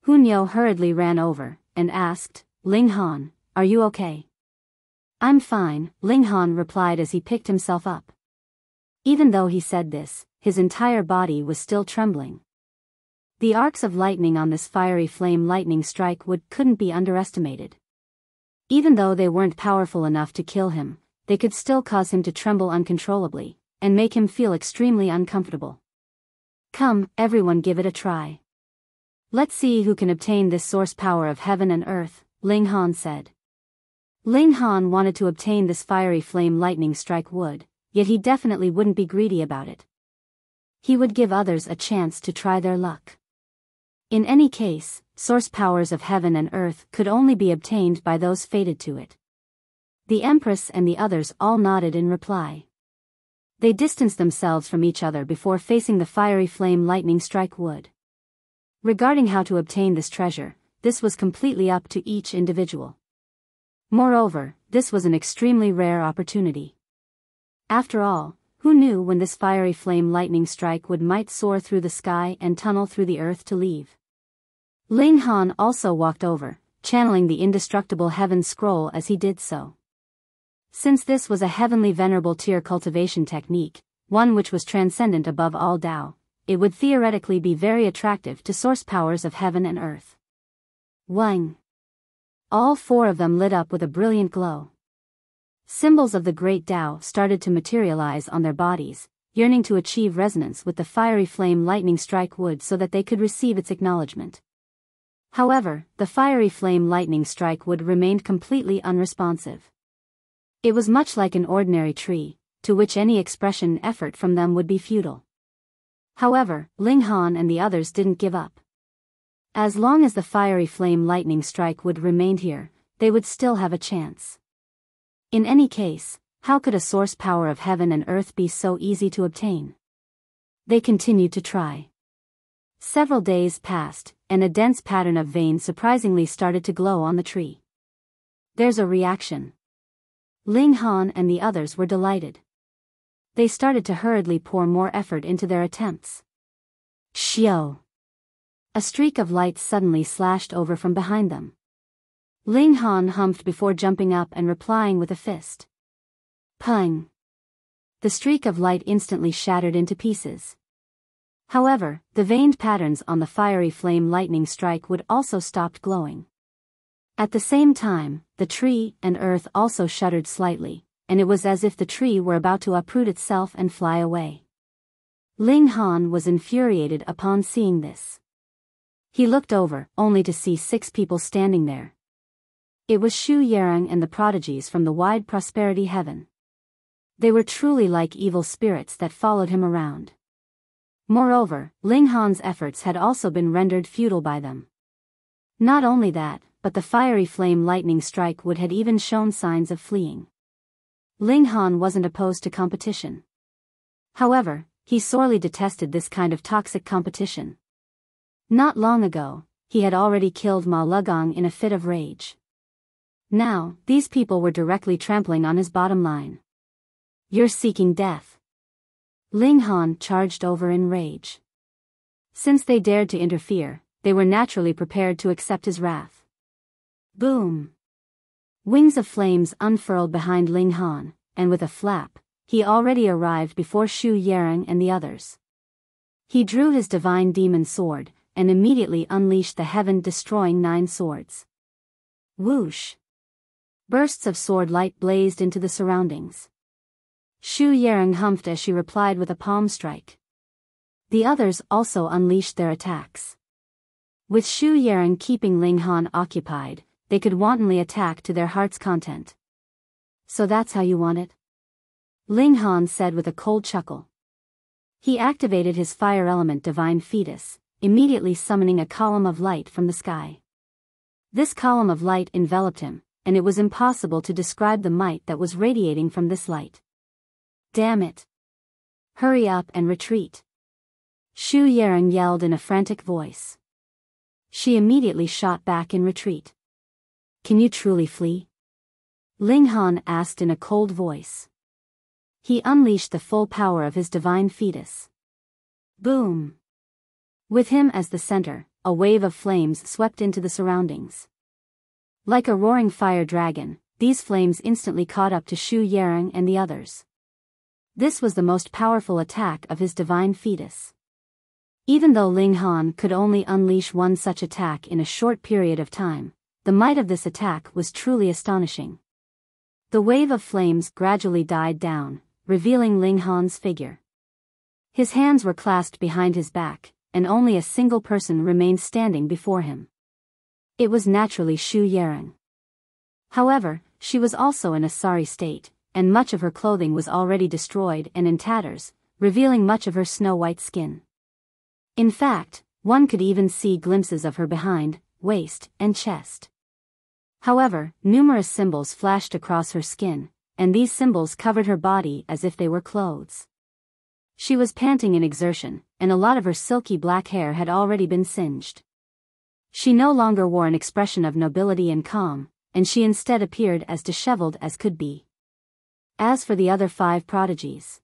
Hunyo hurriedly ran over and asked, Ling Han, are you okay? I'm fine, Ling Han replied as he picked himself up. Even though he said this, his entire body was still trembling. The arcs of lightning on this fiery flame lightning strike wood couldn't be underestimated. Even though they weren't powerful enough to kill him, they could still cause him to tremble uncontrollably, and make him feel extremely uncomfortable. Come, everyone, give it a try. Let's see who can obtain this source power of heaven and earth, Ling Han said. Ling Han wanted to obtain this fiery flame lightning strike wood, yet he definitely wouldn't be greedy about it. He would give others a chance to try their luck. In any case, source powers of heaven and earth could only be obtained by those fated to it. The Empress and the others all nodded in reply. They distanced themselves from each other before facing the fiery flame lightning strike wood. Regarding how to obtain this treasure, this was completely up to each individual. Moreover, this was an extremely rare opportunity. After all, who knew when this fiery flame lightning strike wood might soar through the sky and tunnel through the earth to leave? Ling Han also walked over, channeling the indestructible heaven scroll as he did so. Since this was a heavenly venerable tier cultivation technique, one which was transcendent above all Tao, it would theoretically be very attractive to source powers of heaven and earth. Wang! All four of them lit up with a brilliant glow. Symbols of the great Tao started to materialize on their bodies, yearning to achieve resonance with the fiery flame lightning strike wood so that they could receive its acknowledgement. However, the fiery flame lightning strike wood remained completely unresponsive. It was much like an ordinary tree, to which any expression effort from them would be futile. However, Ling Han and the others didn't give up. As long as the fiery flame lightning strike wood remained here, they would still have a chance. In any case, how could a source power of heaven and earth be so easy to obtain? They continued to try. Several days passed, and a dense pattern of veins surprisingly started to glow on the tree. There's a reaction. Ling Han and the others were delighted. They started to hurriedly pour more effort into their attempts. Xiao! A streak of light suddenly slashed over from behind them. Ling Han humphed before jumping up and replying with a fist. Pung! The streak of light instantly shattered into pieces. However, the veined patterns on the fiery flame lightning strike would also stopped glowing. At the same time, the tree and earth also shuddered slightly, and it was as if the tree were about to uproot itself and fly away. Ling Han was infuriated upon seeing this. He looked over, only to see 6 people standing there. It was Xu Yarong and the prodigies from the wide prosperity heaven. They were truly like evil spirits that followed him around. Moreover, Ling Han's efforts had also been rendered futile by them. Not only that, but the fiery flame lightning strike would had even shown signs of fleeing. Ling Han wasn't opposed to competition. However, he sorely detested this kind of toxic competition. Not long ago, he had already killed Ma Lugang in a fit of rage. Now, these people were directly trampling on his bottom line. You're seeking death. Ling Han charged over in rage. Since they dared to interfere, they were naturally prepared to accept his wrath. Boom! Wings of flames unfurled behind Ling Han, and with a flap, he already arrived before Xu Yarong and the others. He drew his divine demon sword, and immediately unleashed the heaven-destroying 9 swords. Whoosh! Bursts of sword light blazed into the surroundings. Xu Yarong humphed as she replied with a palm strike. The others also unleashed their attacks. With Xu Yarong keeping Ling Han occupied, they could wantonly attack to their heart's content. So that's how you want it? Ling Han said with a cold chuckle. He activated his fire element divine fetus, immediately summoning a column of light from the sky. This column of light enveloped him, and it was impossible to describe the might that was radiating from this light. Damn it! Hurry up and retreat! Xu Yarong yelled in a frantic voice. She immediately shot back in retreat. Can you truly flee? Ling Han asked in a cold voice. He unleashed the full power of his divine fetus. Boom! With him as the center, a wave of flames swept into the surroundings. Like a roaring fire dragon, these flames instantly caught up to Xu Yarong and the others. This was the most powerful attack of his divine fetus. Even though Ling Han could only unleash one such attack in a short period of time, the might of this attack was truly astonishing. The wave of flames gradually died down, revealing Ling Han's figure. His hands were clasped behind his back, and only a single person remained standing before him. It was naturally Xu Yarong. However, she was also in a sorry state, and much of her clothing was already destroyed and in tatters, revealing much of her snow-white skin. In fact, one could even see glimpses of her behind, waist, and chest. However, numerous symbols flashed across her skin, and these symbols covered her body as if they were clothes. She was panting in exertion, and a lot of her silky black hair had already been singed. She no longer wore an expression of nobility and calm, and she instead appeared as disheveled as could be. As for the other 5 prodigies,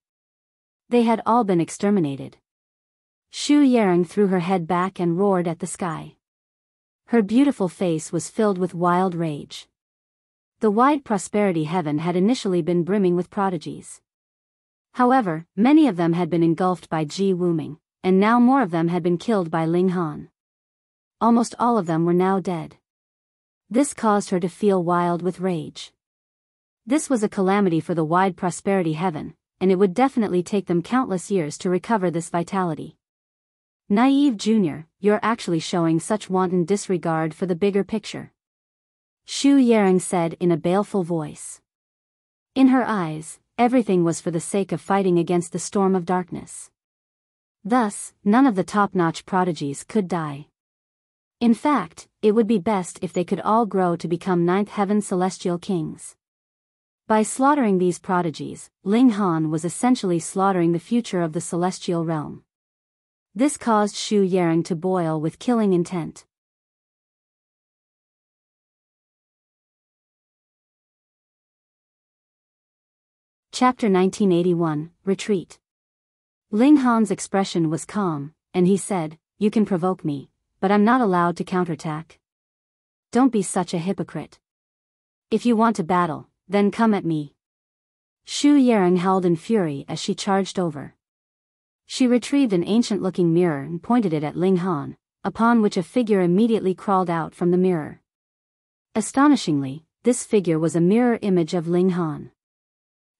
they had all been exterminated. Xu Yarong threw her head back and roared at the sky. Her beautiful face was filled with wild rage. The wide prosperity heaven had initially been brimming with prodigies. However, many of them had been engulfed by Wuming, and now more of them had been killed by Ling Han. Almost all of them were now dead. This caused her to feel wild with rage. This was a calamity for the wide prosperity heaven, and it would definitely take them countless years to recover this vitality. Naive Junior, you're actually showing such wanton disregard for the bigger picture. Xu Yarong said in a baleful voice. In her eyes, everything was for the sake of fighting against the storm of darkness. Thus, none of the top-notch prodigies could die. In fact, it would be best if they could all grow to become 9th heaven celestial kings. By slaughtering these prodigies, Ling Han was essentially slaughtering the future of the celestial realm. This caused Xu Yarong to boil with killing intent. Chapter 1981, Retreat. Ling Han's expression was calm, and he said, "You can provoke me, but I'm not allowed to counterattack. Don't be such a hypocrite. If you want to battle, then come at me." Xu Yarong howled in fury as she charged over. She retrieved an ancient-looking mirror and pointed it at Ling Han, upon which a figure immediately crawled out from the mirror. Astonishingly, this figure was a mirror image of Ling Han.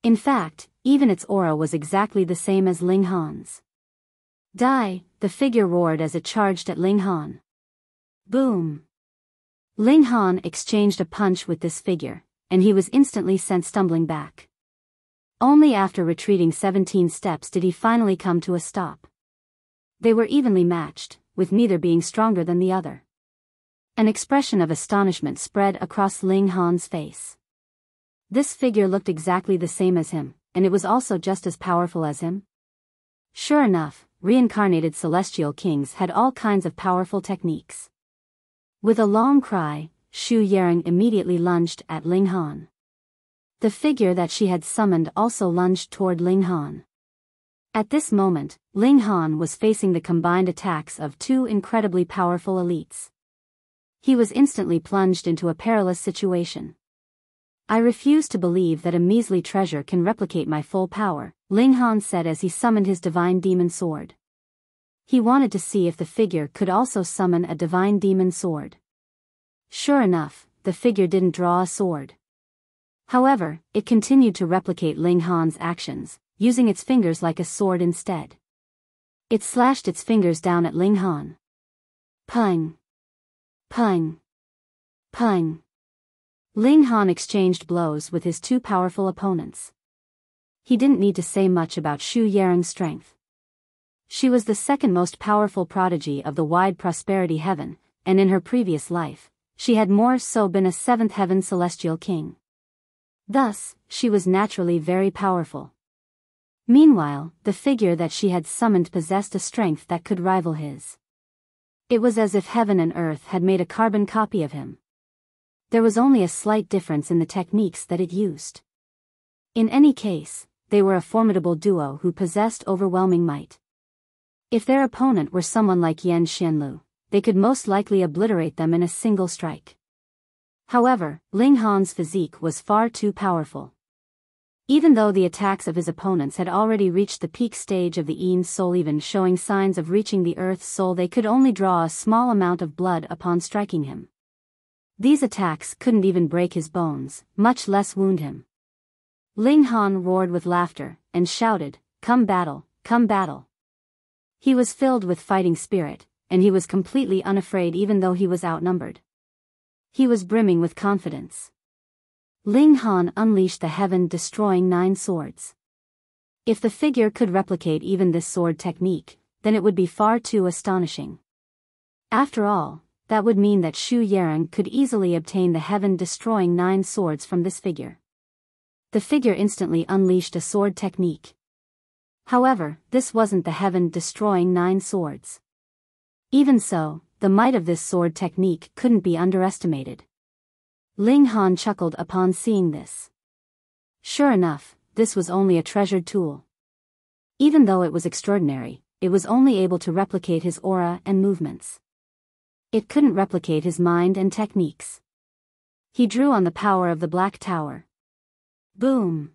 In fact, even its aura was exactly the same as Ling Han's. Die, the figure roared as it charged at Ling Han. Boom! Ling Han exchanged a punch with this figure, and he was instantly sent stumbling back. Only after retreating 17 steps did he finally come to a stop. They were evenly matched, with neither being stronger than the other. An expression of astonishment spread across Ling Han's face. This figure looked exactly the same as him, and it was also just as powerful as him. Sure enough, reincarnated celestial kings had all kinds of powerful techniques. With a long cry, Xu Yarong immediately lunged at Ling Han. The figure that she had summoned also lunged toward Ling Han. At this moment, Ling Han was facing the combined attacks of two incredibly powerful elites. He was instantly plunged into a perilous situation. I refuse to believe that a measly treasure can replicate my full power, Ling Han said as he summoned his divine demon sword. He wanted to see if the figure could also summon a divine demon sword. Sure enough, the figure didn't draw a sword. However, it continued to replicate Ling Han's actions, using its fingers like a sword instead. It slashed its fingers down at Ling Han. Pung! Pung! Pung! Ling Han exchanged blows with his two powerful opponents. He didn't need to say much about Xu Yarong's strength. She was the second most powerful prodigy of the wide prosperity heaven, and in her previous life, she had more so been a seventh heaven celestial king. Thus, she was naturally very powerful. Meanwhile, the figure that she had summoned possessed a strength that could rival his. It was as if heaven and earth had made a carbon copy of him. There was only a slight difference in the techniques that it used. In any case, they were a formidable duo who possessed overwhelming might. If their opponent were someone like Yan Xianlu, they could most likely obliterate them in a single strike. However, Ling Han's physique was far too powerful. Even though the attacks of his opponents had already reached the peak stage of the Yin soul, even showing signs of reaching the Earth's soul, they could only draw a small amount of blood upon striking him. These attacks couldn't even break his bones, much less wound him. Ling Han roared with laughter, and shouted, "Come battle, come battle." He was filled with fighting spirit, and he was completely unafraid even though he was outnumbered. He was brimming with confidence. Ling Han unleashed the heaven-destroying 9 swords. If the figure could replicate even this sword technique, then it would be far too astonishing. After all, that would mean that Xu Yarong could easily obtain the heaven-destroying 9 swords from this figure. The figure instantly unleashed a sword technique. However, this wasn't the heaven-destroying 9 swords. Even so, the might of this sword technique couldn't be underestimated. Ling Han chuckled upon seeing this. Sure enough, this was only a treasured tool. Even though it was extraordinary, it was only able to replicate his aura and movements. It couldn't replicate his mind and techniques. He drew on the power of the Black Tower. Boom!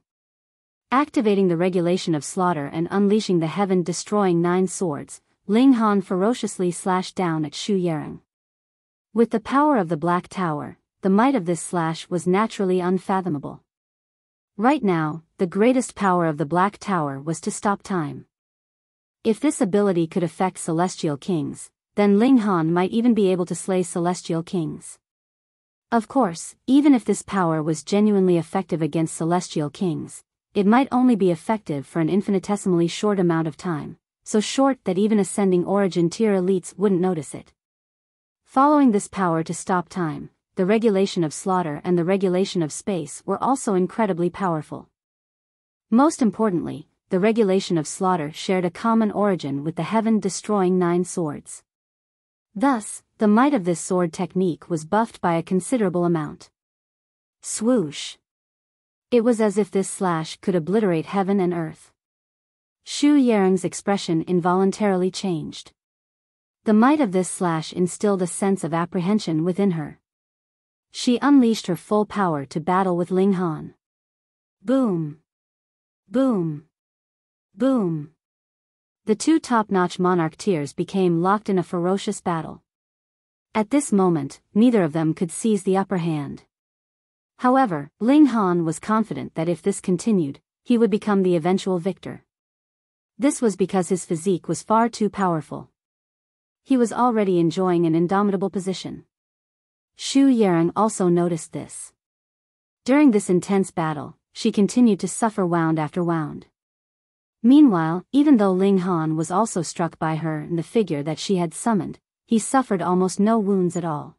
Activating the regulation of slaughter and unleashing the heaven-destroying 9 swords, Ling Han ferociously slashed down at Xu Yarong. With the power of the Black Tower, the might of this slash was naturally unfathomable. Right now, the greatest power of the Black Tower was to stop time. If this ability could affect celestial kings, then Ling Han might even be able to slay celestial kings. Of course, even if this power was genuinely effective against celestial kings, it might only be effective for an infinitesimally short amount of time, so short that even ascending origin tier elites wouldn't notice it. Following this power to stop time, the regulation of slaughter and the regulation of space were also incredibly powerful. Most importantly, the regulation of slaughter shared a common origin with the heaven-destroying 9 swords. Thus, the might of this sword technique was buffed by a considerable amount. Swoosh! It was as if this slash could obliterate heaven and earth. Xu Yarong's expression involuntarily changed. The might of this slash instilled a sense of apprehension within her. She unleashed her full power to battle with Ling Han. Boom! Boom! Boom! The two top-notch monarch tiers became locked in a ferocious battle. At this moment, neither of them could seize the upper hand. However, Ling Han was confident that if this continued, he would become the eventual victor. This was because his physique was far too powerful. He was already enjoying an indomitable position. Xu Yarong also noticed this. During this intense battle, she continued to suffer wound after wound. Meanwhile, even though Ling Han was also struck by her and the figure that she had summoned, he suffered almost no wounds at all.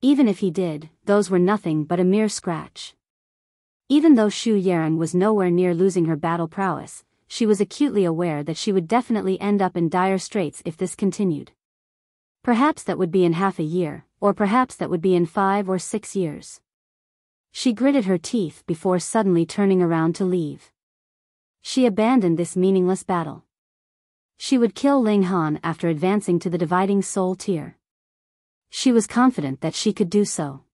Even if he did, those were nothing but a mere scratch. Even though Xu Yarong was nowhere near losing her battle prowess, she was acutely aware that she would definitely end up in dire straits if this continued. Perhaps that would be in half a year, or perhaps that would be in 5 or 6 years. She gritted her teeth before suddenly turning around to leave. She abandoned this meaningless battle. She would kill Ling Han after advancing to the dividing soul tier. She was confident that she could do so.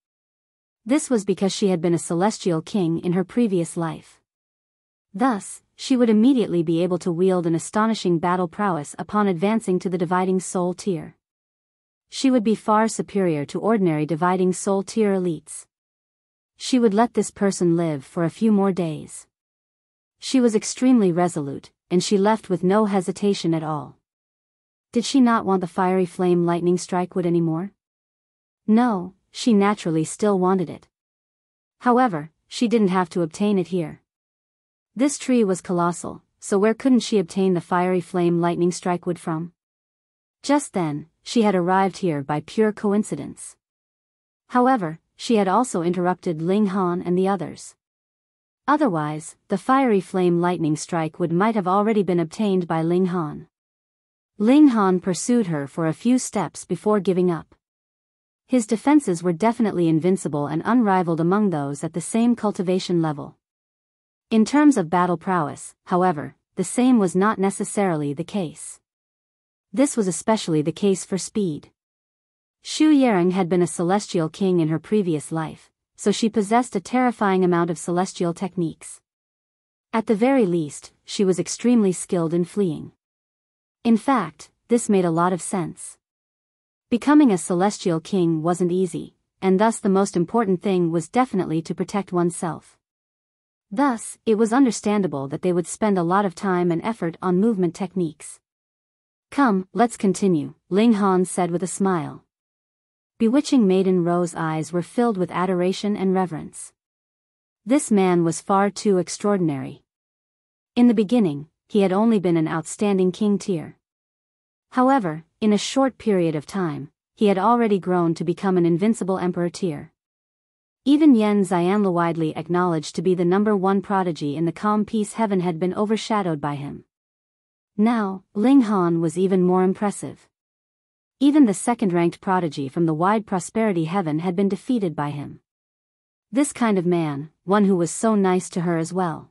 This was because she had been a celestial king in her previous life. Thus, she would immediately be able to wield an astonishing battle prowess upon advancing to the dividing soul tier. She would be far superior to ordinary dividing soul tier elites. She would let this person live for a few more days. She was extremely resolute, and she left with no hesitation at all. Did she not want the fiery flame lightning strike wood anymore? No, she naturally still wanted it. However, she didn't have to obtain it here. This tree was colossal, so where couldn't she obtain the fiery flame lightning strike wood from? Just then, she had arrived here by pure coincidence. However, she had also interrupted Ling Han and the others. Otherwise, the fiery flame lightning strike wood might have already been obtained by Ling Han. Ling Han pursued her for a few steps before giving up. His defenses were definitely invincible and unrivaled among those at the same cultivation level. In terms of battle prowess, however, the same was not necessarily the case. This was especially the case for speed. Xu Yarong had been a celestial king in her previous life, so she possessed a terrifying amount of celestial techniques. At the very least, she was extremely skilled in fleeing. In fact, this made a lot of sense. Becoming a celestial king wasn't easy, and thus the most important thing was definitely to protect oneself. Thus, it was understandable that they would spend a lot of time and effort on movement techniques. "Come, let's continue," Ling Han said with a smile. Bewitching Maiden Ro's eyes were filled with adoration and reverence. This man was far too extraordinary. In the beginning, he had only been an outstanding king tier. However, in a short period of time, he had already grown to become an invincible emperor tier. Even Yen Xianla, widely acknowledged to be the #1 prodigy in the calm peace heaven, had been overshadowed by him. Now, Ling Han was even more impressive. Even the second-ranked prodigy from the wide prosperity heaven had been defeated by him. This kind of man, one who was so nice to her as well.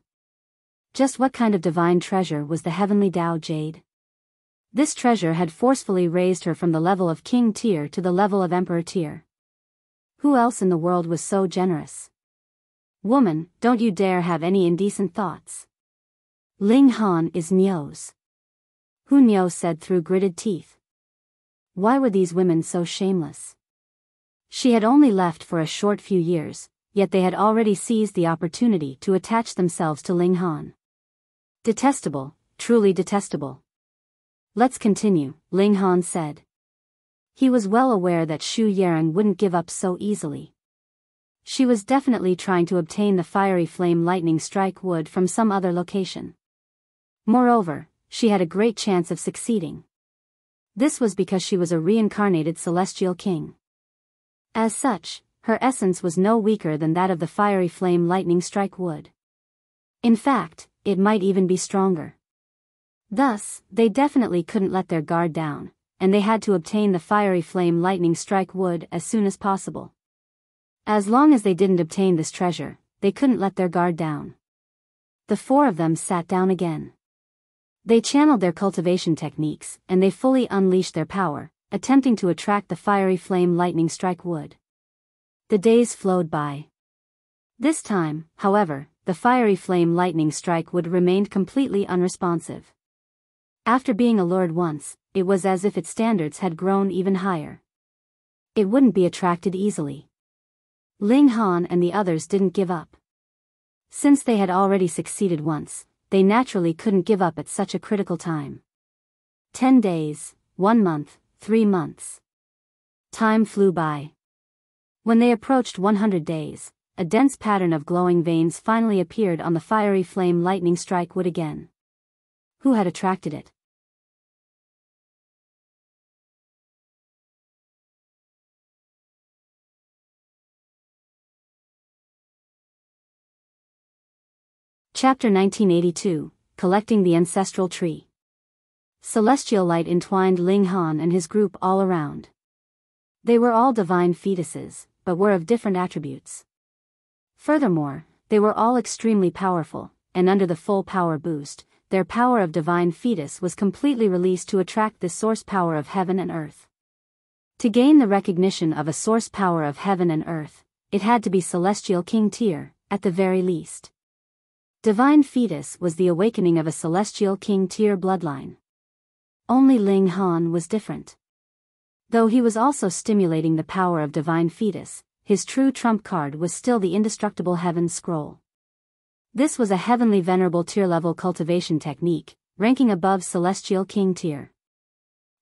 Just what kind of divine treasure was the heavenly Tao Jade? This treasure had forcefully raised her from the level of king tier to the level of emperor tier. Who else in the world was so generous? "Woman, don't you dare have any indecent thoughts. Ling Han is Niu's." Hu Niu said through gritted teeth. Why were these women so shameless? She had only left for a short few years, yet they had already seized the opportunity to attach themselves to Ling Han. Detestable, truly detestable. "Let's continue," Ling Han said. He was well aware that Xu Yarong wouldn't give up so easily. She was definitely trying to obtain the fiery flame lightning strike wood from some other location. Moreover, she had a great chance of succeeding. This was because she was a reincarnated celestial king. As such, her essence was no weaker than that of the fiery flame lightning strike wood. In fact, it might even be stronger. Thus, they definitely couldn't let their guard down, and they had to obtain the fiery flame lightning strike wood as soon as possible. As long as they didn't obtain this treasure, they couldn't let their guard down. The four of them sat down again. They channeled their cultivation techniques, and they fully unleashed their power, attempting to attract the fiery flame lightning strike wood. The days flowed by. This time, however, the fiery flame lightning strike wood remained completely unresponsive. After being allured once, it was as if its standards had grown even higher. It wouldn't be attracted easily. Ling Han and the others didn't give up. Since they had already succeeded once, they naturally couldn't give up at such a critical time. 10 days, 1 month, 3 months. Time flew by. When they approached 100 days, a dense pattern of glowing veins finally appeared on the fiery flame lightning strike wood again. Who had attracted it? Chapter 1982, Collecting the Ancestral Tree. Celestial light entwined Ling Han and his group all around. They were all divine fetuses, but were of different attributes. Furthermore, they were all extremely powerful, and under the full power boost, their power of divine fetus was completely released to attract the source power of heaven and earth. To gain the recognition of a source power of heaven and earth, it had to be Celestial King tier, at the very least. Divine fetus was the awakening of a Celestial King tier bloodline. Only Ling Han was different. Though he was also stimulating the power of divine fetus, his true trump card was still the indestructible heaven scroll. This was a heavenly venerable tier-level cultivation technique, ranking above Celestial King tier.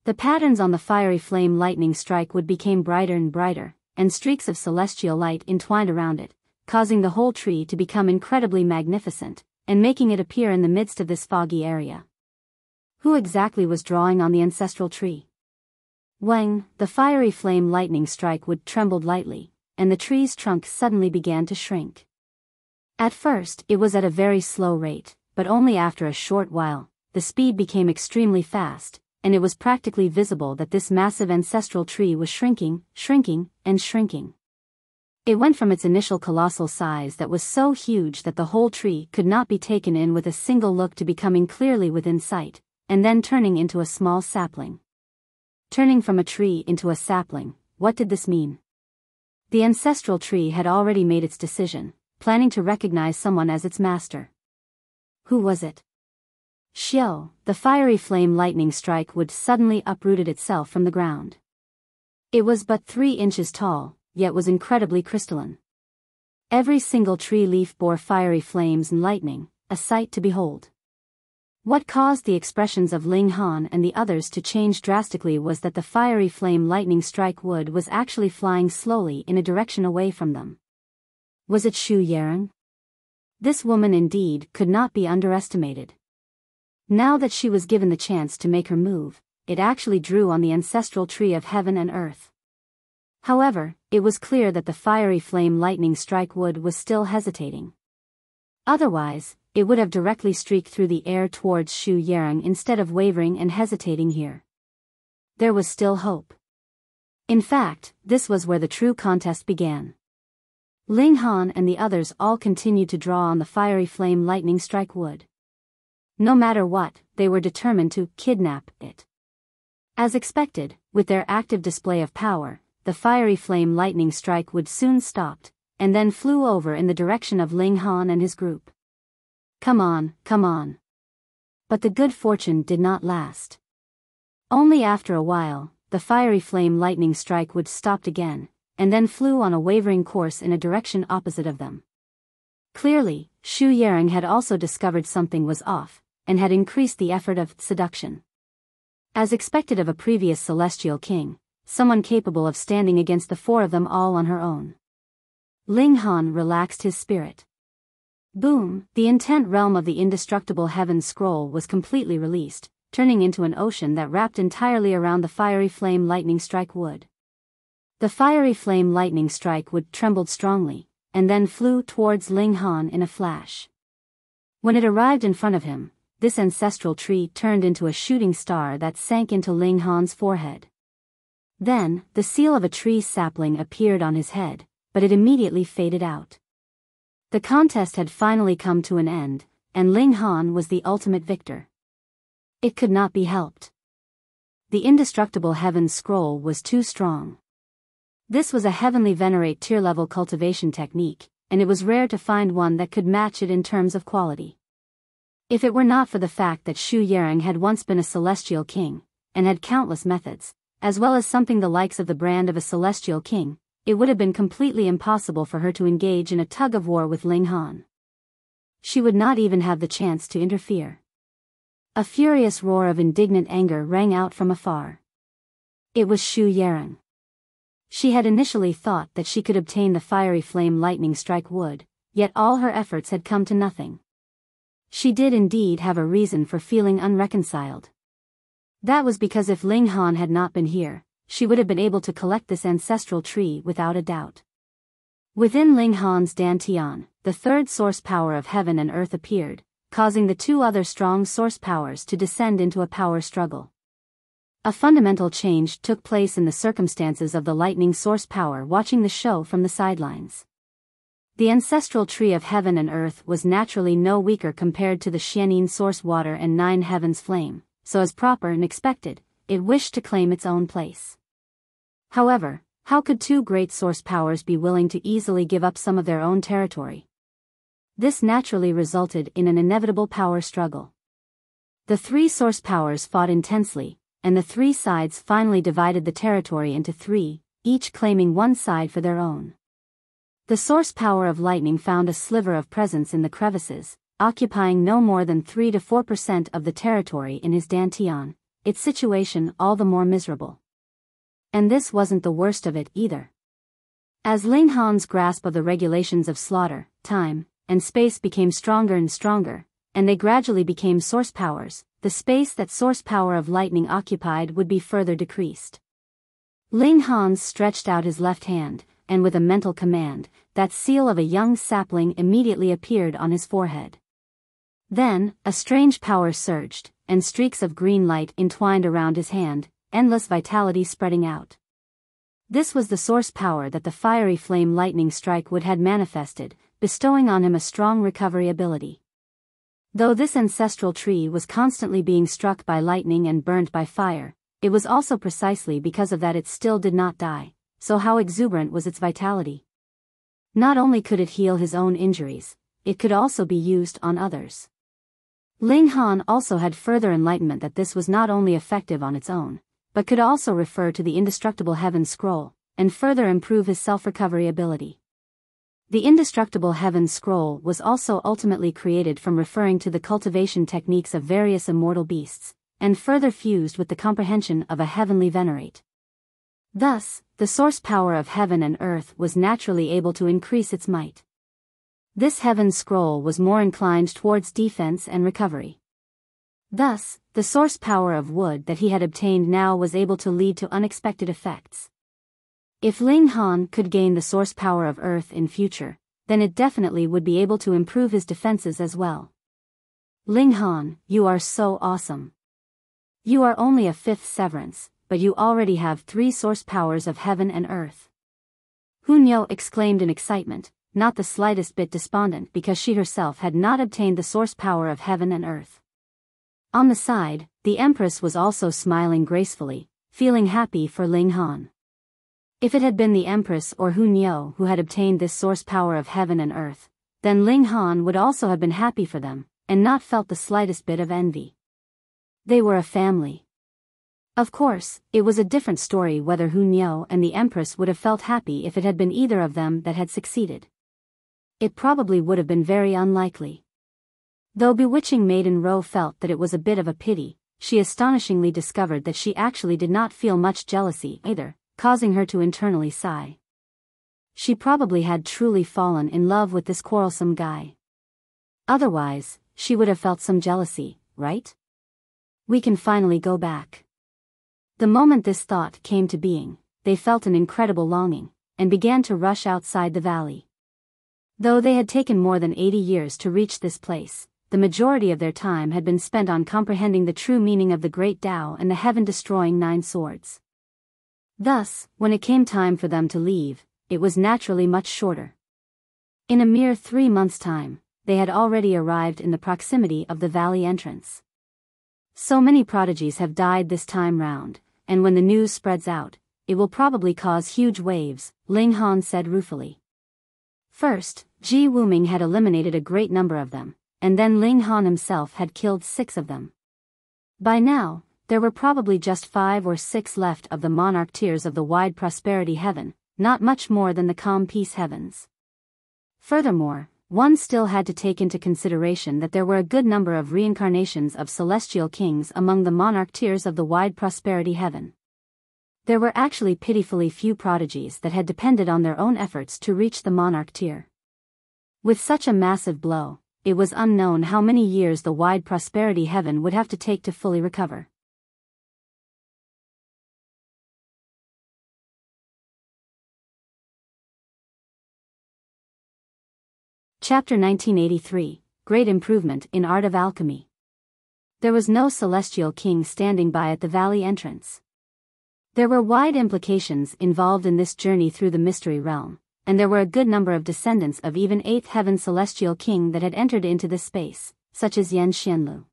The patterns on the fiery flame lightning strike would become brighter and brighter, and streaks of celestial light entwined around it, causing the whole tree to become incredibly magnificent, and making it appear in the midst of this foggy area. Who exactly was drawing on the ancestral tree? Wang, the fiery flame lightning strike wood trembled lightly, and the tree's trunk suddenly began to shrink. At first, it was at a very slow rate, but only after a short while, the speed became extremely fast, and it was practically visible that this massive ancestral tree was shrinking, and shrinking. It went from its initial colossal size that was so huge that the whole tree could not be taken in with a single look to becoming clearly within sight, and then turning into a small sapling. Turning from a tree into a sapling, what did this mean? The ancestral tree had already made its decision, planning to recognize someone as its master. Who was it? Xiao, the fiery flame lightning strike would suddenly uprooted itself from the ground. It was but 3 inches tall, yet was incredibly crystalline. Every single tree leaf bore fiery flames and lightning, a sight to behold. What caused the expressions of Ling Han and the others to change drastically was that the fiery flame lightning strike wood was actually flying slowly in a direction away from them. Was it Xu Yarong? This woman indeed could not be underestimated. Now that she was given the chance to make her move, it actually drew on the ancestral tree of heaven and earth. However, it was clear that the fiery flame lightning strike wood was still hesitating. Otherwise, it would have directly streaked through the air towards Xu Yarong instead of wavering and hesitating here. There was still hope. In fact, this was where the true contest began. Ling Han and the others all continued to draw on the fiery flame lightning strike wood. No matter what, they were determined to kidnap it. As expected, with their active display of power, the fiery flame lightning strike would soon stopped, and then flew over in the direction of Ling Han and his group. Come on, come on. But the good fortune did not last. Only after a while, the fiery flame lightning strike would stopped again, and then flew on a wavering course in a direction opposite of them. Clearly, Xu Yarong had also discovered something was off, and had increased the effort of seduction. As expected of a previous celestial king, someone capable of standing against the 4 of them all on her own. Ling Han relaxed his spirit. Boom, the intent realm of the indestructible heaven scroll was completely released, turning into an ocean that wrapped entirely around the fiery flame lightning strike wood. The fiery flame lightning strike wood trembled strongly, and then flew towards Ling Han in a flash. When it arrived in front of him, this ancestral tree turned into a shooting star that sank into Ling Han's forehead. Then, the seal of a tree sapling appeared on his head, but it immediately faded out. The contest had finally come to an end, and Ling Han was the ultimate victor. It could not be helped. The indestructible heaven scroll was too strong. This was a heavenly Venerate tier-level cultivation technique, and it was rare to find one that could match it in terms of quality. If it were not for the fact that Shu Yarang had once been a celestial king, and had countless methods, as well as something the likes of the brand of a celestial king, it would have been completely impossible for her to engage in a tug-of-war with Ling Han. She would not even have the chance to interfere. A furious roar of indignant anger rang out from afar. It was Shu Yarang. She had initially thought that she could obtain the fiery flame lightning strike wood, yet all her efforts had come to nothing. She did indeed have a reason for feeling unreconciled. That was because if Ling Han had not been here, she would have been able to collect this ancestral tree without a doubt. Within Ling Han's dantian, the third source power of heaven and earth appeared, causing the two other strong source powers to descend into a power struggle. A fundamental change took place in the circumstances of the lightning source power watching the show from the sidelines. The ancestral tree of heaven and earth was naturally no weaker compared to the Xianin source water and nine heavens flame, so as proper and expected, it wished to claim its own place. However, how could two great source powers be willing to easily give up some of their own territory? This naturally resulted in an inevitable power struggle. The three source powers fought intensely, and the three sides finally divided the territory into three, each claiming one side for their own. The source power of lightning found a sliver of presence in the crevices, occupying no more than 3 to 4% of the territory in his dantian, its situation all the more miserable. And this wasn't the worst of it either. As Ling Han's grasp of the regulations of slaughter, time, and space became stronger and stronger, and they gradually became source powers, the space that source power of lightning occupied would be further decreased. Ling Han stretched out his left hand, and with a mental command, that seal of a young sapling immediately appeared on his forehead. Then, a strange power surged, and streaks of green light entwined around his hand, endless vitality spreading out. This was the source power that the fiery flame lightning strike would had manifested, bestowing on him a strong recovery ability. Though this ancestral tree was constantly being struck by lightning and burned by fire, it was also precisely because of that it still did not die, so how exuberant was its vitality. Not only could it heal his own injuries, it could also be used on others. Ling Han also had further enlightenment that this was not only effective on its own, but could also refer to the indestructible heaven scroll, and further improve his self-recovery ability. The indestructible heaven scroll was also ultimately created from referring to the cultivation techniques of various immortal beasts, and further fused with the comprehension of a heavenly venerate. Thus, the source power of heaven and earth was naturally able to increase its might. This heaven scroll was more inclined towards defense and recovery. Thus, the source power of wood that he had obtained now was able to lead to unexpected effects. If Ling Han could gain the source power of earth in future, then it definitely would be able to improve his defenses as well. Ling Han, you are so awesome. You are only a fifth severance, but you already have 3 source powers of heaven and earth. Hunyo exclaimed in excitement, not the slightest bit despondent because she herself had not obtained the source power of heaven and earth. On the side, the Empress was also smiling gracefully, feeling happy for Ling Han. If it had been the Empress or Hunyo who had obtained this source power of heaven and earth, then Ling Han would also have been happy for them, and not felt the slightest bit of envy. They were a family. Of course, it was a different story whether Hunyo and the Empress would have felt happy if it had been either of them that had succeeded. It probably would have been very unlikely. Though bewitching Maiden Ro felt that it was a bit of a pity, she astonishingly discovered that she actually did not feel much jealousy either, causing her to internally sigh. She probably had truly fallen in love with this quarrelsome guy. Otherwise, she would have felt some jealousy, right? We can finally go back. The moment this thought came to being, they felt an incredible longing, and began to rush outside the valley. Though they had taken more than 80 years to reach this place, the majority of their time had been spent on comprehending the true meaning of the Great Tao and the heaven-destroying 9 swords. Thus, when it came time for them to leave, it was naturally much shorter. In a mere 3 months' time, they had already arrived in the proximity of the valley entrance. So many prodigies have died this time round, and when the news spreads out, it will probably cause huge waves, Ling Han said ruefully. First, Ji Wuming had eliminated a great number of them, and then Ling Han himself had killed 6 of them. By now, there were probably just 5 or 6 left of the monarch tiers of the wide prosperity heaven, not much more than the calm peace heavens. Furthermore, one still had to take into consideration that there were a good number of reincarnations of celestial kings among the monarch tiers of the wide prosperity heaven. There were actually pitifully few prodigies that had depended on their own efforts to reach the monarch tier. With such a massive blow, it was unknown how many years the wide prosperity heaven would have to take to fully recover. Chapter 1983, Great Improvement in Art of Alchemy. There was no celestial king standing by at the valley entrance. There were wide implications involved in this journey through the mystery realm, and there were a good number of descendants of even 8th heaven celestial king that had entered into this space, such as Yan Xianlu.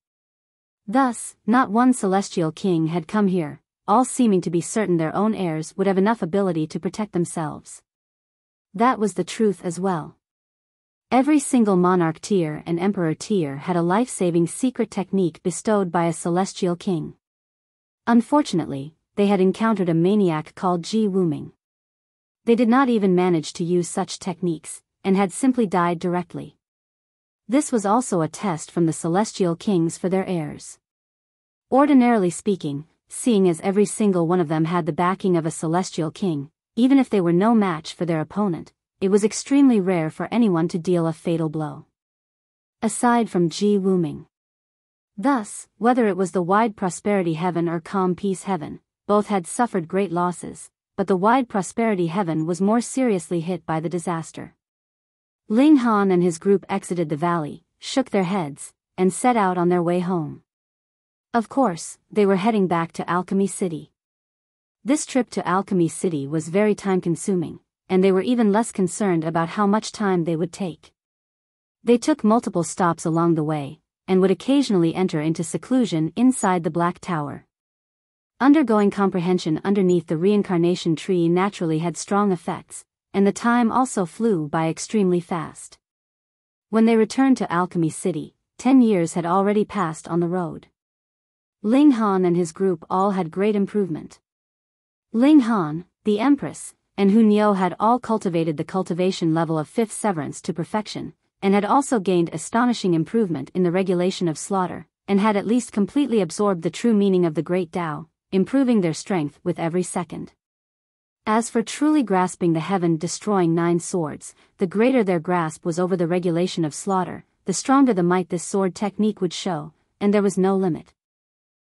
Thus, not one celestial king had come here, all seeming to be certain their own heirs would have enough ability to protect themselves. That was the truth as well. Every single monarch tier and emperor tier had a life-saving secret technique bestowed by a celestial king. Unfortunately, they had encountered a maniac called Wuming. They did not even manage to use such techniques, and had simply died directly. This was also a test from the celestial kings for their heirs. Ordinarily speaking, seeing as every single one of them had the backing of a celestial king, even if they were no match for their opponent, it was extremely rare for anyone to deal a fatal blow. Aside from Wuming. Thus, whether it was the wide prosperity heaven or calm peace heaven, both had suffered great losses, but the wide prosperity heaven was more seriously hit by the disaster. Ling Han and his group exited the valley, shook their heads, and set out on their way home. Of course, they were heading back to Alchemy City. This trip to Alchemy City was very time-consuming, and they were even less concerned about how much time they would take. They took multiple stops along the way, and would occasionally enter into seclusion inside the Black Tower. Undergoing comprehension underneath the reincarnation tree naturally had strong effects, and the time also flew by extremely fast. When they returned to Alchemy City, 10 years had already passed on the road. Ling Han and his group all had great improvement. Ling Han, the Empress, and Hu Niu had all cultivated the cultivation level of 5th severance to perfection, and had also gained astonishing improvement in the regulation of slaughter, and had at least completely absorbed the true meaning of the Great Tao, improving their strength with every second. As for truly grasping the heaven-destroying 9 swords, the greater their grasp was over the regulation of slaughter, the stronger the might this sword technique would show, and there was no limit.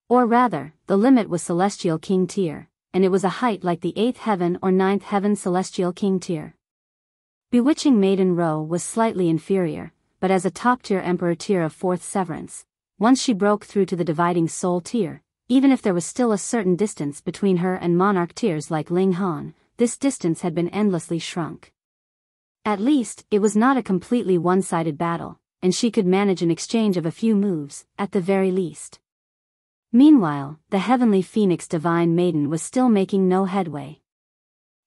Or rather, the limit was Celestial King tier, and it was a height like the 8th heaven or 9th heaven Celestial King tier. Bewitching Maiden Row was slightly inferior, but as a top-tier Emperor tier of 4th severance, once she broke through to the Dividing Soul tier, even if there was still a certain distance between her and monarch tiers like Ling Han, this distance had been endlessly shrunk. At least, it was not a completely one-sided battle, and she could manage an exchange of a few moves, at the very least. Meanwhile, the heavenly Phoenix Divine Maiden was still making no headway.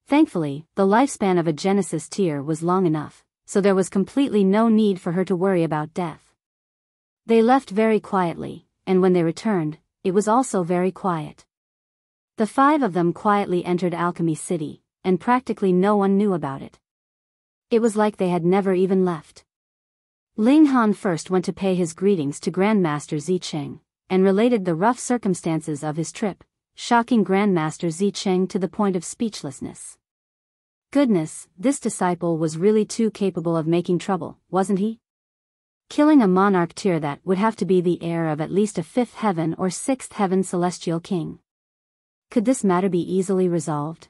Thankfully, the lifespan of a Genesis tier was long enough, so there was completely no need for her to worry about death. They left very quietly, and when they returned, it was also very quiet. The 5 of them quietly entered Alchemy City, and practically no one knew about it. It was like they had never even left. Ling Han first went to pay his greetings to Grandmaster Zicheng, and related the rough circumstances of his trip, shocking Grandmaster Zicheng to the point of speechlessness. Goodness, this disciple was really too capable of making trouble, wasn't he? Killing a monarch tier that would have to be the heir of at least a 5th heaven or 6th heaven celestial king. Could this matter be easily resolved?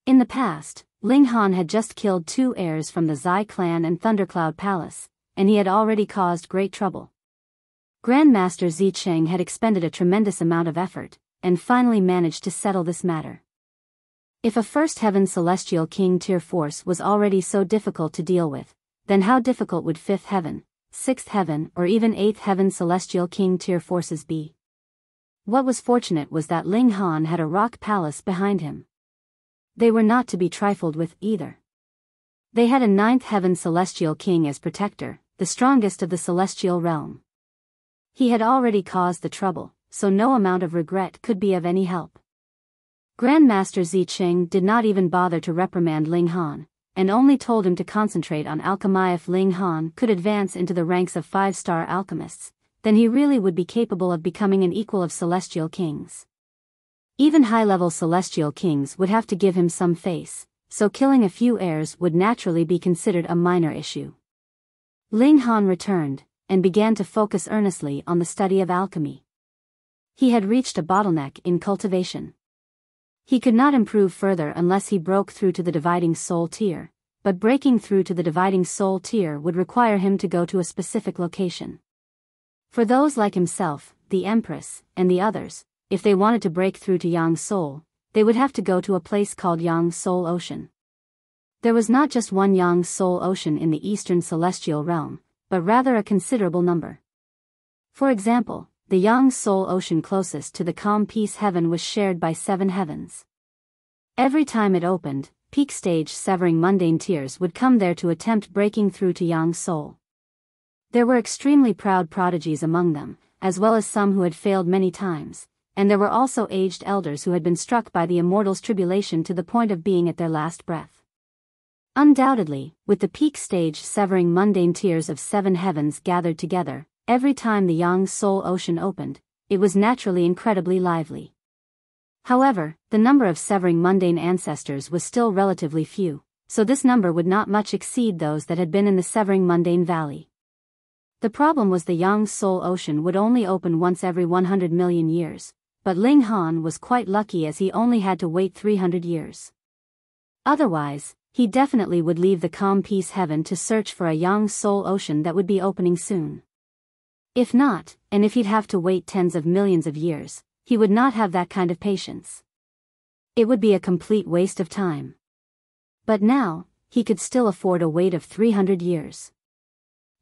In the past, Ling Han had just killed 2 heirs from the Zai clan and Thundercloud Palace, and he had already caused great trouble. Grandmaster Zicheng had expended a tremendous amount of effort, and finally managed to settle this matter. If a 1st heaven celestial king tier force was already so difficult to deal with, then how difficult would 5th heaven, 6th heaven or even 8th heaven celestial king tier forces be? What was fortunate was that Ling Han had a rock palace behind him. They were not to be trifled with either. They had a 9th heaven celestial king as protector, the strongest of the celestial realm. He had already caused the trouble, so no amount of regret could be of any help. Grandmaster Zicheng did not even bother to reprimand Ling Han, and only told him to concentrate on alchemy. If Ling Han could advance into the ranks of 5-star alchemists, then he really would be capable of becoming an equal of celestial kings. Even high-level celestial kings would have to give him some face, so killing a few heirs would naturally be considered a minor issue. Ling Han returned, and began to focus earnestly on the study of alchemy. He had reached a bottleneck in cultivation. He could not improve further unless he broke through to the dividing soul tier, but breaking through to the dividing soul tier would require him to go to a specific location. For those like himself, the Empress, and the others, if they wanted to break through to Yang Soul, they would have to go to a place called Yang Soul Ocean. There was not just one Yang Soul Ocean in the Eastern Celestial Realm, but rather a considerable number. For example, the Yang Soul Ocean closest to the calm peace heaven was shared by 7 heavens. Every time it opened, peak stage severing mundane tiers would come there to attempt breaking through to Yang Soul. There were extremely proud prodigies among them, as well as some who had failed many times, and there were also aged elders who had been struck by the immortal's tribulation to the point of being at their last breath. Undoubtedly, with the peak stage severing mundane tiers of 7 heavens gathered together, every time the Yang Soul Ocean opened, it was naturally incredibly lively. However, the number of severing mundane ancestors was still relatively few, so this number would not much exceed those that had been in the severing mundane valley. The problem was the Yang Soul Ocean would only open once every 100 million years, but Ling Han was quite lucky as he only had to wait 300 years. Otherwise, he definitely would leave the calm peace heaven to search for a Yang Soul Ocean that would be opening soon. If not, and if he'd have to wait tens of millions of years, he would not have that kind of patience. It would be a complete waste of time. But now, he could still afford a wait of 300 years.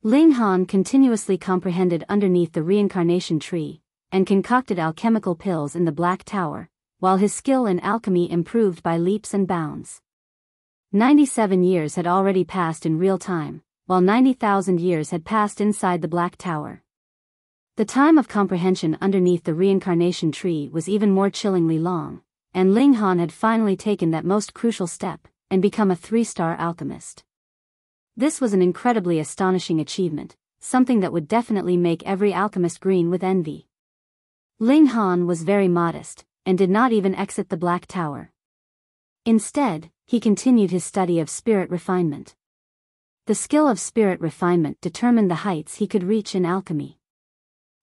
Ling Han continuously comprehended underneath the reincarnation tree, and concocted alchemical pills in the Black Tower, while his skill in alchemy improved by leaps and bounds. 97 years had already passed in real time, while 90,000 years had passed inside the Black Tower. The time of comprehension underneath the reincarnation tree was even more chillingly long, and Ling Han had finally taken that most crucial step, and become a 3-star alchemist. This was an incredibly astonishing achievement, something that would definitely make every alchemist green with envy. Ling Han was very modest, and did not even exit the Black Tower. Instead, he continued his study of spirit refinement. The skill of spirit refinement determined the heights he could reach in alchemy.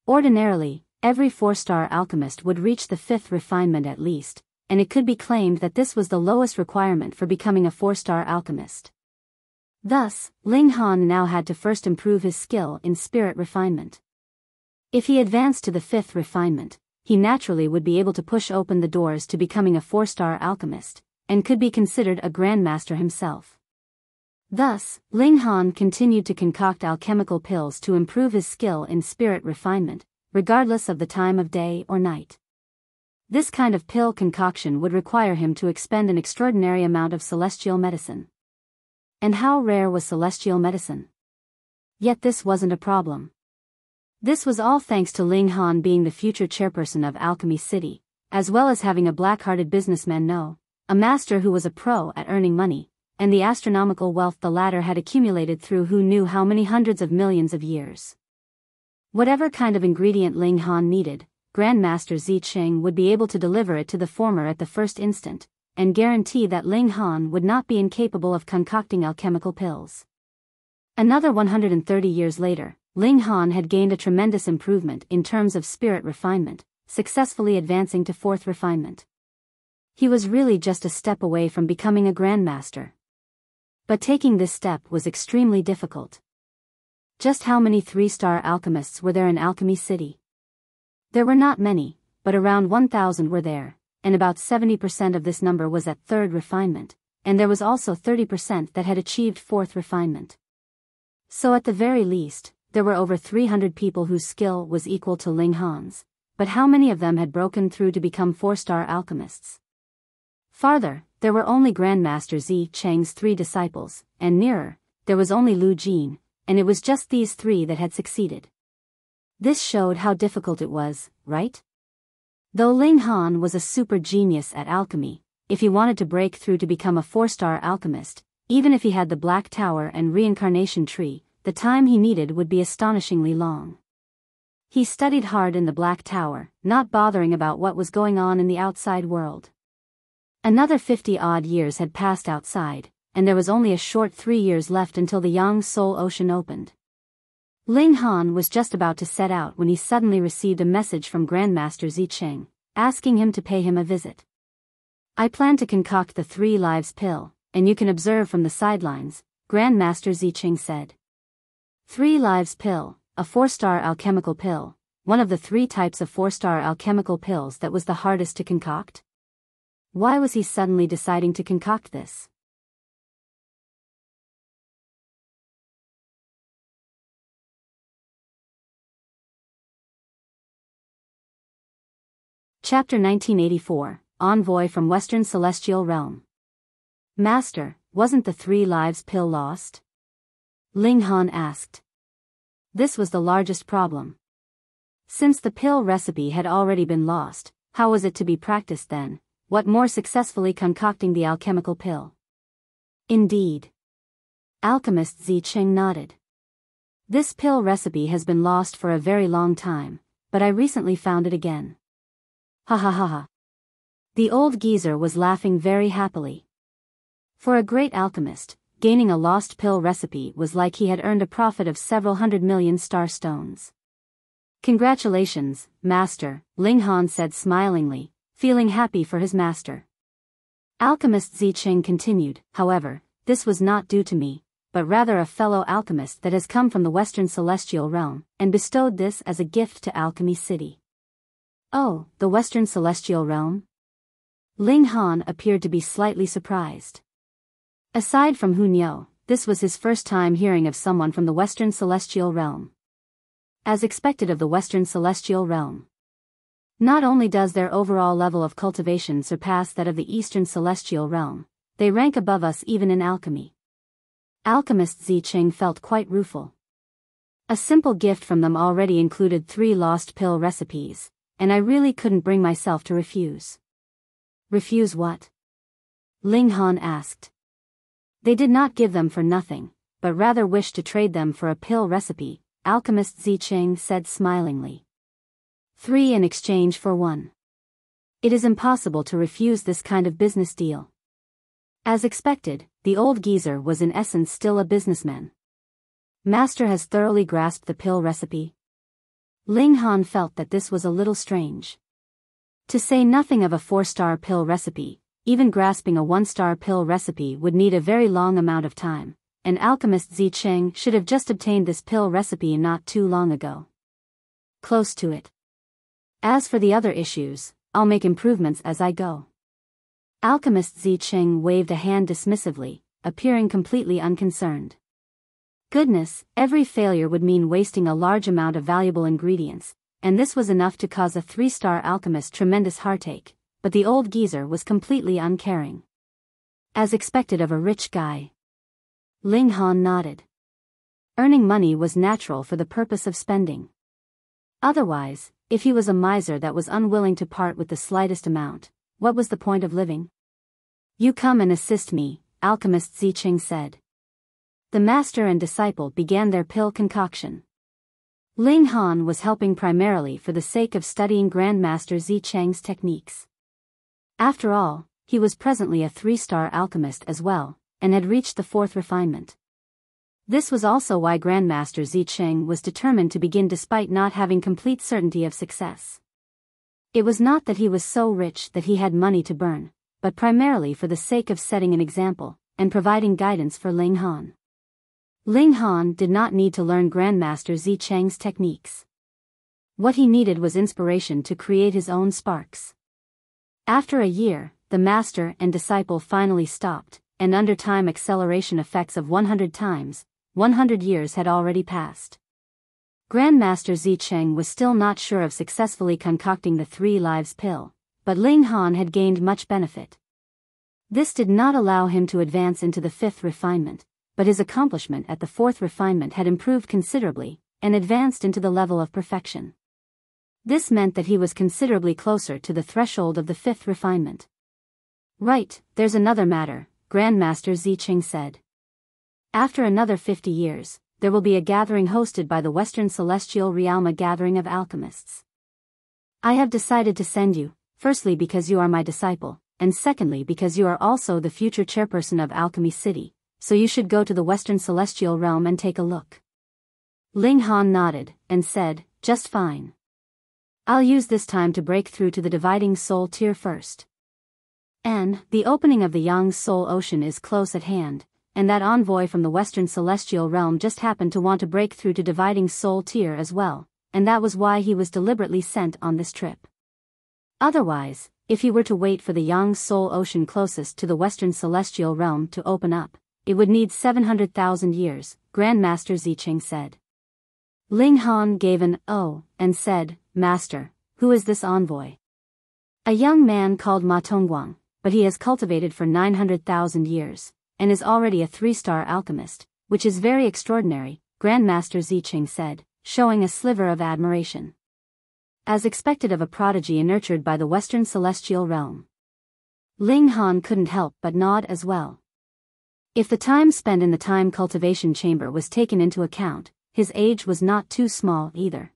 Ordinarily, every 4-star alchemist would reach the 5th refinement at least, and it could be claimed that this was the lowest requirement for becoming a 4-star alchemist. Thus, Ling Han now had to first improve his skill in spirit refinement. If he advanced to the 5th refinement, he naturally would be able to push open the doors to becoming a 4-star alchemist, and could be considered a grandmaster himself. Thus, Ling Han continued to concoct alchemical pills to improve his skill in spirit refinement, regardless of the time of day or night. This kind of pill concoction would require him to expend an extraordinary amount of celestial medicine. And how rare was celestial medicine? Yet this wasn't a problem. This was all thanks to Ling Han being the future chairperson of Alchemy City, as well as having a black-hearted businessman a master who was a pro at earning money, and the astronomical wealth the latter had accumulated through who knew how many hundreds of millions of years. Whatever kind of ingredient Ling Han needed, Grandmaster Zicheng would be able to deliver it to the former at the first instant, and guarantee that Ling Han would not be incapable of concocting alchemical pills. Another 130 years later, Ling Han had gained a tremendous improvement in terms of spirit refinement, successfully advancing to 4th refinement. He was really just a step away from becoming a grandmaster. But taking this step was extremely difficult. Just how many 3-star alchemists were there in Alchemy City? There were not many, but around 1,000 were there, and about 70% of this number was at 3rd refinement, and there was also 30% that had achieved 4th refinement. So at the very least, there were over 300 people whose skill was equal to Ling Han's, but how many of them had broken through to become 4-star alchemists? Farther, there were only Grandmaster Zicheng's 3 disciples, and nearer, there was only Lu Jin, and it was just these 3 that had succeeded. This showed how difficult it was, right? Though Ling Han was a super genius at alchemy, if he wanted to break through to become a 4-star alchemist, even if he had the Black Tower and Reincarnation Tree, the time he needed would be astonishingly long. He studied hard in the Black Tower, not bothering about what was going on in the outside world. Another 50-odd years had passed outside, and there was only a short 3 years left until the Yang Soul Ocean opened. Ling Han was just about to set out when he suddenly received a message from Grandmaster Zicheng, asking him to pay him a visit. "I plan to concoct the 3 lives pill, and you can observe from the sidelines," Grandmaster Zicheng said. 3 lives pill, a 4-star alchemical pill, one of the 3 types of 4-star alchemical pills that was the hardest to concoct? Why was he suddenly deciding to concoct this? Chapter 1984, Envoy from Western Celestial Realm. "Master, wasn't the 3 lives pill lost?" Ling Han asked. This was the largest problem. Since the pill recipe had already been lost, how was it to be practiced then? What more successfully concocting the alchemical pill? Indeed. Alchemist Zicheng nodded. "This pill recipe has been lost for a very long time, but I recently found it again." Ha ha ha ha. The old geezer was laughing very happily. For a great alchemist, gaining a lost pill recipe was like he had earned a profit of several 100 million star stones. "Congratulations, Master," Ling Han said smilingly, feeling happy for his master. Alchemist Zicheng continued, "However, this was not due to me, but rather a fellow alchemist that has come from the Western Celestial Realm, and bestowed this as a gift to Alchemy City." "Oh, the Western Celestial Realm?" Ling Han appeared to be slightly surprised. Aside from Hunyo, this was his first time hearing of someone from the Western Celestial Realm. As expected of the Western Celestial Realm, not only does their overall level of cultivation surpass that of the Eastern Celestial Realm, they rank above us even in alchemy. Alchemist Zicheng felt quite rueful. A simple gift from them already included 3 lost pill recipes, and I really couldn't bring myself to refuse. "Refuse what?" Ling Han asked. "They did not give them for nothing, but rather wished to trade them for a pill recipe," Alchemist Zicheng said smilingly. 3 in exchange for 1. It is impossible to refuse this kind of business deal. As expected, the old geezer was in essence still a businessman. "Master has thoroughly grasped the pill recipe?" Ling Han felt that this was a little strange. To say nothing of a 4-star pill recipe, even grasping a 1-star pill recipe would need a very long amount of time, and Alchemist Zicheng should have just obtained this pill recipe not too long ago. Close to it. "As for the other issues, I'll make improvements as I go." Alchemist Zicheng waved a hand dismissively, appearing completely unconcerned. Goodness, every failure would mean wasting a large amount of valuable ingredients, and this was enough to cause a 3-star alchemist tremendous heartache, but the old geezer was completely uncaring. As expected of a rich guy. Ling Han nodded. Earning money was natural for the purpose of spending. Otherwise, if he was a miser that was unwilling to part with the slightest amount, what was the point of living? "You come and assist me," Alchemist Zicheng said. The master and disciple began their pill concoction. Ling Han was helping primarily for the sake of studying Grandmaster Zicheng's techniques. After all, he was presently a 3-star alchemist as well, and had reached the 4th refinement. This was also why Grandmaster Zicheng was determined to begin despite not having complete certainty of success. It was not that he was so rich that he had money to burn, but primarily for the sake of setting an example, and providing guidance for Ling Han. Ling Han did not need to learn Grandmaster Zicheng's techniques. What he needed was inspiration to create his own sparks. After a year, the master and disciple finally stopped, and under time acceleration effects of 100 times, 100 years had already passed. Grandmaster Zicheng was still not sure of successfully concocting the 3 lives pill, but Ling Han had gained much benefit. This did not allow him to advance into the 5th refinement, but his accomplishment at the fourth refinement had improved considerably, and advanced into the level of perfection. This meant that he was considerably closer to the threshold of the fifth refinement. Right, there's another matter, Grandmaster Ziqing said. After another 50 years, there will be a gathering hosted by the Western Celestial Realm, a gathering of alchemists. I have decided to send you, firstly because you are my disciple, and secondly because you are also the future chairperson of Alchemy City, so you should go to the Western Celestial Realm and take a look. Ling Han nodded, and said, just fine. I'll use this time to break through to the dividing soul tier first. And, the opening of the Yang Soul Ocean is close at hand, and that envoy from the Western Celestial Realm just happened to want to break through to dividing soul tier as well, and that was why he was deliberately sent on this trip. Otherwise, if he were to wait for the Yang Soul Ocean closest to the Western Celestial Realm to open up, it would need 700,000 years, Grandmaster Ziqing said. Ling Han gave an "oh" and said, Master, who is this envoy? A young man called Tongguang, but he has cultivated for 900,000 years, and is already a 3-star alchemist, which is very extraordinary, Grandmaster Ziqing said, showing a sliver of admiration. As expected of a prodigy nurtured by the Western Celestial Realm. Ling Han couldn't help but nod as well. If the time spent in the time cultivation chamber was taken into account, his age was not too small either.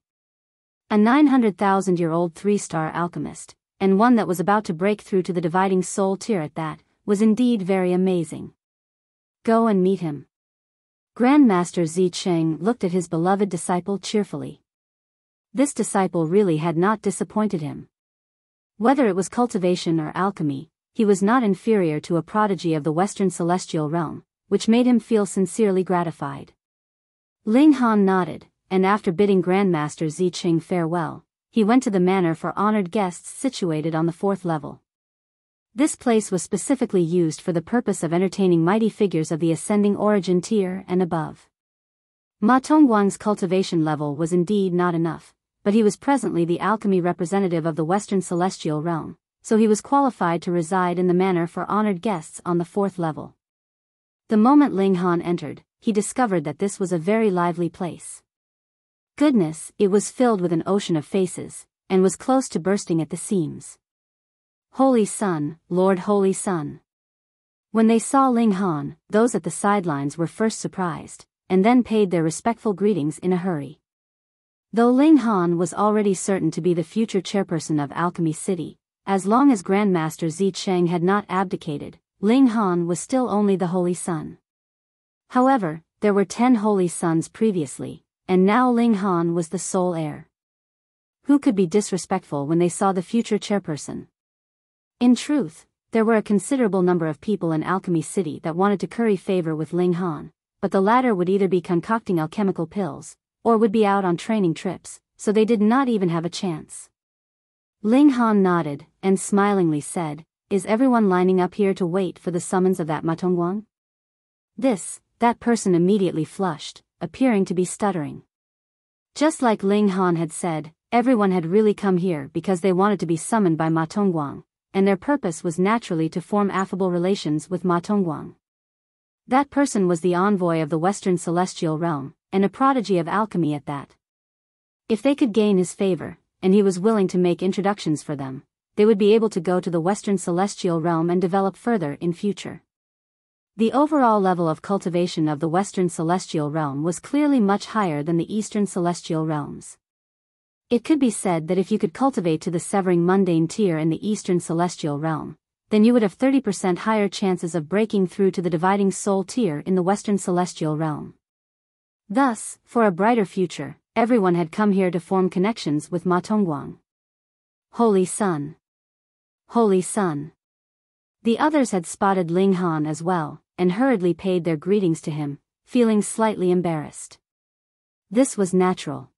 A 900,000-year-old 3-star alchemist, and one that was about to break through to the dividing soul tier at that, was indeed very amazing. Go and meet him. Grandmaster Ziqing looked at his beloved disciple cheerfully. This disciple really had not disappointed him. Whether it was cultivation or alchemy, he was not inferior to a prodigy of the Western Celestial Realm, which made him feel sincerely gratified. Ling Han nodded, and after bidding Grandmaster Ziqing farewell, he went to the manor for honored guests situated on the 4th level. This place was specifically used for the purpose of entertaining mighty figures of the ascending origin tier and above. Tongguang's cultivation level was indeed not enough, but he was presently the alchemy representative of the Western Celestial Realm, so he was qualified to reside in the manor for honored guests on the 4th level. The moment Ling Han entered, he discovered that this was a very lively place. Goodness, it was filled with an ocean of faces, and was close to bursting at the seams. Holy Sun, Lord Holy Sun. When they saw Ling Han, those at the sidelines were first surprised, and then paid their respectful greetings in a hurry. Though Ling Han was already certain to be the future chairperson of Alchemy City, as long as Grandmaster Ziqing had not abdicated, Ling Han was still only the Holy Sun. However, there were 10 Holy Suns previously, and now Ling Han was the sole heir. Who could be disrespectful when they saw the future chairperson? In truth, there were a considerable number of people in Alchemy City that wanted to curry favor with Ling Han, but the latter would either be concocting alchemical pills, or would be out on training trips, so they did not even have a chance. Ling Han nodded, and smilingly said, Is everyone lining up here to wait for the summons of that Tongguang? That person immediately flushed, appearing to be stuttering. Just like Ling Han had said, everyone had really come here because they wanted to be summoned by Tongguang, and their purpose was naturally to form affable relations with Tongguang. That person was the envoy of the Western Celestial Realm, and a prodigy of alchemy at that. If they could gain his favor, and he was willing to make introductions for them, they would be able to go to the Western Celestial Realm and develop further in future. The overall level of cultivation of the Western Celestial Realm was clearly much higher than the Eastern Celestial Realms. It could be said that if you could cultivate to the severing mundane tier in the Eastern Celestial Realm, then you would have 30% higher chances of breaking through to the dividing soul tier in the Western Celestial Realm. Thus, for a brighter future, everyone had come here to form connections with Tongguang. Holy Sun. Holy Sun. The others had spotted Ling Han as well, and hurriedly paid their greetings to him, feeling slightly embarrassed. This was natural.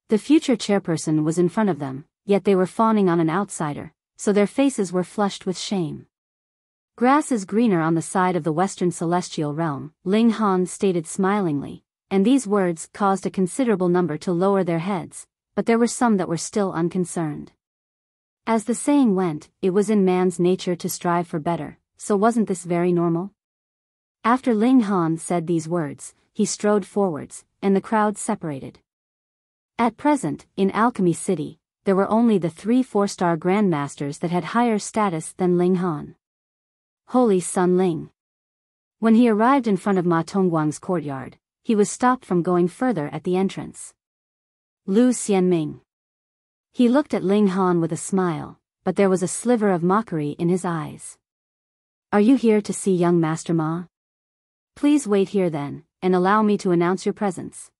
The future chairperson was in front of them, yet they were fawning on an outsider, so their faces were flushed with shame. Grass is greener on the side of the Western Celestial Realm, Ling Han stated smilingly, and these words caused a considerable number to lower their heads, but there were some that were still unconcerned. As the saying went, it was in man's nature to strive for better, so wasn't this very normal? After Ling Han said these words, he strode forwards, and the crowd separated. At present, in Alchemy City, there were only the 3 4-star grandmasters that had higher status than Ling Han. Holy Sun Ling. When he arrived in front of Ma Tongguang's courtyard, he was stopped from going further at the entrance. Lu Xianming. He looked at Ling Han with a smile, but there was a sliver of mockery in his eyes. Are you here to see young Master Ma? Please wait here then, and allow me to announce your presence.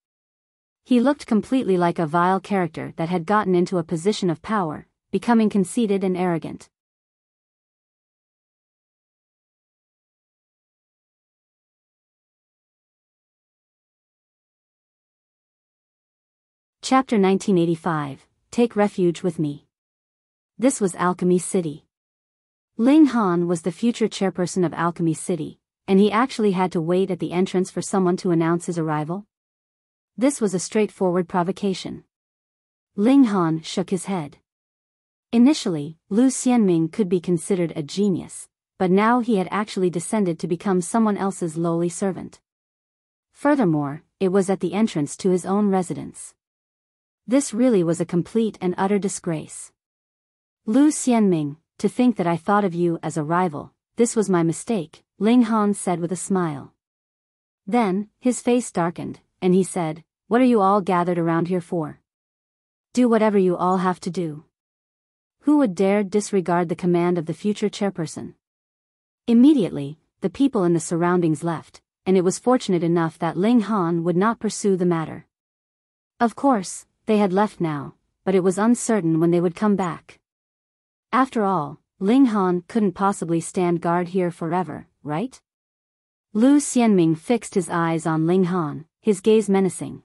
He looked completely like a vile character that had gotten into a position of power, becoming conceited and arrogant. Chapter 1985, Take Refuge with Me. This was Alchemy City. Ling Han was the future chairperson of Alchemy City, and he actually had to wait at the entrance for someone to announce his arrival? This was a straightforward provocation. Ling Han shook his head. Initially, Lu Xianming could be considered a genius, but now he had actually descended to become someone else's lowly servant. Furthermore, it was at the entrance to his own residence. This really was a complete and utter disgrace. Lu Xianming, to think that I thought of you as a rival, this was my mistake, Ling Han said with a smile. Then, his face darkened, and he said, What are you all gathered around here for? Do whatever you all have to do. Who would dare disregard the command of the future chairperson? Immediately, the people in the surroundings left, and it was fortunate enough that Ling Han would not pursue the matter. Of course, they had left now, but it was uncertain when they would come back. After all, Ling Han couldn't possibly stand guard here forever, right? Lu Xianming fixed his eyes on Ling Han, his gaze menacing.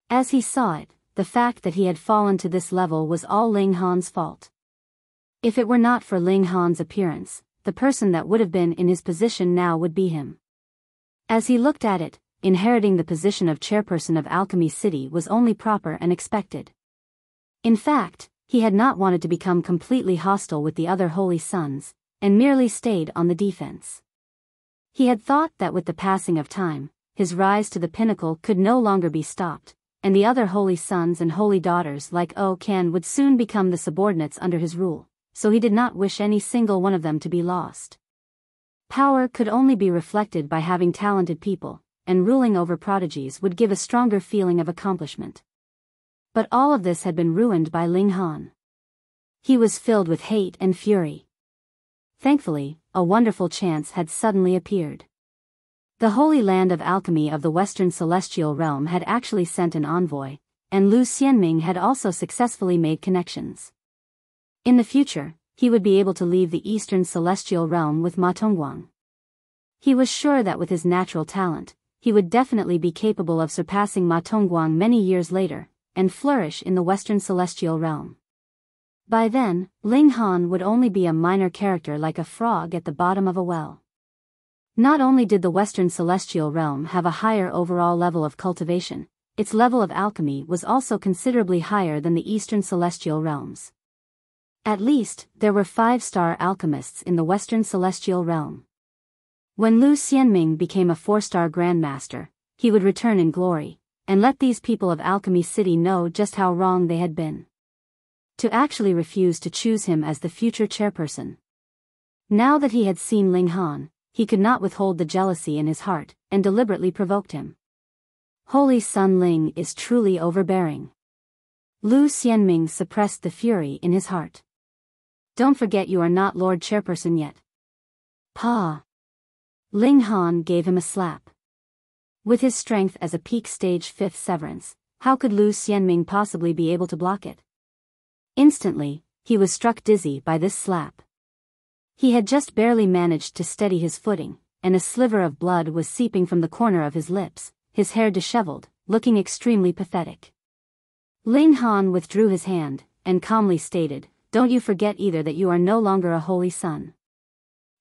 As he saw it, the fact that he had fallen to this level was all Ling Han's fault. If it were not for Ling Han's appearance, the person that would have been in his position now would be him. As he looked at it, inheriting the position of chairperson of Alchemy City was only proper and expected. In fact, he had not wanted to become completely hostile with the other holy sons, and merely stayed on the defense. He had thought that with the passing of time, his rise to the pinnacle could no longer be stopped, and the other holy sons and holy daughters like O Kan would soon become the subordinates under his rule, so he did not wish any single one of them to be lost. Power could only be reflected by having talented people, and ruling over prodigies would give a stronger feeling of accomplishment. But all of this had been ruined by Ling Han. He was filled with hate and fury. Thankfully, a wonderful chance had suddenly appeared. The Holy Land of Alchemy of the Western Celestial Realm had actually sent an envoy, and Lu Xianming had also successfully made connections. In the future, he would be able to leave the Eastern Celestial Realm with Ma Tongguang. He was sure that with his natural talent, he would definitely be capable of surpassing Ma Tongguang many years later, and flourish in the Western Celestial Realm. By then, Ling Han would only be a minor character like a frog at the bottom of a well. Not only did the Western Celestial Realm have a higher overall level of cultivation, its level of alchemy was also considerably higher than the Eastern Celestial Realms. At least, there were 5-star alchemists in the Western Celestial Realm. When Lu Xianming became a 4-star Grandmaster, he would return in glory, and let these people of Alchemy City know just how wrong they had been. To actually refuse to choose him as the future chairperson. Now that he had seen Ling Han, he could not withhold the jealousy in his heart, and deliberately provoked him. Holy Sun Ling is truly overbearing. Lu Xianming suppressed the fury in his heart. Don't forget you are not Lord Chairperson yet. Pa! Ling Han gave him a slap. With his strength as a peak stage 5th severance, how could Lu Xianming possibly be able to block it? Instantly, he was struck dizzy by this slap. He had just barely managed to steady his footing, and a sliver of blood was seeping from the corner of his lips, his hair disheveled, looking extremely pathetic. Ling Han withdrew his hand, and calmly stated, Don't you forget either that you are no longer a holy son.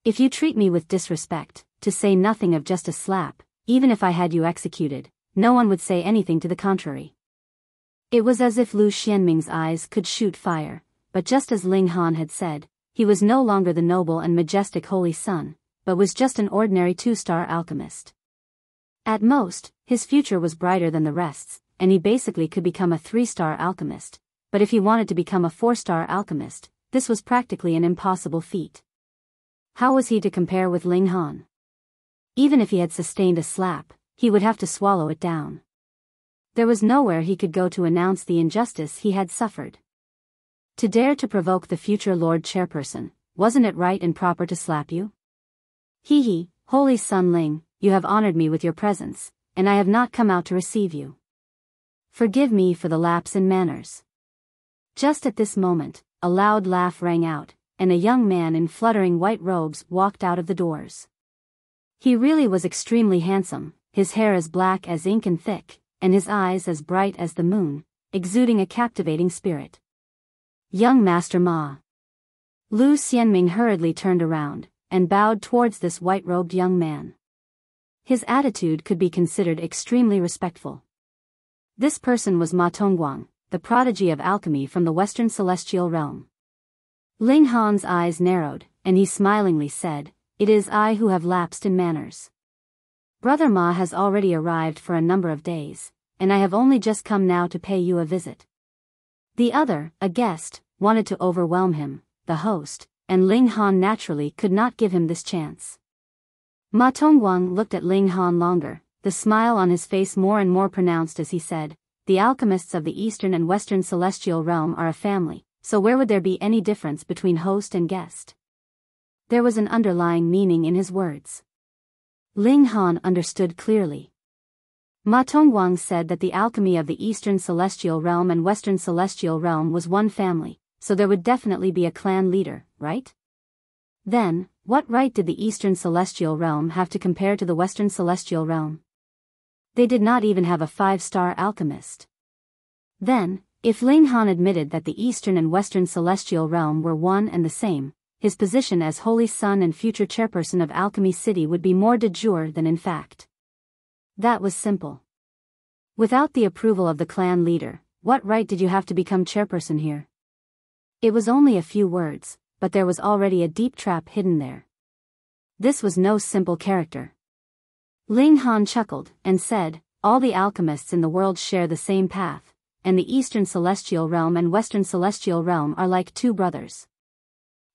If you treat me with disrespect, to say nothing of just a slap, even if I had you executed, no one would say anything to the contrary. It was as if Lu Xianming's eyes could shoot fire, but just as Ling Han had said, he was no longer the noble and majestic holy son, but was just an ordinary 2-star alchemist. At most, his future was brighter than the rest's, and he basically could become a 3-star alchemist, but if he wanted to become a 4-star alchemist, this was practically an impossible feat. How was he to compare with Ling Han? Even if he had sustained a slap, he would have to swallow it down. There was nowhere he could go to announce the injustice he had suffered. To dare to provoke the future Lord Chairperson, wasn't it right and proper to slap you? He, Holy Sun Ling, you have honored me with your presence, and I have not come out to receive you. Forgive me for the lapse in manners. Just at this moment, a loud laugh rang out, and a young man in fluttering white robes walked out of the doors. He really was extremely handsome, his hair as black as ink and thick, and his eyes as bright as the moon, exuding a captivating spirit. Young Master Ma. Lu Xianming hurriedly turned around, and bowed towards this white-robed young man. His attitude could be considered extremely respectful. This person was Ma Tongguang, the prodigy of alchemy from the Western Celestial Realm. Ling Han's eyes narrowed, and he smilingly said, "It is I who have lapsed in manners. Brother Ma has already arrived for a number of days, and I have only just come now to pay you a visit." The other, a guest, wanted to overwhelm him, the host, and Ling Han naturally could not give him this chance. Ma Tongguang looked at Ling Han longer, the smile on his face more and more pronounced as he said, "The alchemists of the Eastern and Western Celestial Realm are a family, so where would there be any difference between host and guest?" There was an underlying meaning in his words. Ling Han understood clearly. Ma Tongguang said that the alchemy of the Eastern Celestial Realm and Western Celestial Realm was one family, so there would definitely be a clan leader, right? Then, what right did the Eastern Celestial Realm have to compare to the Western Celestial Realm? They did not even have a 5-star alchemist. Then, if Ling Han admitted that the Eastern and Western Celestial Realm were one and the same, his position as Holy Sun and future chairperson of Alchemy City would be more de jure than in fact. That was simple. Without the approval of the clan leader, what right did you have to become chairperson here? It was only a few words, but there was already a deep trap hidden there. This was no simple character. Ling Han chuckled and said, "All the alchemists in the world share the same path, and the Eastern Celestial Realm and Western Celestial Realm are like two brothers.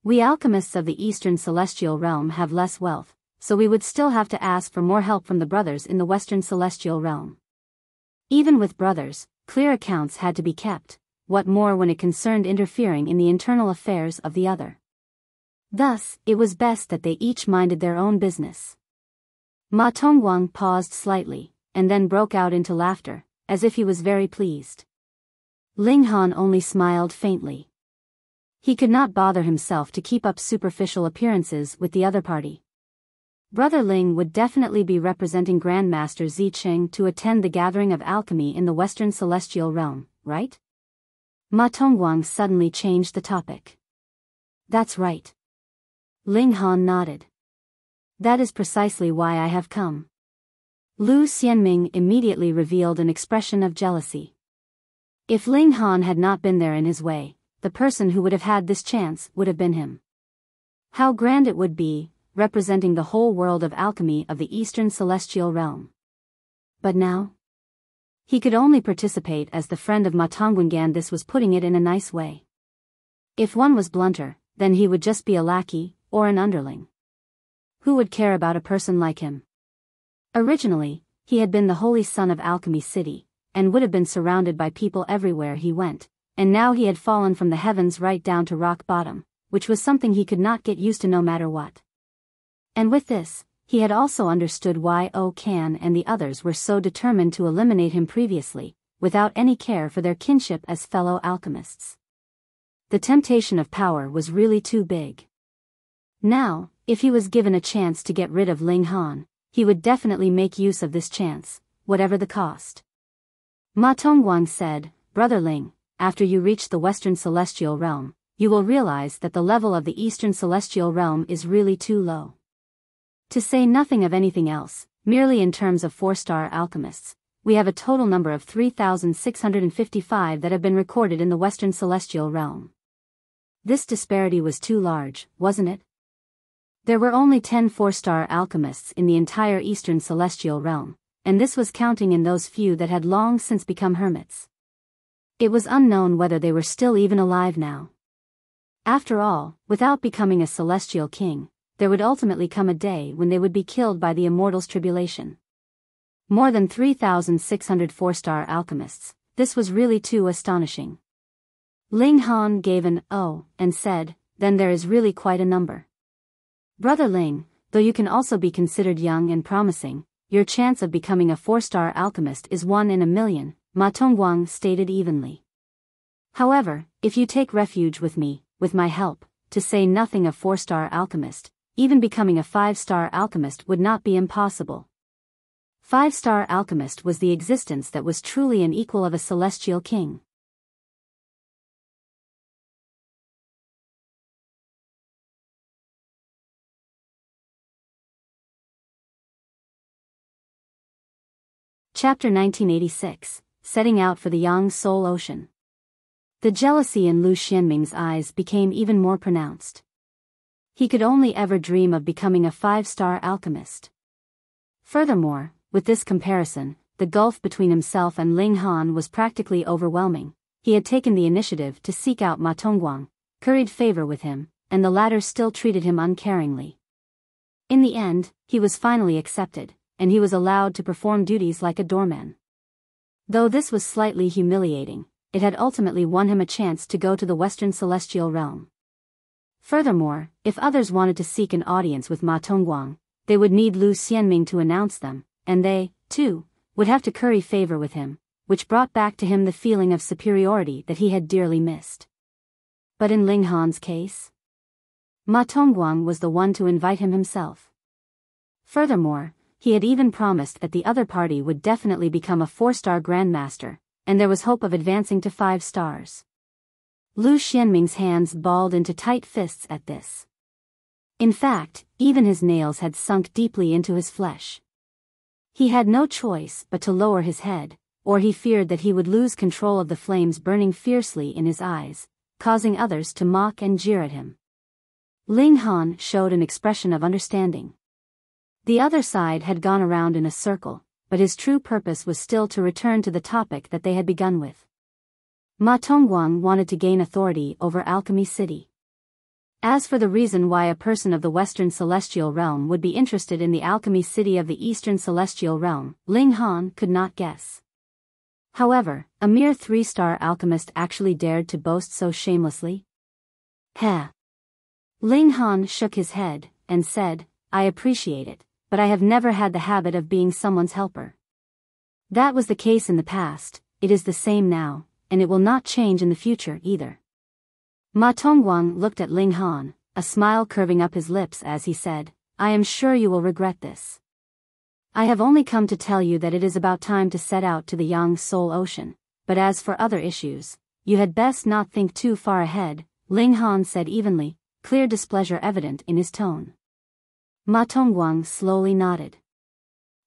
We alchemists of the Eastern Celestial Realm have less wealth, so we would still have to ask for more help from the brothers in the Western Celestial Realm. Even with brothers, clear accounts had to be kept, what more when it concerned interfering in the internal affairs of the other. Thus, it was best that they each minded their own business." Ma Tongguang paused slightly, and then broke out into laughter, as if he was very pleased. Ling Han only smiled faintly. He could not bother himself to keep up superficial appearances with the other party. Brother Ling would definitely be representing Grandmaster Zicheng to attend the gathering of alchemy in the Western Celestial Realm, right? Ma Tongguang suddenly changed the topic. "That's right." Ling Han nodded. "That is precisely why I have come." Lu Xianming immediately revealed an expression of jealousy. If Ling Han had not been there in his way, the person who would have had this chance would have been him. How grand it would be, representing the whole world of alchemy of the Eastern Celestial Realm. But now? He could only participate as the friend of Ma Tongguang. This was putting it in a nice way. If one was blunter, then he would just be a lackey, or an underling. Who would care about a person like him? Originally, he had been the Holy Son of Alchemy City, and would have been surrounded by people everywhere he went, and now he had fallen from the heavens right down to rock bottom, which was something he could not get used to no matter what. And with this, he had also understood why Can and the others were so determined to eliminate him previously, without any care for their kinship as fellow alchemists. The temptation of power was really too big. Now, if he was given a chance to get rid of Ling Han, he would definitely make use of this chance, whatever the cost. Ma Tongguang said, "Brother Ling, after you reach the Western Celestial Realm, you will realize that the level of the Eastern Celestial Realm is really too low. To say nothing of anything else, merely in terms of 4-star alchemists, we have a total number of 3,655 that have been recorded in the Western Celestial Realm. This disparity was too large, wasn't it?" There were only 10 4-star alchemists in the entire Eastern Celestial Realm, and this was counting in those few that had long since become hermits. It was unknown whether they were still even alive now. After all, without becoming a celestial king, there would ultimately come a day when they would be killed by the immortal's tribulation. More than 3,600 4-star alchemists, this was really too astonishing. Ling Han gave an "oh" and said, "Then there is really quite a number. Brother Ling, though you can also be considered young and promising, your chance of becoming a 4-star alchemist is 1 in a million, Ma Tongguang stated evenly. However, if you take refuge with me, with my help, to say nothing of 4-star alchemist, even becoming a 5-star alchemist would not be impossible. 5-star alchemist was the existence that was truly an equal of a celestial king. Chapter 1986, Setting Out for the Yang Soul Ocean. The jealousy in Lu Xianming's eyes became even more pronounced. He could only ever dream of becoming a 5-star alchemist. Furthermore, with this comparison, the gulf between himself and Ling Han was practically overwhelming. He had taken the initiative to seek out Ma Tongguang, curried favor with him, and the latter still treated him uncaringly. In the end, he was finally accepted, and he was allowed to perform duties like a doorman. Though this was slightly humiliating, it had ultimately won him a chance to go to the Western Celestial Realm. Furthermore, if others wanted to seek an audience with Ma Tongguang, they would need Lu Xianming to announce them, and they, too, would have to curry favor with him, which brought back to him the feeling of superiority that he had dearly missed. But in Ling Han's case, Ma Tongguang was the one to invite him himself. Furthermore, he had even promised that the other party would definitely become a 4-star grandmaster, and there was hope of advancing to 5 stars. Lu Xianming's hands balled into tight fists at this. In fact, even his nails had sunk deeply into his flesh. He had no choice but to lower his head, or he feared that he would lose control of the flames burning fiercely in his eyes, causing others to mock and jeer at him. Ling Han showed an expression of understanding. The other side had gone around in a circle, but his true purpose was still to return to the topic that they had begun with. Ma Tongguang wanted to gain authority over Alchemy City. As for the reason why a person of the Western Celestial Realm would be interested in the Alchemy City of the Eastern Celestial Realm, Ling Han could not guess. However, a mere 3-star alchemist actually dared to boast so shamelessly? Heh. Ling Han shook his head, and said, "I appreciate it, but I have never had the habit of being someone's helper. That was the case in the past, it is the same now, and it will not change in the future either." Ma Tongguang looked at Ling Han, a smile curving up his lips as he said, "I am sure you will regret this. I have only come to tell you that it is about time to set out to the Yang Soul Ocean, but as for other issues, you had best not think too far ahead," Ling Han said evenly, clear displeasure evident in his tone. Ma Tongguang slowly nodded.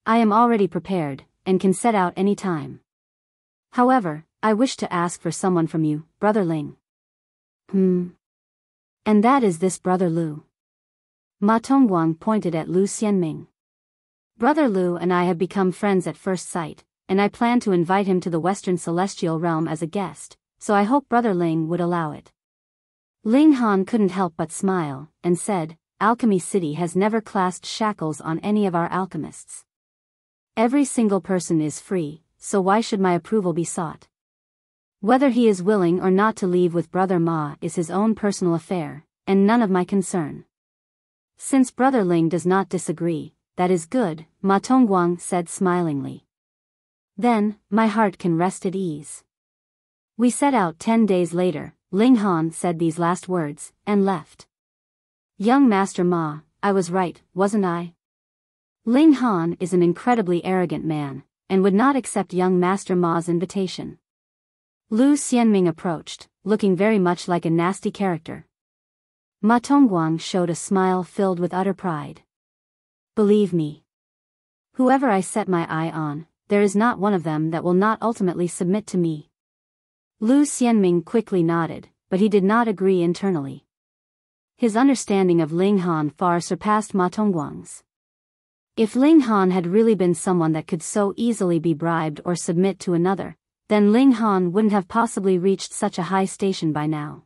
"I am already prepared, and can set out any time. However, I wish to ask for someone from you, Brother Ling." And that is this Brother Lu. Ma Tongguang pointed at Lu Xianming. "Brother Lu and I have become friends at first sight, and I plan to invite him to the Western Celestial Realm as a guest, so I hope Brother Ling would allow it." Ling Han couldn't help but smile, and said, "Alchemy City has never classed shackles on any of our alchemists. Every single person is free, so why should my approval be sought? Whether he is willing or not to leave with Brother Ma is his own personal affair, and none of my concern." "Since Brother Ling does not disagree, that is good," Ma Tongguang said smilingly. "Then, my heart can rest at ease." We set out 10 days later, Ling Han said these last words, and left. "Young Master Ma, I was right, wasn't I? Ling Han is an incredibly arrogant man, and would not accept young Master Ma's invitation." Lu Xianming approached, looking very much like a nasty character. Ma Tongguang showed a smile filled with utter pride. "Believe me, whoever I set my eye on, there is not one of them that will not ultimately submit to me." Lu Xianming quickly nodded, but he did not agree internally. His understanding of Ling Han far surpassed Ma Tongguang's. If Ling Han had really been someone that could so easily be bribed or submit to another, then Ling Han wouldn't have possibly reached such a high station by now.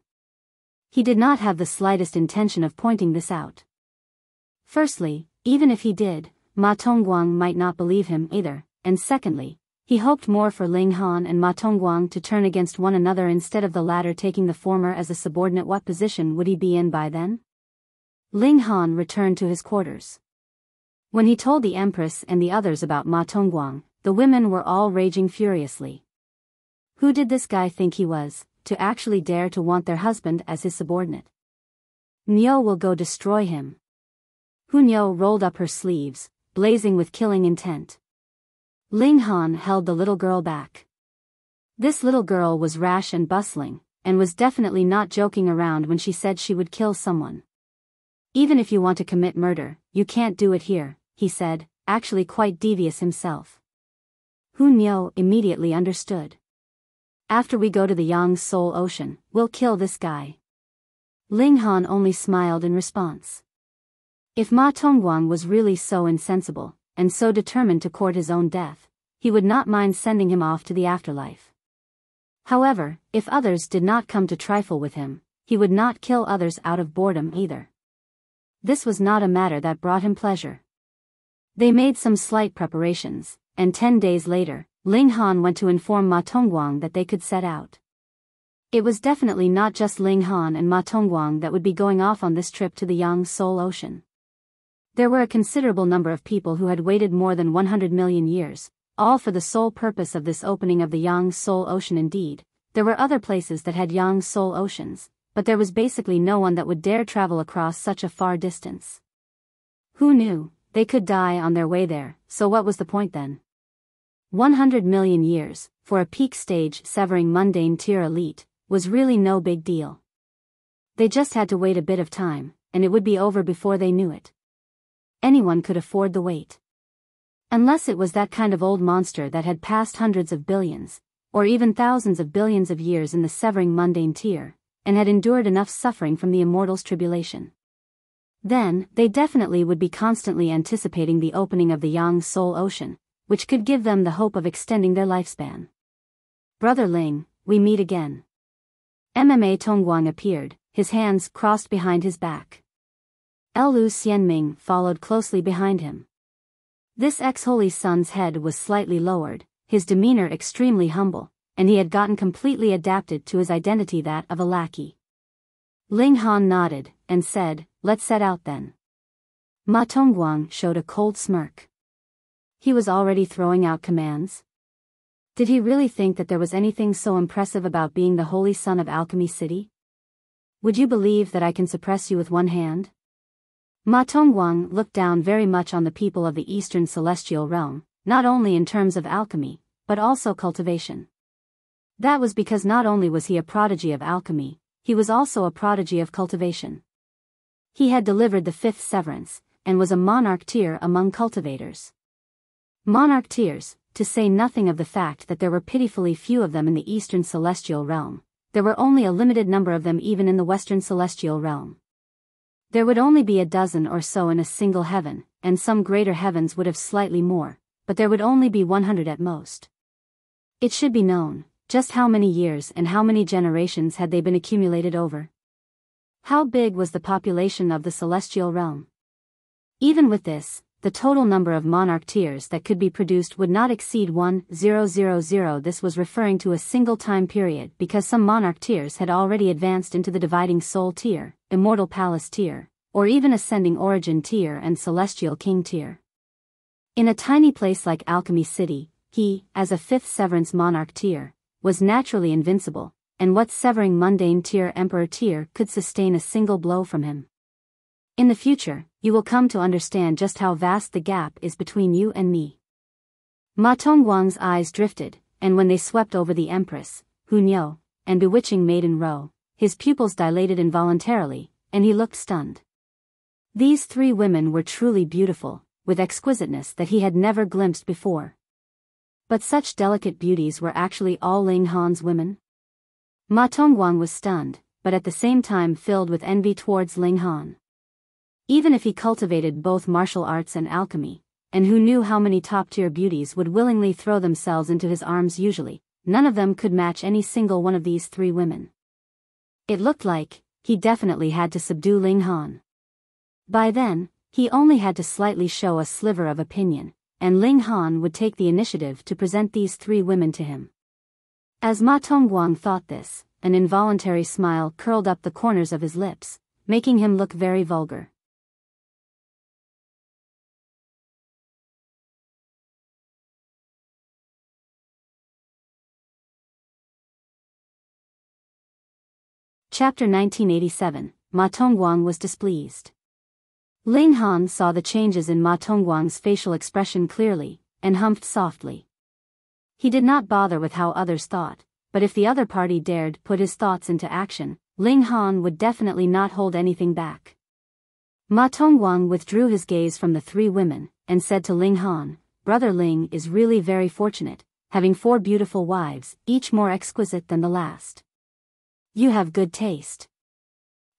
He did not have the slightest intention of pointing this out. Firstly, even if he did, Ma Tongguang might not believe him either, and secondly, he hoped more for Ling Han and Ma Tongguang to turn against one another instead of the latter taking the former as a subordinate. What position would he be in by then? Ling Han returned to his quarters. When he told the Empress and the others about Ma Tongguang, the women were all raging furiously. Who did this guy think he was, to actually dare to want their husband as his subordinate? Niu will go destroy him. Niu rolled up her sleeves, blazing with killing intent. Ling Han held the little girl back. This little girl was rash and bustling, and was definitely not joking around when she said she would kill someone. Even if you want to commit murder, you can't do it here, he said, actually quite devious himself. Niu immediately understood. After we go to the Yang Soul Ocean, we'll kill this guy. Ling Han only smiled in response. If Ma Tongguang was really so insensible, and so determined to court his own death, he would not mind sending him off to the afterlife. However, if others did not come to trifle with him, he would not kill others out of boredom either. This was not a matter that brought him pleasure. They made some slight preparations, and 10 days later, Ling Han went to inform Ma Tongguang that they could set out. It was definitely not just Ling Han and Ma Tongguang that would be going off on this trip to the Yang Soul Ocean. There were a considerable number of people who had waited more than 100 million years, all for the sole purpose of this opening of the Yang Soul Ocean. Indeed, there were other places that had Yang Soul Oceans, but there was basically no one that would dare travel across such a far distance. Who knew? They could die on their way there, so what was the point then? 100 million years, for a peak stage severing mundane tier elite, was really no big deal. They just had to wait a bit of time, and it would be over before they knew it. Anyone could afford the wait. Unless it was that kind of old monster that had passed hundreds of billions, or even thousands of billions of years in the severing mundane tier, and had endured enough suffering from the immortal's tribulation. Then, they definitely would be constantly anticipating the opening of the Yang Soul Ocean, which could give them the hope of extending their lifespan. Brother Ling, we meet again. MMA Tongguang appeared, his hands crossed behind his back. Lu Xianming followed closely behind him. This ex-holy son's head was slightly lowered, his demeanor extremely humble, and he had gotten completely adapted to his identity, that of a lackey. Ling Han nodded, and said, "Let's set out then." Ma Tongguang showed a cold smirk. He was already throwing out commands. Did he really think that there was anything so impressive about being the holy son of Alchemy City? Would you believe that I can suppress you with one hand? Ma Tongguang looked down very much on the people of the Eastern Celestial Realm, not only in terms of alchemy, but also cultivation. That was because not only was he a prodigy of alchemy, he was also a prodigy of cultivation. He had delivered the 5th severance, and was a monarch tier among cultivators. Monarch tiers, to say nothing of the fact that there were pitifully few of them in the Eastern Celestial Realm. There were only a limited number of them even in the Western Celestial Realm. There would only be a dozen or so in a single heaven, and some greater heavens would have slightly more, but there would only be 100 at most. It should be known, just how many years and how many generations had they been accumulated over? How big was the population of the Celestial Realm? Even with this, the total number of monarch tiers that could be produced would not exceed 1,000. This was referring to a single time period because some monarch tiers had already advanced into the dividing soul tier, immortal palace tier, or even ascending origin tier and celestial king tier. In a tiny place like Alchemy City, he, as a 5th severance monarch tier, was naturally invincible, and what severing mundane tier emperor tier could sustain a single blow from him? In the future, you will come to understand just how vast the gap is between you and me. Ma Tongguang's eyes drifted, and when they swept over the Empress, Niu, and bewitching Maiden Ro, his pupils dilated involuntarily, and he looked stunned. These 3 women were truly beautiful, with exquisiteness that he had never glimpsed before. But such delicate beauties were actually all Ling Han's women? Ma Tongguang was stunned, but at the same time filled with envy towards Ling Han. Even if he cultivated both martial arts and alchemy, and who knew how many top-tier beauties would willingly throw themselves into his arms usually, none of them could match any single one of these three women. It looked like he definitely had to subdue Ling Han. By then, he only had to slightly show a sliver of opinion, and Ling Han would take the initiative to present these three women to him. As Ma Tongguang thought this, an involuntary smile curled up the corners of his lips, making him look very vulgar. Chapter 1987, Ma Tongguang was displeased. Ling Han saw the changes in Ma Tongguang's facial expression clearly, and humphed softly. He did not bother with how others thought, but if the other party dared put his thoughts into action, Ling Han would definitely not hold anything back. Ma Tongguang withdrew his gaze from the three women, and said to Ling Han, "Brother Ling is really very fortunate, having 4 beautiful wives, each more exquisite than the last. You have good taste."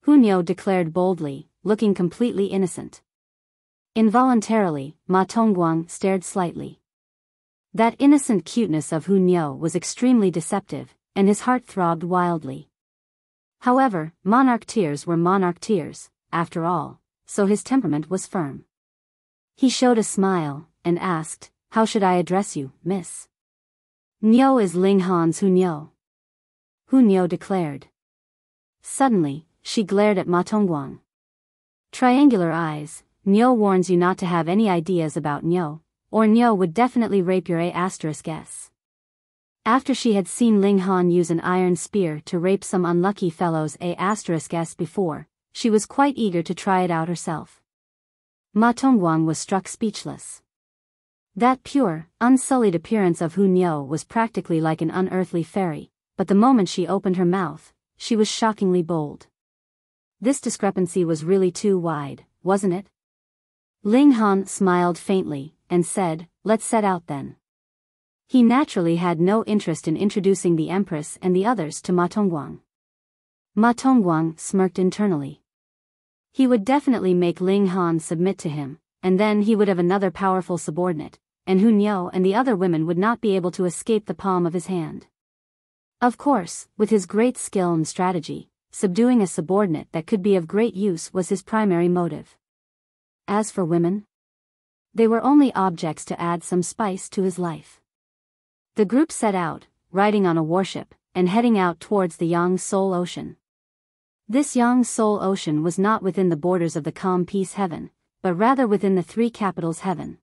Hunyo declared boldly, looking completely innocent. Involuntarily, Ma Tongguang stared slightly. That innocent cuteness of Hunyo was extremely deceptive, and his heart throbbed wildly. However, monarch tears were monarch tears, after all, so his temperament was firm. He showed a smile, and asked, "How should I address you, miss?" "Nyo is Ling Han's Hunyo," Hunyo declared. Suddenly, she glared at Ma Tongguang. Triangular eyes, Nyo warns you not to have any ideas about Nyo, or Nyo would definitely rape your A*S. After she had seen Ling Han use an iron spear to rape some unlucky fellow's A*S before, she was quite eager to try it out herself. Ma Tongguang was struck speechless. That pure, unsullied appearance of Hunyo was practically like an unearthly fairy, but the moment she opened her mouth, she was shockingly bold. This discrepancy was really too wide, wasn't it? Ling Han smiled faintly, and said, "Let's set out then." He naturally had no interest in introducing the Empress and the others to Ma Tongguang. Ma Tongguang smirked internally. He would definitely make Ling Han submit to him, and then he would have another powerful subordinate, and Hunyo and the other women would not be able to escape the palm of his hand. Of course, with his great skill and strategy, subduing a subordinate that could be of great use was his primary motive. As for women, they were only objects to add some spice to his life. The group set out, riding on a warship, and heading out towards the Yang Soul Ocean. This Yang Soul Ocean was not within the borders of the calm peace heaven, but rather within the 3 capitals heaven.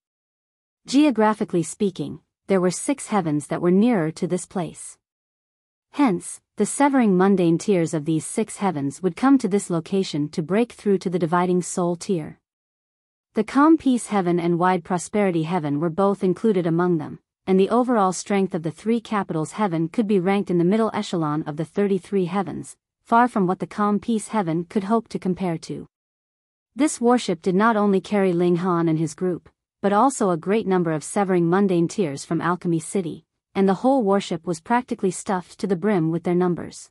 Geographically speaking, there were 6 heavens that were nearer to this place. Hence, the severing mundane tiers of these 6 heavens would come to this location to break through to the dividing soul tier. The calm peace heaven and wide prosperity heaven were both included among them, and the overall strength of the 3 capitals heaven could be ranked in the middle echelon of the 33 heavens, far from what the calm peace heaven could hope to compare to. This warship did not only carry Ling Han and his group, but also a great number of severing mundane tiers from Alchemy City, and the whole warship was practically stuffed to the brim with their numbers.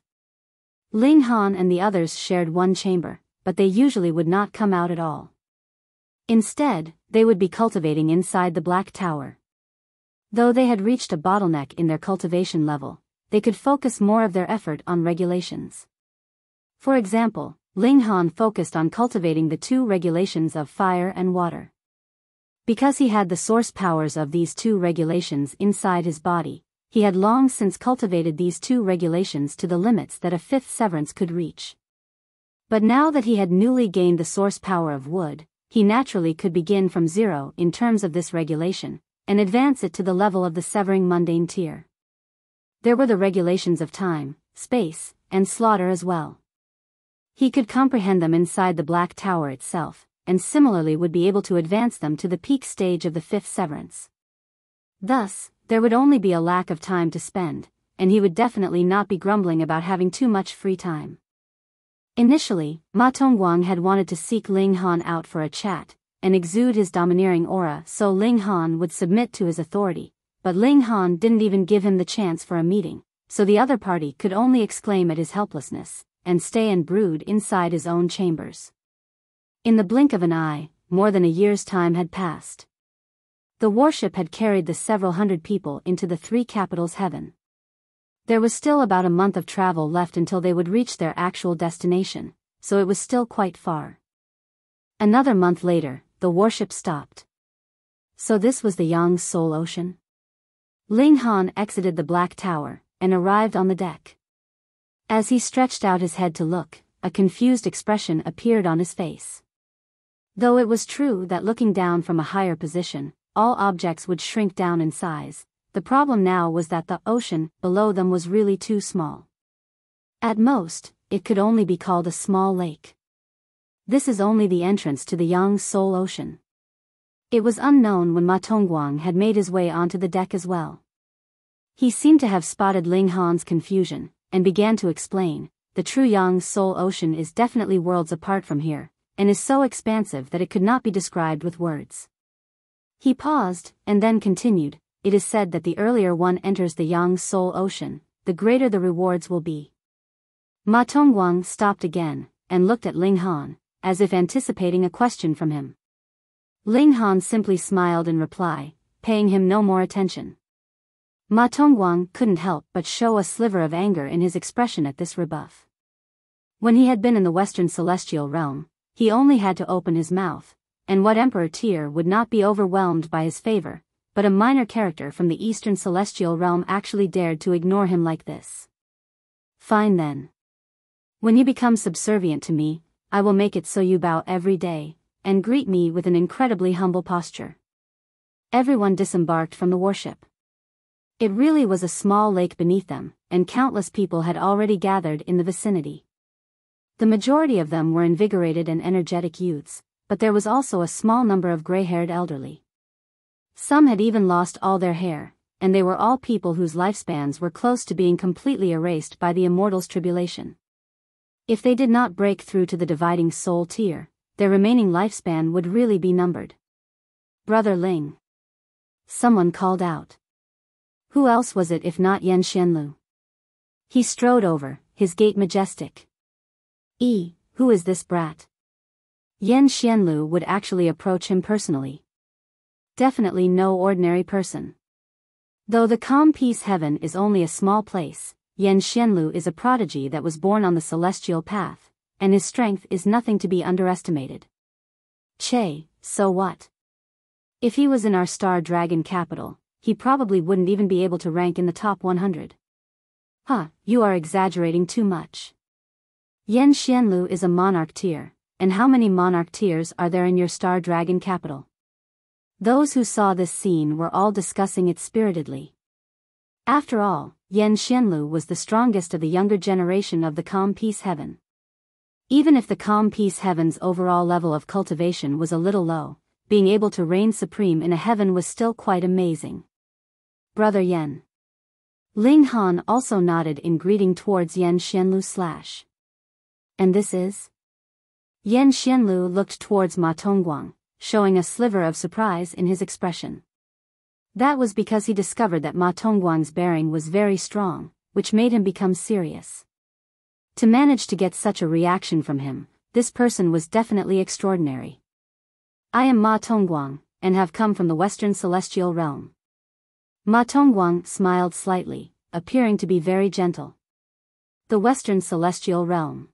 Ling Han and the others shared one chamber, but they usually would not come out at all. Instead, they would be cultivating inside the Black Tower. Though they had reached a bottleneck in their cultivation level, they could focus more of their effort on regulations. For example, Ling Han focused on cultivating the 2 regulations of fire and water. Because he had the source powers of these 2 regulations inside his body, he had long since cultivated these 2 regulations to the limits that a 5th severance could reach. But now that he had newly gained the source power of wood, he naturally could begin from 0 in terms of this regulation, and advance it to the level of the severing mundane tier. There were the regulations of time, space, and slaughter as well. He could comprehend them inside the Black Tower itself, and similarly would be able to advance them to the peak stage of the 5th severance. Thus, there would only be a lack of time to spend, and he would definitely not be grumbling about having too much free time. Initially, Ma Tongguang had wanted to seek Ling Han out for a chat, and exude his domineering aura so Ling Han would submit to his authority, but Ling Han didn't even give him the chance for a meeting, so the other party could only exclaim at his helplessness, and stay and brood inside his own chambers. In the blink of an eye, more than a year's time had passed. The warship had carried the several hundred people into the three capitals' heaven. There was still about a month of travel left until they would reach their actual destination, so it was still quite far. Another month later, the warship stopped. So this was the Yang's Soul Ocean? Ling Han exited the Black Tower, and arrived on the deck. As he stretched out his head to look, a confused expression appeared on his face. Though it was true that looking down from a higher position, all objects would shrink down in size, the problem now was that the ocean below them was really too small. At most, it could only be called a small lake. This is only the entrance to the Yang's Soul Ocean. It was unknown when Tongguang had made his way onto the deck as well. He seemed to have spotted Ling Han's confusion, and began to explain, the true Yang's Soul Ocean is definitely worlds apart from here, and is so expansive that it could not be described with words. He paused, and then continued, it is said that the earlier one enters the Yang's Soul Ocean, the greater the rewards will be. Tongguang stopped again, and looked at Ling Han, as if anticipating a question from him. Ling Han simply smiled in reply, paying him no more attention. Tongguang couldn't help but show a sliver of anger in his expression at this rebuff. When he had been in the Western Celestial Realm, he only had to open his mouth, and what Emperor Tyr would not be overwhelmed by his favor, but a minor character from the Eastern Celestial Realm actually dared to ignore him like this. Fine then. When you become subservient to me, I will make it so you bow every day, and greet me with an incredibly humble posture. Everyone disembarked from the warship. It really was a small lake beneath them, and countless people had already gathered in the vicinity. The majority of them were invigorated and energetic youths, but there was also a small number of gray-haired elderly. Some had even lost all their hair, and they were all people whose lifespans were close to being completely erased by the immortal's tribulation. If they did not break through to the dividing soul tier, their remaining lifespan would really be numbered. Brother Ling. Someone called out. Who else was it if not Yen Xianlu? He strode over, his gait majestic. Who is this brat? Yen Xianlu would actually approach him personally. Definitely no ordinary person. Though the calm peace heaven is only a small place, Yen Xianlu is a prodigy that was born on the celestial path, and his strength is nothing to be underestimated. Che, so what? If he was in our Star Dragon capital, he probably wouldn't even be able to rank in the top 100. You are exaggerating too much. Yen Xianlu is a monarch tier, and how many monarch tiers are there in your Star Dragon capital? Those who saw this scene were all discussing it spiritedly. After all, Yen Xianlu was the strongest of the younger generation of the calm peace heaven. Even if the calm peace heaven's overall level of cultivation was a little low, being able to reign supreme in a heaven was still quite amazing. Brother Yen. Ling Han also nodded in greeting towards Yen Xianlu / And this is? Yen Xianlu looked towards Tongguang, showing a sliver of surprise in his expression. That was because he discovered that Tongguang's bearing was very strong, which made him become serious. To manage to get such a reaction from him, this person was definitely extraordinary. I am Tongguang, and have come from the Western Celestial Realm. Tongguang smiled slightly, appearing to be very gentle. The Western Celestial Realm.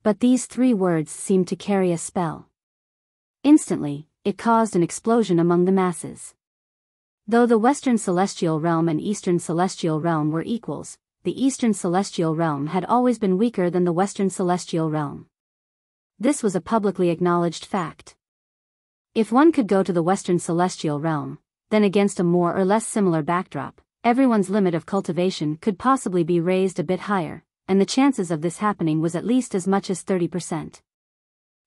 But these three words seemed to carry a spell. Instantly, it caused an explosion among the masses. Though the Western Celestial Realm and Eastern Celestial Realm were equals, the Eastern Celestial Realm had always been weaker than the Western Celestial Realm. This was a publicly acknowledged fact. If one could go to the Western Celestial Realm, then against a more or less similar backdrop, everyone's limit of cultivation could possibly be raised a bit higher, and the chances of this happening was at least as much as 30%.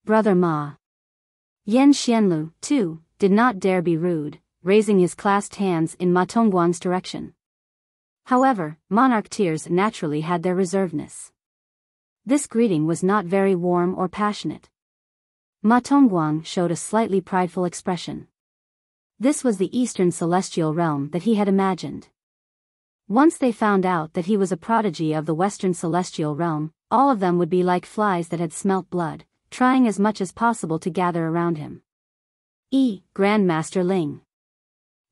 Brother Ma. Yen Xianlu, too, did not dare be rude, raising his clasped hands in Tongguang's direction. However, monarch tiers naturally had their reservedness. This greeting was not very warm or passionate. Tongguang showed a slightly prideful expression. This was the Eastern Celestial Realm that he had imagined. Once they found out that he was a prodigy of the Western Celestial Realm, all of them would be like flies that had smelt blood, trying as much as possible to gather around him. Grandmaster Ling.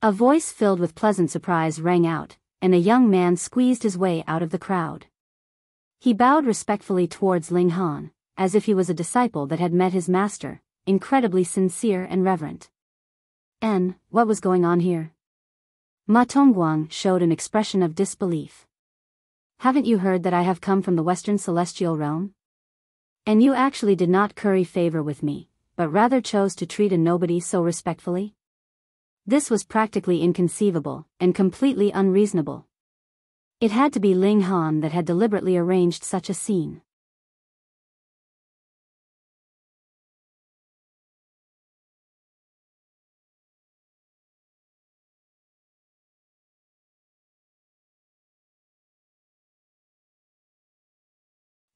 A voice filled with pleasant surprise rang out, and a young man squeezed his way out of the crowd. He bowed respectfully towards Ling Han, as if he was a disciple that had met his master, incredibly sincere and reverent. What was going on here? Ma Tongguang showed an expression of disbelief. Haven't you heard that I have come from the Western Celestial Realm? And you actually did not curry favor with me, but rather chose to treat a nobody so respectfully? This was practically inconceivable, and completely unreasonable. It had to be Ling Han that had deliberately arranged such a scene.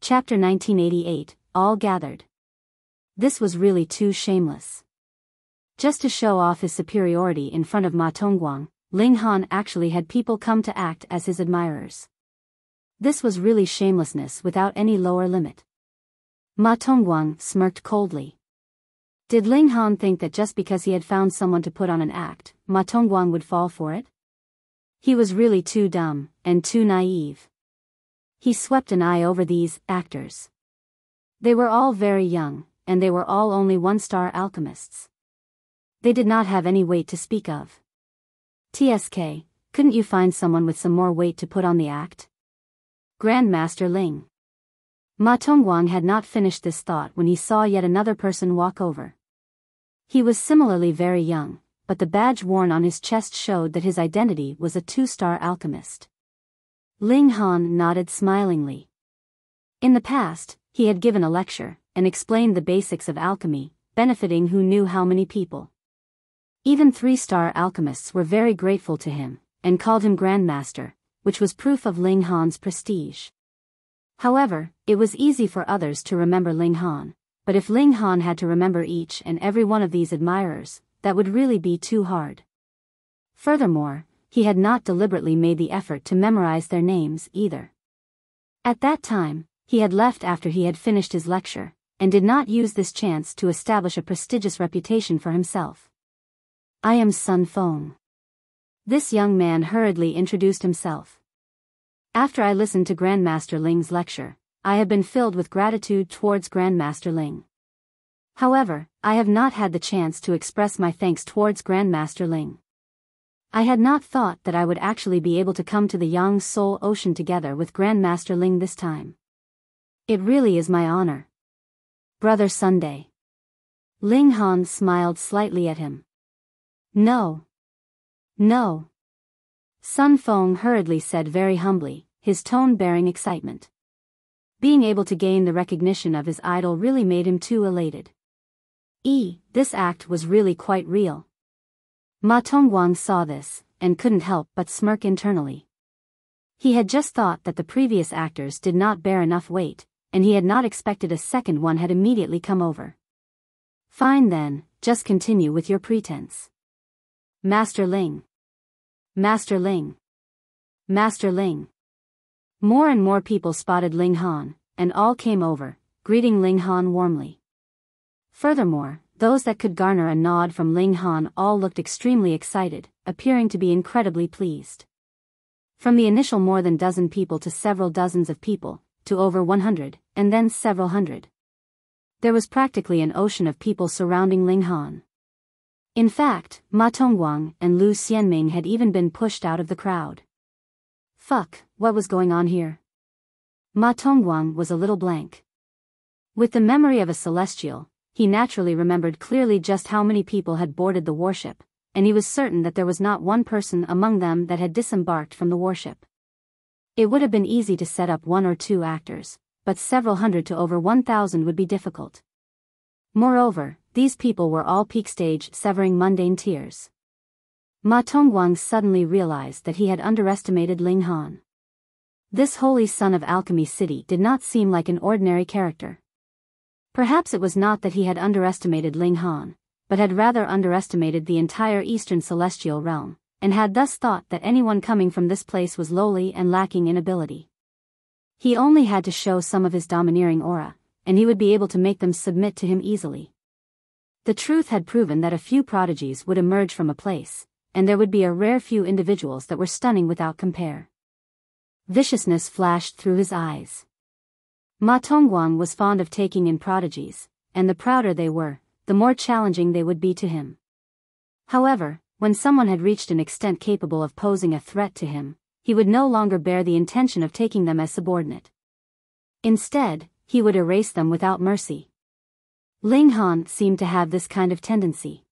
Chapter 1988, All Gathered. This was really too shameless. Just to show off his superiority in front of Ma Tongguang, Ling Han actually had people come to act as his admirers. This was really shamelessness without any lower limit. Ma Tongguang smirked coldly. Did Ling Han think that just because he had found someone to put on an act, Ma Tongguang would fall for it? He was really too dumb, and too naive. He swept an eye over these actors. They were all very young, and they were all only one-star alchemists. They did not have any weight to speak of. TSK, couldn't you find someone with some more weight to put on the act? Grandmaster Ling. Ma Tongguang had not finished this thought when he saw yet another person walk over. He was similarly very young, but the badge worn on his chest showed that his identity was a two-star alchemist. Ling Han nodded smilingly. In the past, he had given a lecture, and explained the basics of alchemy, benefiting who knew how many people. Even three-star alchemists were very grateful to him, and called him Grandmaster, which was proof of Ling Han's prestige. However, it was easy for others to remember Ling Han, but if Ling Han had to remember each and every one of these admirers, that would really be too hard. Furthermore, he had not deliberately made the effort to memorize their names either. At that time, he had left after he had finished his lecture, and did not use this chance to establish a prestigious reputation for himself. I am Sun Feng. This young man hurriedly introduced himself. After I listened to Grandmaster Ling's lecture, I have been filled with gratitude towards Grandmaster Ling. However, I have not had the chance to express my thanks towards Grandmaster Ling. I had not thought that I would actually be able to come to the Yang Soul Ocean together with Grandmaster Ling this time. It really is my honor. Brother Sunday. Ling Han smiled slightly at him. No. No. Sun Feng hurriedly said very humbly, his tone bearing excitement. Being able to gain the recognition of his idol really made him too elated. This act was really quite real. Ma Tongguang saw this, and couldn't help but smirk internally. He had just thought that the previous actors did not bear enough weight, and he had not expected a second one had immediately come over. Fine then, just continue with your pretense. Master Ling. Master Ling. Master Ling. More and more people spotted Ling Han, and all came over, greeting Ling Han warmly. Furthermore, those that could garner a nod from Ling Han all looked extremely excited, appearing to be incredibly pleased. From the initial more than dozen people to several dozens of people, to over 100, and then several hundred. There was practically an ocean of people surrounding Ling Han. In fact, Ma Tongguang and Lu Xianming had even been pushed out of the crowd. Fuck, what was going on here? Ma Tongguang was a little blank. With the memory of a celestial, he naturally remembered clearly just how many people had boarded the warship, and he was certain that there was not one person among them that had disembarked from the warship. It would have been easy to set up one or two actors, but several hundred to over 1,000 would be difficult. Moreover, these people were all peak stage severing mundane tiers. Ma Tongguang suddenly realized that he had underestimated Ling Han. This holy son of Alchemy City did not seem like an ordinary character. Perhaps it was not that he had underestimated Ling Han, but had rather underestimated the entire Eastern Celestial Realm, and had thus thought that anyone coming from this place was lowly and lacking in ability. He only had to show some of his domineering aura, and he would be able to make them submit to him easily. The truth had proven that a few prodigies would emerge from a place, and there would be a rare few individuals that were stunning without compare. Viciousness flashed through his eyes. Ma Tongguang was fond of taking in prodigies, and the prouder they were, the more challenging they would be to him. However, when someone had reached an extent capable of posing a threat to him, he would no longer bear the intention of taking them as subordinate. Instead, he would erase them without mercy. Ling Han seemed to have this kind of tendency.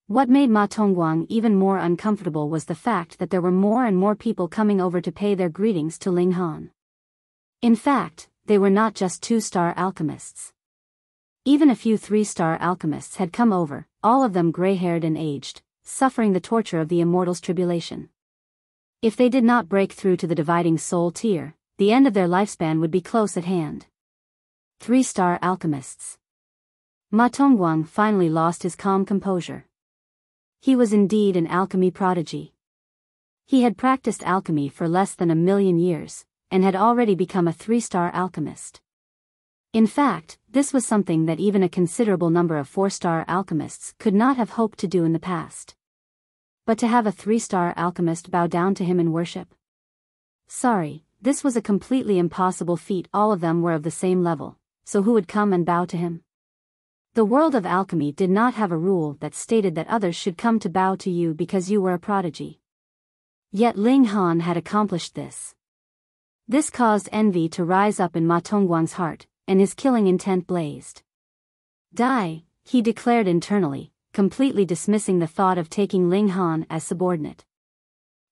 What made Ma Tongguang even more uncomfortable was the fact that there were more and more people coming over to pay their greetings to Ling Han. In fact, they were not just 2-star alchemists. Even a few 3-star alchemists had come over, all of them gray-haired and aged, suffering the torture of the immortal's tribulation. If they did not break through to the dividing soul tier, the end of their lifespan would be close at hand. 3-star alchemists. Ma Tongguang finally lost his calm composure. He was indeed an alchemy prodigy. He had practiced alchemy for less than 1,000,000 years, and had already become a 3-star alchemist. In fact, this was something that even a considerable number of 4-star alchemists could not have hoped to do in the past. But to have a 3-star alchemist bow down to him in worship? Sorry, this was a completely impossible feat. All of them were of the same level, so who would come and bow to him? The world of alchemy did not have a rule that stated that others should come to bow to you because you were a prodigy. Yet Ling Han had accomplished this. This caused envy to rise up in Ma Tongguang's heart, and his killing intent blazed. Die, he declared internally, completely dismissing the thought of taking Ling Han as subordinate.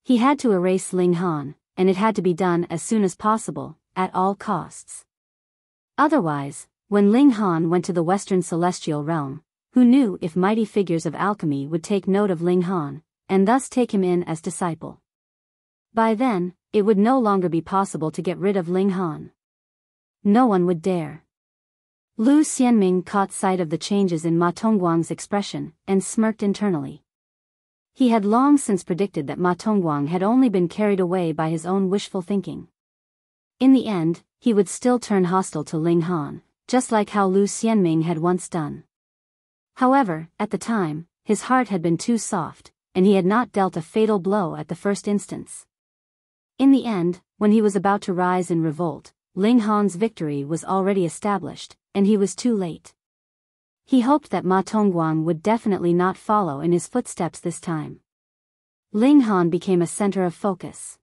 He had to erase Ling Han, and it had to be done as soon as possible, at all costs. Otherwise, when Ling Han went to the Western Celestial Realm, who knew if mighty figures of alchemy would take note of Ling Han, and thus take him in as disciple? By then, it would no longer be possible to get rid of Ling Han. No one would dare. Lu Xianming caught sight of the changes in Ma Tongguang's expression, and smirked internally. He had long since predicted that Ma Tongguang had only been carried away by his own wishful thinking. In the end, he would still turn hostile to Ling Han, just like how Lu Xianming had once done. However, at the time, his heart had been too soft, and he had not dealt a fatal blow at the first instance. In the end, when he was about to rise in revolt, Ling Han's victory was already established, and he was too late. He hoped that Ma Tongguang would definitely not follow in his footsteps this time. Ling Han became a center of focus.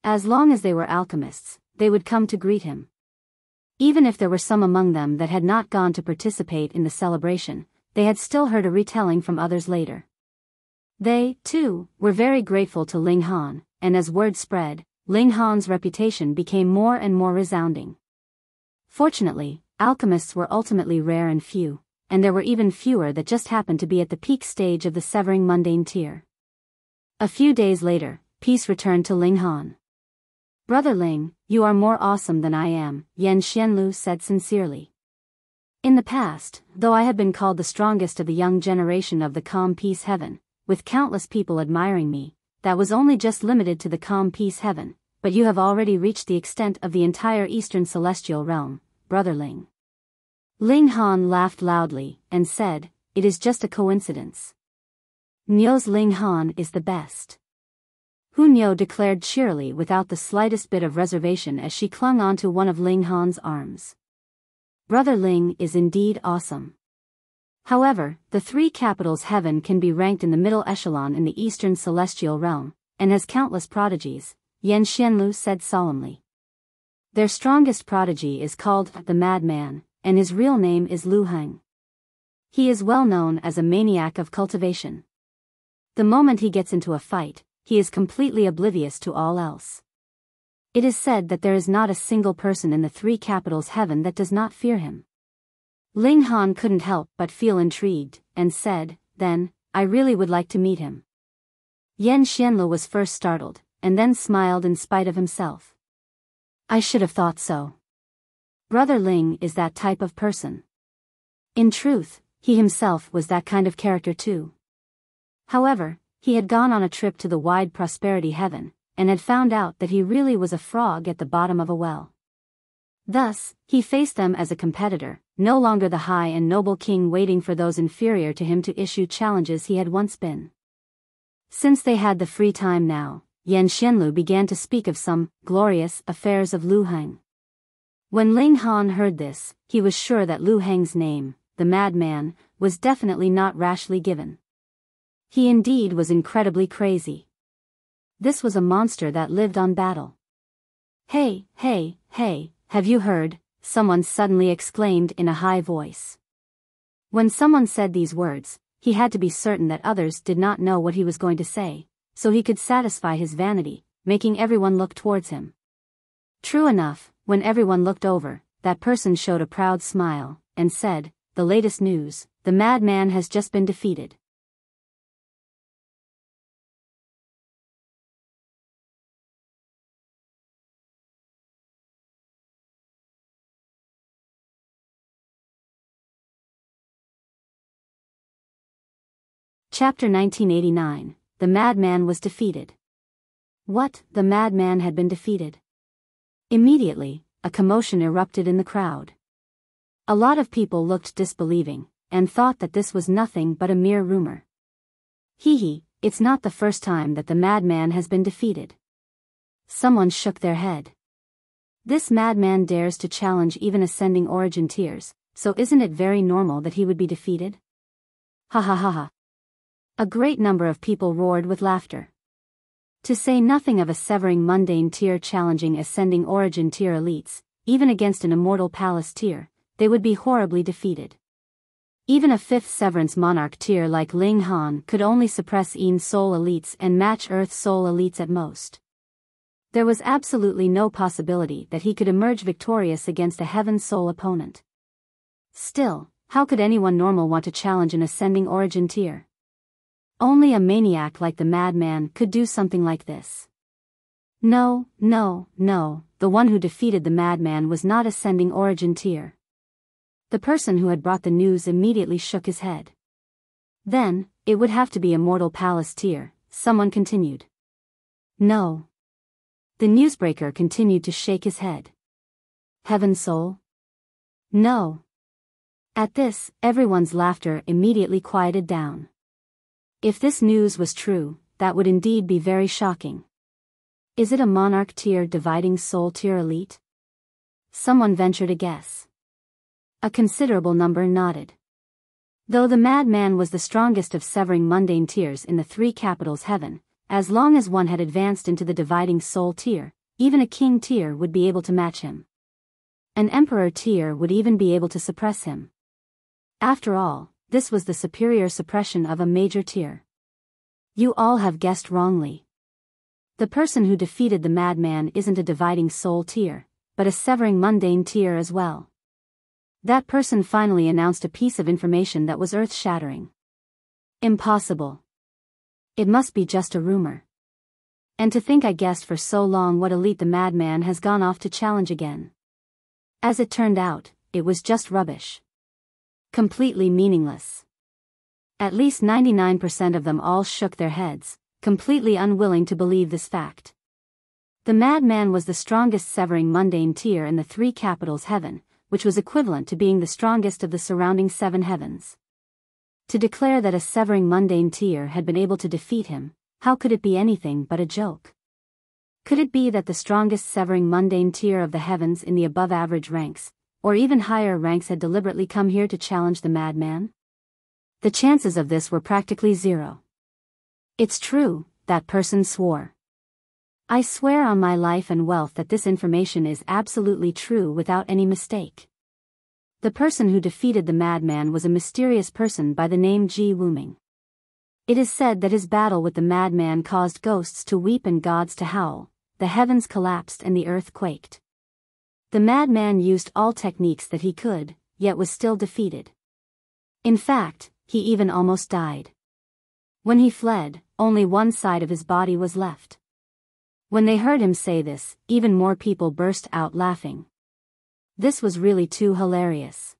As long as they were alchemists, they would come to greet him. Even if there were some among them that had not gone to participate in the celebration, they had still heard a retelling from others later. They, too, were very grateful to Ling Han, and as word spread, Ling Han's reputation became more and more resounding. Fortunately, alchemists were ultimately rare and few, and there were even fewer that just happened to be at the peak stage of the severing mundane tier. A few days later, peace returned to Ling Han. "Brother Ling, you are more awesome than I am," Yan Xianlu said sincerely. "In the past, though I had been called the strongest of the young generation of the calm peace heaven, with countless people admiring me, that was only just limited to the calm peace heaven, but you have already reached the extent of the entire Eastern Celestial Realm, Brother Ling." Ling Han laughed loudly, and said, "It is just a coincidence. Nio's Ling Han is the best." Hu Nio declared cheerily without the slightest bit of reservation as she clung onto one of Ling Han's arms. "Brother Ling is indeed awesome. However, the 3 capitals heaven can be ranked in the middle echelon in the Eastern Celestial Realm, and has countless prodigies," Yan Xianlu said solemnly. "Their strongest prodigy is called the Madman, and his real name is Lu Heng. He is well known as a maniac of cultivation. The moment he gets into a fight, he is completely oblivious to all else. It is said that there is not a single person in the 3 capitals heaven that does not fear him." Ling Han couldn't help but feel intrigued, and said, "Then, I really would like to meet him." Yan Xianlu was first startled, and then smiled in spite of himself. "I should have thought so. Brother Ling is that type of person." In truth, he himself was that kind of character too. However, he had gone on a trip to the wide prosperity heaven, and had found out that he really was a frog at the bottom of a well. Thus, he faced them as a competitor, no longer the high and noble king waiting for those inferior to him to issue challenges he had once been. Since they had the free time now, Yan Xianlu began to speak of some glorious affairs of Lu Heng. When Ling Han heard this, he was sure that Lu Heng's name, the Madman, was definitely not rashly given. He indeed was incredibly crazy. This was a monster that lived on battle. "Hey, hey, hey, have you heard?" someone suddenly exclaimed in a high voice. When someone said these words, he had to be certain that others did not know what he was going to say, so he could satisfy his vanity, making everyone look towards him. True enough, when everyone looked over, that person showed a proud smile, and said, "The latest news, the Madman has just been defeated." Chapter 1989, The Madman was defeated. What, the Madman had been defeated? Immediately, a commotion erupted in the crowd. A lot of people looked disbelieving, and thought that this was nothing but a mere rumor. Hee, it's not the first time that the Madman has been defeated. Someone shook their head. This Madman dares to challenge even ascending origin tiers, so isn't it very normal that he would be defeated? Ha ha ha ha. A great number of people roared with laughter. To say nothing of a severing mundane tier challenging ascending origin tier elites, even against an immortal palace tier, they would be horribly defeated. Even a fifth severance monarch tier like Ling Han could only suppress Yin soul elites and match Earth soul elites at most. There was absolutely no possibility that he could emerge victorious against a heaven soul opponent. Still, how could anyone normal want to challenge an ascending origin tier? Only a maniac like the Madman could do something like this. No, the one who defeated the Madman was not ascending origin tier. The person who had brought the news immediately shook his head. Then, it would have to be immortal palace tier, someone continued. No. The newsbreaker continued to shake his head. Heaven soul? No. At this, everyone's laughter immediately quieted down. If this news was true, that would indeed be very shocking. Is it a monarch tier dividing soul tier elite? Someone ventured a guess. A considerable number nodded. Though the Madman was the strongest of severing mundane tiers in the three capitals heaven, as long as one had advanced into the dividing soul tier, even a king tier would be able to match him. An emperor tier would even be able to suppress him. After all, this was the superior suppression of a major tier. You all have guessed wrongly. The person who defeated the Madman isn't a dividing soul tier, but a severing mundane tier as well. That person finally announced a piece of information that was earth-shattering. Impossible. It must be just a rumor. And to think I guessed for so long what elite the Madman has gone off to challenge again. As it turned out, it was just rubbish. Completely meaningless. At least 99% of them all shook their heads, completely unwilling to believe this fact. The Madman was the strongest severing mundane tier in the three capitals heaven, which was equivalent to being the strongest of the surrounding seven heavens. To declare that a severing mundane tier had been able to defeat him, how could it be anything but a joke? Could it be that the strongest severing mundane tier of the heavens in the above-average ranks, or even higher ranks had deliberately come here to challenge the Madman? The chances of this were practically zero. It's true, that person swore. I swear on my life and wealth that this information is absolutely true without any mistake. The person who defeated the Madman was a mysterious person by the name Wuming. It is said that his battle with the Madman caused ghosts to weep and gods to howl, the heavens collapsed and the earth quaked. The Madman used all techniques that he could, yet was still defeated. In fact, he even almost died. When he fled, only one side of his body was left. When they heard him say this, even more people burst out laughing. This was really too hilarious.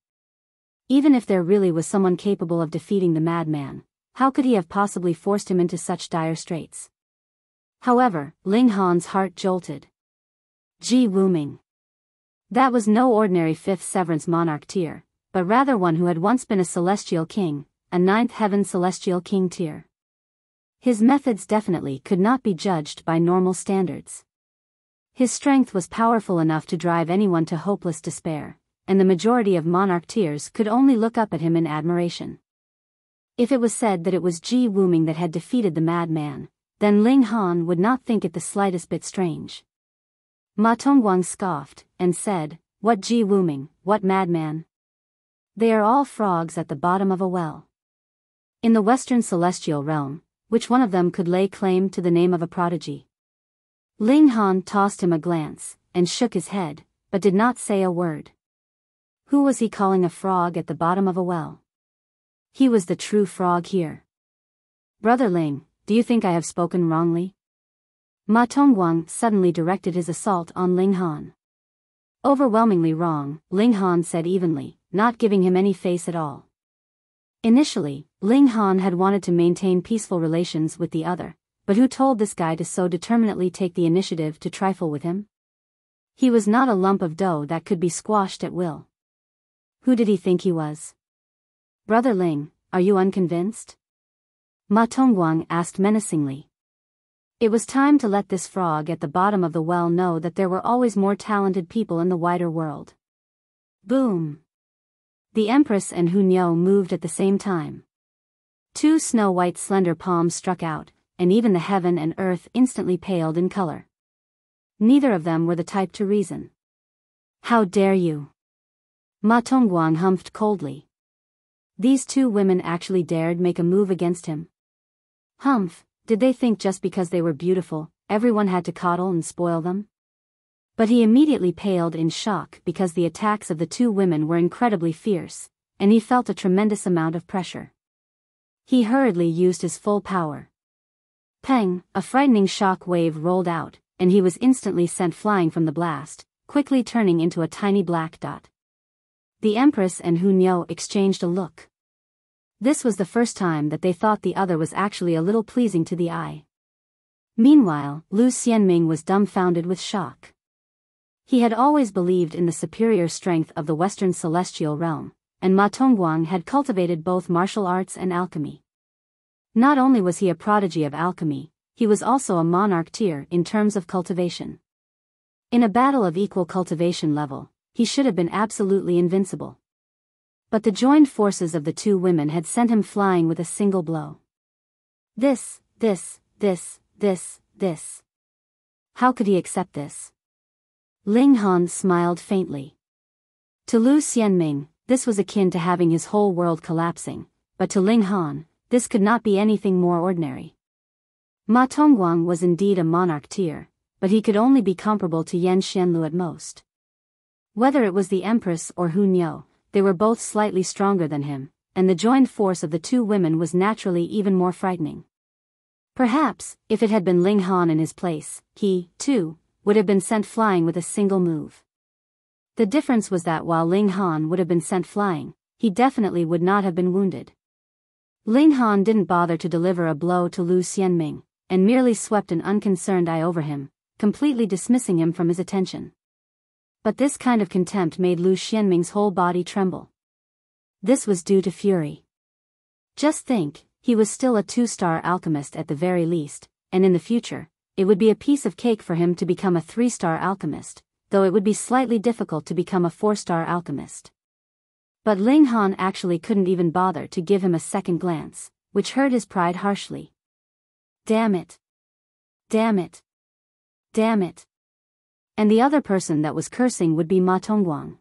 Even if there really was someone capable of defeating the Madman, how could he have possibly forced him into such dire straits? However, Ling Han's heart jolted. Ji Wuming. That was no ordinary 5th Severance monarch tier, but rather one who had once been a celestial king, a 9th heaven celestial king tier. His methods definitely could not be judged by normal standards. His strength was powerful enough to drive anyone to hopeless despair, and the majority of monarch tiers could only look up at him in admiration. If it was said that it was Ji Wuming that had defeated the Madman, then Ling Han would not think it the slightest bit strange. Ma Tongguang scoffed, and said, "What Ji Wuming, what Madman? They are all frogs at the bottom of a well. In the Western Celestial Realm, which one of them could lay claim to the name of a prodigy?" Ling Han tossed him a glance, and shook his head, but did not say a word. Who was he calling a frog at the bottom of a well? He was the true frog here. "Brother Ling, do you think I have spoken wrongly?" Ma Tongguang suddenly directed his assault on Ling Han. "Overwhelmingly wrong," Ling Han said evenly, not giving him any face at all. Initially, Ling Han had wanted to maintain peaceful relations with the other, but who told this guy to so determinedly take the initiative to trifle with him? He was not a lump of dough that could be squashed at will. Who did he think he was? "Brother Ling, are you unconvinced?" Ma Tongguang asked menacingly. It was time to let this frog at the bottom of the well know that there were always more talented people in the wider world. Boom! The Empress and Hunyao moved at the same time. 2 snow-white slender palms struck out, and even the heaven and earth instantly paled in color. Neither of them were the type to reason. "How dare you?" Ma Tongguang humphed coldly. These 2 women actually dared make a move against him. Humph, did they think just because they were beautiful, everyone had to coddle and spoil them? But he immediately paled in shock because the attacks of the 2 women were incredibly fierce, and he felt a tremendous amount of pressure. He hurriedly used his full power. Peng, a frightening shock wave rolled out, and he was instantly sent flying from the blast, quickly turning into a tiny black dot. The Empress and Hunyao exchanged a look. This was the first time that they thought the other was actually a little pleasing to the eye. Meanwhile, Lu Xianming was dumbfounded with shock. He had always believed in the superior strength of the Western Celestial Realm, and Ma Tongguang had cultivated both martial arts and alchemy. Not only was he a prodigy of alchemy, he was also a monarch tier in terms of cultivation. In a battle of equal cultivation level, he should have been absolutely invincible. But the joined forces of the 2 women had sent him flying with a single blow. This. How could he accept this? Ling Han smiled faintly. To Lu Xianming, this was akin to having his whole world collapsing, but to Ling Han, this could not be anything more ordinary. Ma Tongguang was indeed a monarch tier, but he could only be comparable to Yan Xianlu at most. Whether it was the Empress or Hunyao, they were both slightly stronger than him, and the joined force of the 2 women was naturally even more frightening. Perhaps, if it had been Ling Han in his place, he, too, would have been sent flying with a single move. The difference was that while Ling Han would have been sent flying, he definitely would not have been wounded. Ling Han didn't bother to deliver a blow to Lu Xianming, and merely swept an unconcerned eye over him, completely dismissing him from his attention. But this kind of contempt made Lu Xianming's whole body tremble. This was due to fury. Just think, he was still a 2-star alchemist at the very least, and in the future, it would be a piece of cake for him to become a 3-star alchemist, though it would be slightly difficult to become a 4-star alchemist. But Ling Han actually couldn't even bother to give him a second glance, which hurt his pride harshly. Damn it! Damn it! Damn it! And the other person that was cursing would be Ma Tongguang.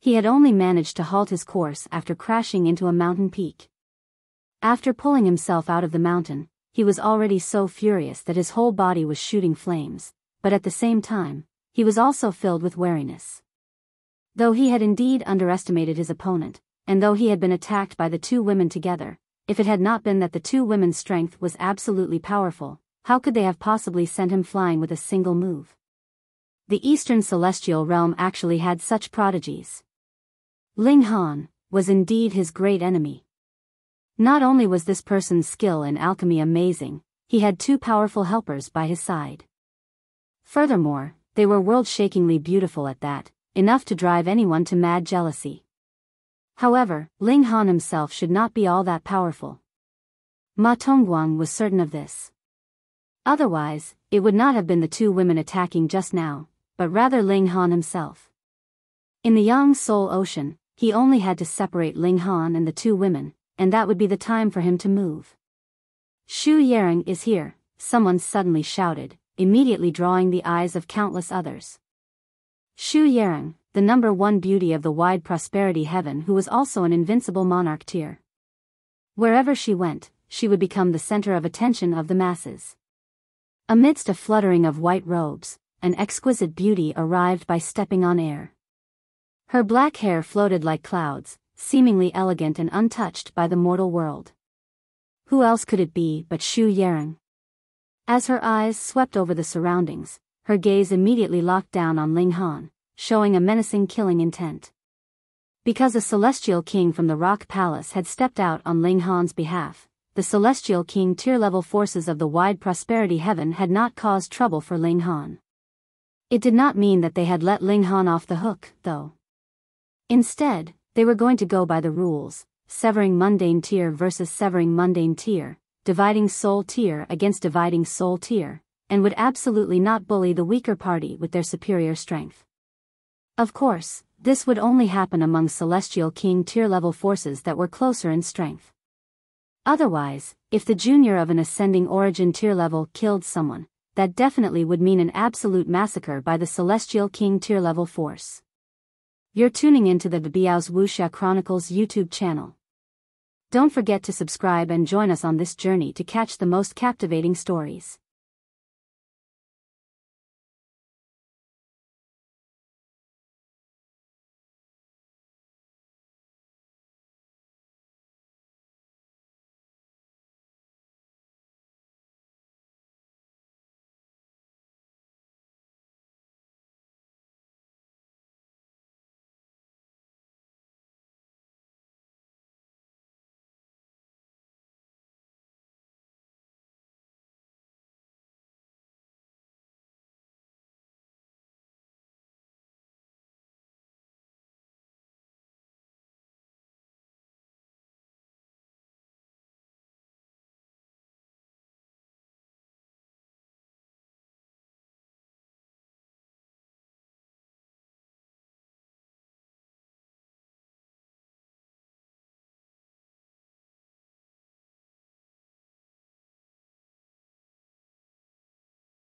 He had only managed to halt his course after crashing into a mountain peak. After pulling himself out of the mountain, he was already so furious that his whole body was shooting flames, but at the same time, he was also filled with wariness. Though he had indeed underestimated his opponent, and though he had been attacked by the 2 women together, if it had not been that the 2 women's strength was absolutely powerful, how could they have possibly sent him flying with a single move? The Eastern Celestial Realm actually had such prodigies. Ling Han was indeed his great enemy. Not only was this person's skill in alchemy amazing, he had two powerful helpers by his side. Furthermore, they were world-shakingly beautiful at that, enough to drive anyone to mad jealousy. However, Ling Han himself should not be all that powerful. Ma Tongguang was certain of this. Otherwise, it would not have been the two women attacking just now, but rather Ling Han himself. In the Yang Soul Ocean, he only had to separate Ling Han and the two women, and that would be the time for him to move. Xu Yarong is here, someone suddenly shouted, immediately drawing the eyes of countless others. Xu Yarong, the number one beauty of the wide prosperity heaven, who was also an invincible monarch tier. Wherever she went, she would become the center of attention of the masses. Amidst a fluttering of white robes, an exquisite beauty arrived by stepping on air. Her black hair floated like clouds, seemingly elegant and untouched by the mortal world. Who else could it be but Xu Yarong? As her eyes swept over the surroundings, her gaze immediately locked down on Ling Han, showing a menacing killing intent. Because a celestial king from the Rock Palace had stepped out on Ling Han's behalf, the celestial king tier-level forces of the wide prosperity heaven had not caused trouble for Ling Han. It did not mean that they had let Ling Han off the hook, though. Instead, they were going to go by the rules, severing mundane tier versus severing mundane tier, dividing soul tier against dividing soul tier, and would absolutely not bully the weaker party with their superior strength. Of course, this would only happen among celestial king tier-level forces that were closer in strength. Otherwise, if the junior of an ascending origin tier level killed someone, that definitely would mean an absolute massacre by the celestial king tier level force. You're tuning into the Biyao's Wuxia Chronicles YouTube channel. Don't forget to subscribe and join us on this journey to catch the most captivating stories.